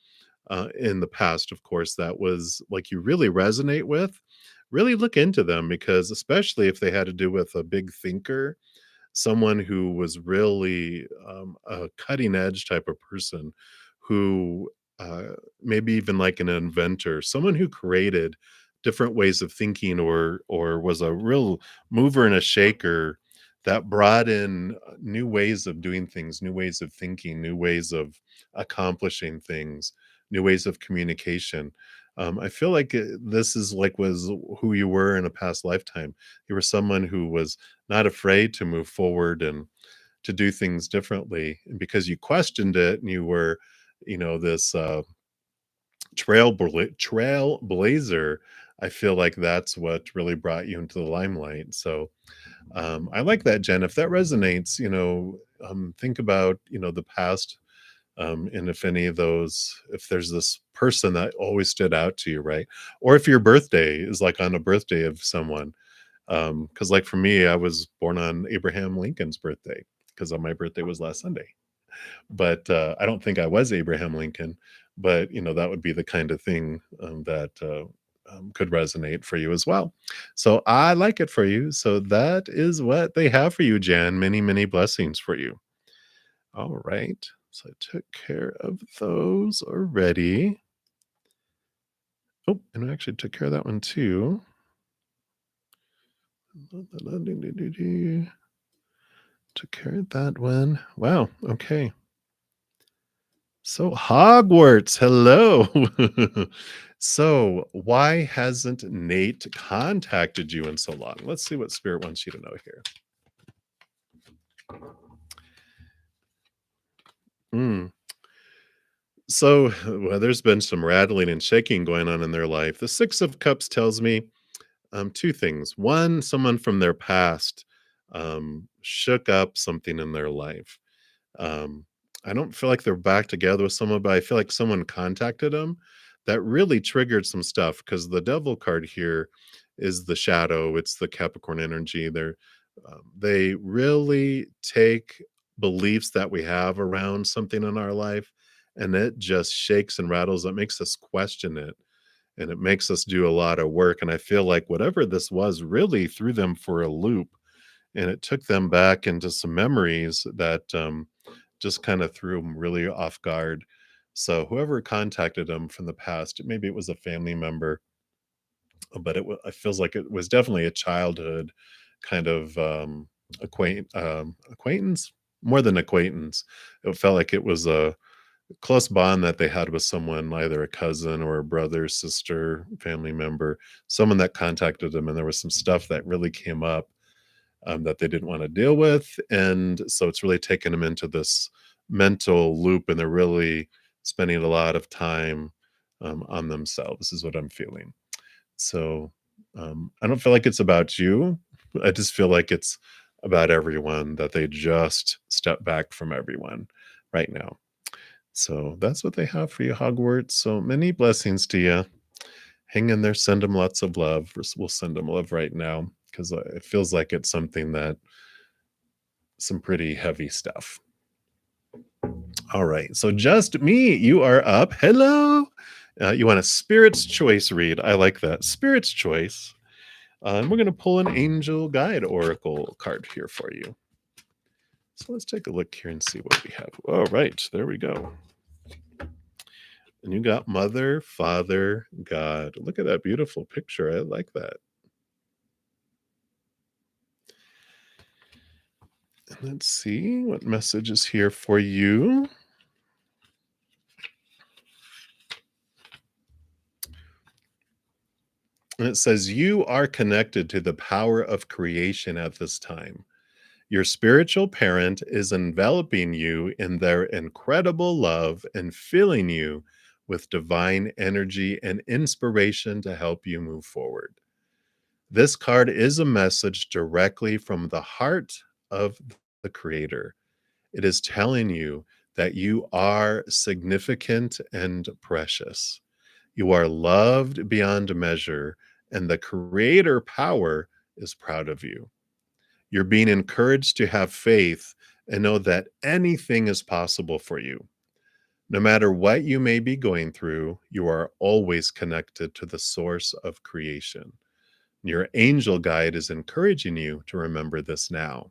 in the past, of course, that was like you really resonate with, really look into them because especially if they had to do with a big thinker, someone who was really a cutting edge type of person who maybe even like an inventor, someone who created different ways of thinking or was a real mover and a shaker that brought in new ways of doing things, new ways of thinking, new ways of accomplishing things, new ways of communication. I feel like this is like was who you were in a past lifetime. You were someone who was not afraid to move forward and to do things differently. And because you questioned it and you were, this trailblazer, I feel like that's what really brought you into the limelight. So I like that, Jen. If that resonates, think about, the past, and if any of those, if there's this person that always stood out to you, right? Or if your birthday is like on a birthday of someone, because like for me, I was born on Abraham Lincoln's birthday because my birthday was last Sunday. But I don't think I was Abraham Lincoln. But that would be the kind of thing that could resonate for you as well. So I like it for you. So that is what they have for you, Jan. Many, many blessings for you. All right. So I took care of those already. Oh, and I actually took care of that one too. Took care of that one. Wow. Okay. So Hogwarts, hello. So why hasn't Nate contacted you in so long? Let's see what Spirit wants you to know here. Mm. So, well, there's been some rattling and shaking going on in their life. The Six of Cups tells me two things. One, someone from their past shook up something in their life. Um, I don't feel like they're back together with someone, but I feel like someone contacted them that really triggered some stuff because the devil card here is the shadow. It's the Capricorn energy. They really take beliefs that we have around something in our life and it just shakes and rattles. It makes us question it and it makes us do a lot of work. And I feel like whatever this was really threw them for a loop and it took them back into some memories that just kind of threw them really off guard. So whoever contacted them from the past, maybe it was a family member, but it feels like it was definitely a childhood kind of acquaintance, more than acquaintance. It felt like it was a close bond that they had with someone, either a cousin or a brother, sister, family member, someone that contacted them, and there was some stuff that really came up that they didn't want to deal with. And so it's really taken them into this mental loop, and they're really spending a lot of time on themselves, is what I'm feeling. So I don't feel like it's about you. I just feel like it's about everyone, that they just step back from everyone right now. So that's what they have for you, Hogwarts. So many blessings to you. Hang in there, send them lots of love. We'll send them love right now because it feels like it's something that some pretty heavy stuff. All right. So just me, you are up. Hello. You want a Spirit's Choice read? I like that. Spirit's Choice. And we're going to pull an Angel Guide Oracle card here for you. So let's take a look here and see what we have. All right. There we go. And you got Mother, Father, God. Look at that beautiful picture. I like that. And let's see what message is here for you. And it says, you are connected to the power of creation at this time. Your spiritual parent is enveloping you in their incredible love and filling you with divine energy and inspiration to help you move forward. This card is a message directly from the heart of the Creator. It is telling you that you are significant and precious. You are loved beyond measure, and the Creator power is proud of you. You're being encouraged to have faith and know that anything is possible for you. No matter what you may be going through, you are always connected to the source of creation. Your angel guide is encouraging you to remember this now.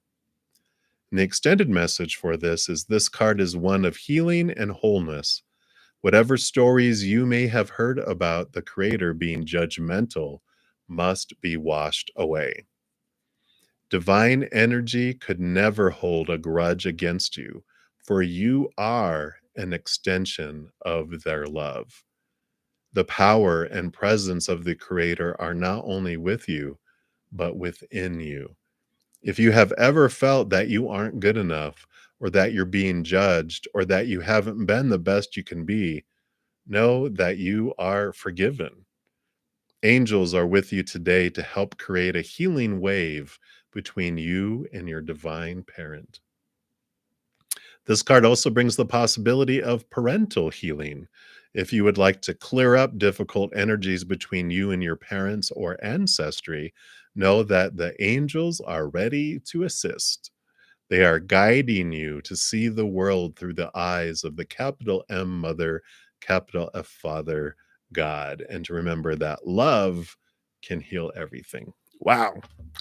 And the extended message for this card is one of healing and wholeness. Whatever stories you may have heard about the Creator being judgmental must be washed away. Divine energy could never hold a grudge against you, for you are an extension of their love. The power and presence of the Creator are not only with you, but within you. If you have ever felt that you aren't good enough, or that you're being judged, or that you haven't been the best you can be, know that you are forgiven. Angels are with you today to help create a healing wave between you and your divine parent. This card also brings the possibility of parental healing. If you would like to clear up difficult energies between you and your parents or ancestry, know that the angels are ready to assist. They are guiding you to see the world through the eyes of the capital M Mother, capital F Father, God, and to remember that love can heal everything. Wow.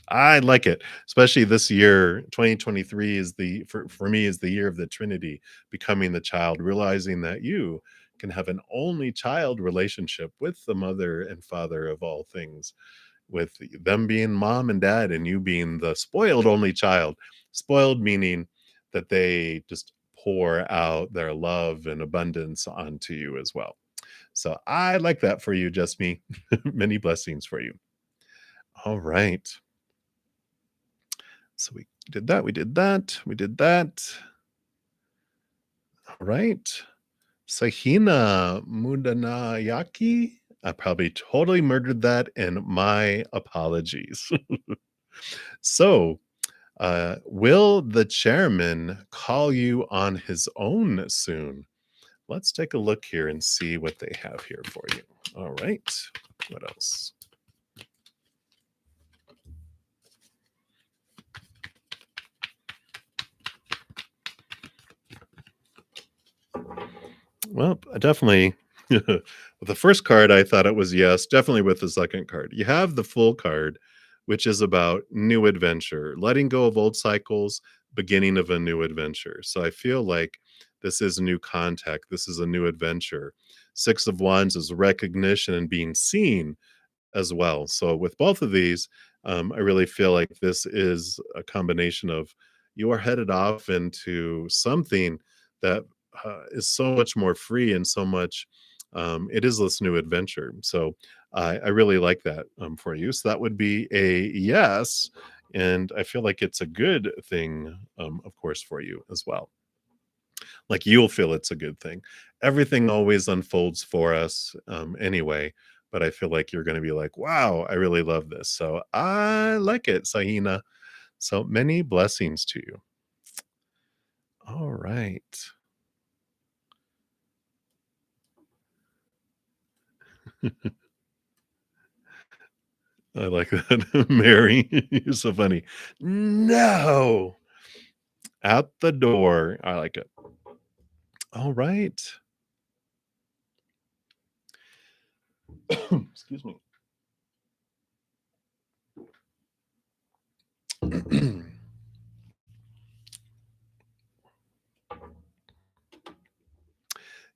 I like it. Especially this year, 2023 is for me is the year of the Trinity, becoming the child, realizing that you can have an only child relationship with the mother and father of all things, with them being mom and dad and you being the spoiled only child. Spoiled meaning that they just pour out their love and abundance onto you as well. So I like that for you, just me. Many blessings for you. All right. So we did that. We did that. We did that. Right. Sahina Mudanayaki. I probably totally murdered that, and my apologies. So, will the chairman call you on his own soon? Let's take a look here and see what they have here for you. All right. What else? Well, definitely. With the first card, I thought it was yes. Definitely with the second card. You have the full card, which is about new adventure, letting go of old cycles, beginning of a new adventure. So I feel like this is new contact. This is a new adventure. Six of Wands is recognition and being seen as well. So with both of these, I really feel like this is a combination of you are headed off into something that is so much more free and so much. It is this new adventure. So I really like that for you. So that would be a yes, and I feel like it's a good thing, of course, for you as well. Like you'll feel it's a good thing. Everything always unfolds for us anyway, but I feel like you're going to be like, wow, I really love this. So I like it, Sahina. So many blessings to you. All right. I like that. Mary, you're so funny. No, at the door. I like it. All right. Excuse me.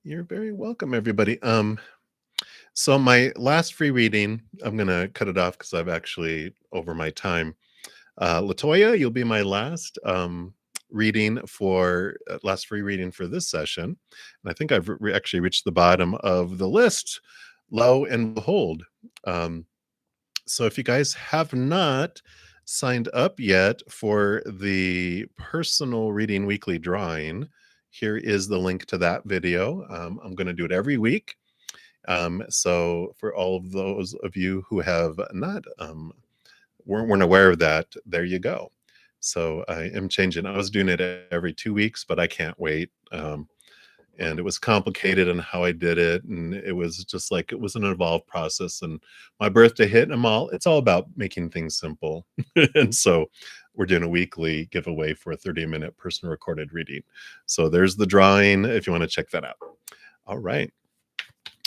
You're very welcome, everybody. So my last free reading, I'm gonna cut it off because I've actually over my time. Latoya, you'll be my last reading for last free reading for this session, and I think I've actually reached the bottom of the list. Lo and behold, um, so if you guys have not signed up yet for the personal reading weekly drawing, here is the link to that video. I'm going to do it every week. So for all of those of you who have not weren't aware of that, there you go. So I am changing. I was doing it every 2 weeks, but I can't wait. And it was complicated in how I did it, and it was just like it was an involved process. And my birthday hit, and it's all about making things simple. And so we're doing a weekly giveaway for a 30-minute person recorded reading. So there's the drawing if you want to check that out. All right.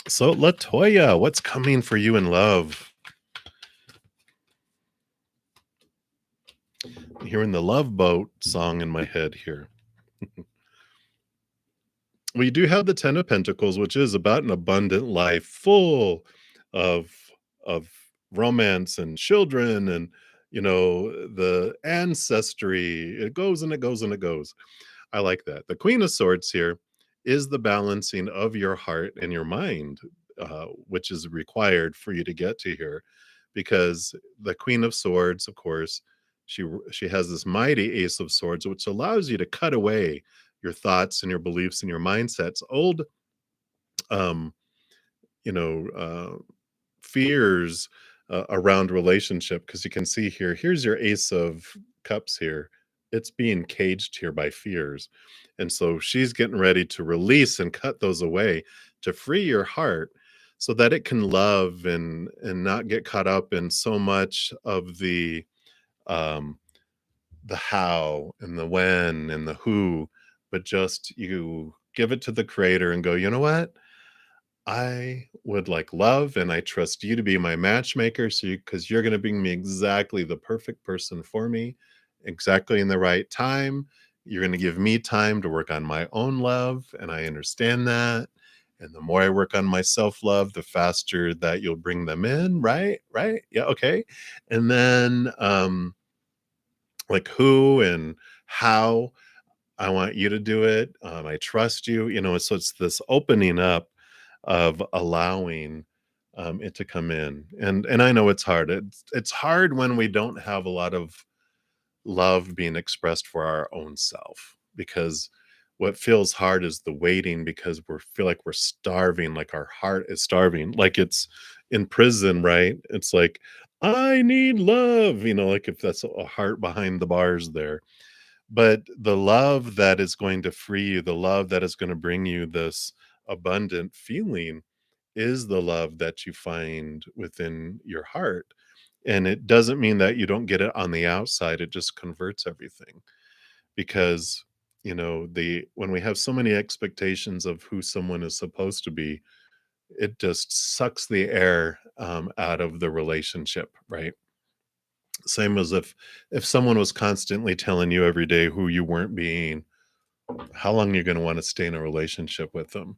So Latoya, what's coming for you in love? Hearing the Love Boat song in my head here. We do have the 10 of Pentacles, which is about an abundant life full of of romance and children and the ancestry. It goes and it goes and it goes. I like that. The Queen of Swords here is the balancing of your heart and your mind, which is required for you to get to here, because the Queen of Swords, of course, she has this mighty Ace of Swords, which allows you to cut away your thoughts and your beliefs and your mindsets, old, um, you know, fears around relationship. Because you can see here, here's your Ace of Cups here. It's being caged here by fears. And so she's getting ready to release and cut those away to free your heart so that it can love and not get caught up in so much of um the how and the when and the who, but just you give it to the creator and go, you know what? I would like love and I trust you to be my matchmaker. So because you're going to bring me exactly the perfect person for me, exactly in the right time. You're going to give me time to work on my own love. And I understand that. And the more I work on my self love, the faster that you'll bring them in. Right. Right. Yeah. Okay. And then, like who and how I want you to do it. I trust you. So it's this opening up of allowing it to come in. And I know it's hard. It's hard when we don't have a lot of love being expressed for our own self, because What feels hard is the waiting because we feel like we're starving, like our heart is starving, like it's in prison, right? It's like, I need love, like if that's a heart behind the bars there. But the love that is going to free you, the love that is going to bring you this abundant feeling is the love that you find within your heart. And it doesn't mean that you don't get it on the outside, it just converts everything. Because, the when we have so many expectations of who someone is supposed to be, it just sucks the air out of the relationship, right? Same as if someone was constantly telling you every day who you weren't being, how long you're going to want to stay in a relationship with them?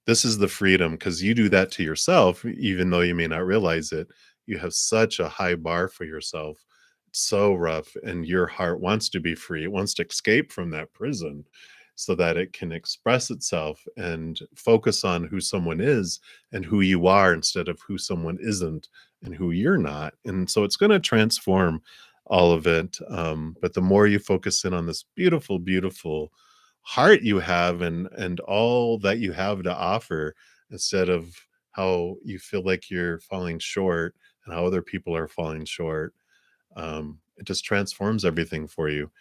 This is the freedom, because you do that to yourself, even though you may not realize it. You have such a high bar for yourself. It's so rough, and your heart wants to be free. It wants to escape from that prison so that it can express itself and focus on who someone is and who you are instead of who someone isn't and who you're not. And so it's going to transform all of it. But the more you focus in on this beautiful, beautiful heart you have and all that you have to offer, instead of how you feel like you're falling short and how other people are falling short, it just transforms everything for you.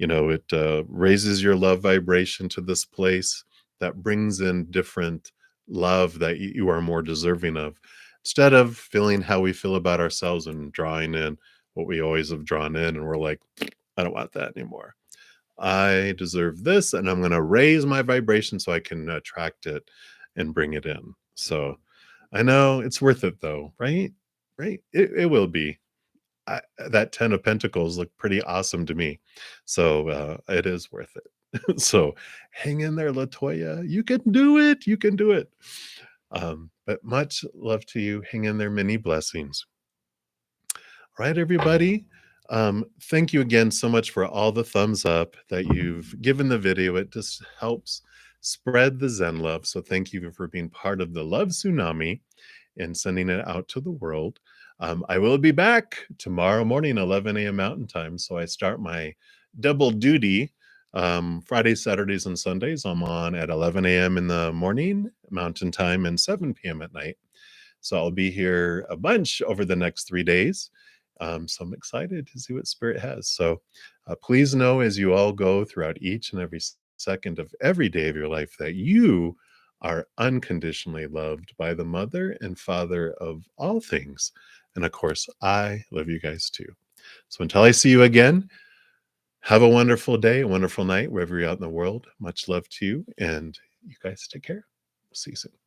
It raises your love vibration to this place that brings in different love that you are more deserving of, instead of feeling how we feel about ourselves and drawing in what we always have drawn in, and we're like, I don't want that anymore. I deserve this, and I'm going to raise my vibration so I can attract it and bring it in. So I know it's worth it, though, right? Right? It will be. That 10 of Pentacles looked pretty awesome to me. So it is worth it. So hang in there, Latoya. You can do it. You can do it. But much love to you. Hang in there. Many blessings. All right, everybody. Thank you again so much for all the thumbs up that you've given the video. It just helps spread the Zen love. So thank you for being part of the love tsunami and sending it out to the world. I will be back tomorrow morning, 11 a.m. Mountain Time. So I start my double duty Fridays, Saturdays, and Sundays. I'm on at 11 a.m. in the morning, Mountain Time, and 7 p.m. at night. So I'll be here a bunch over the next 3 days. So I'm excited to see what Spirit has. So please know, as you all go throughout each and every second of every day of your life, that you are unconditionally loved by the Mother and Father of all things. And of course, I love you guys too. So until I see you again, have a wonderful day, a wonderful night, wherever you're out in the world. Much love to you, and you guys take care. We'll see you soon.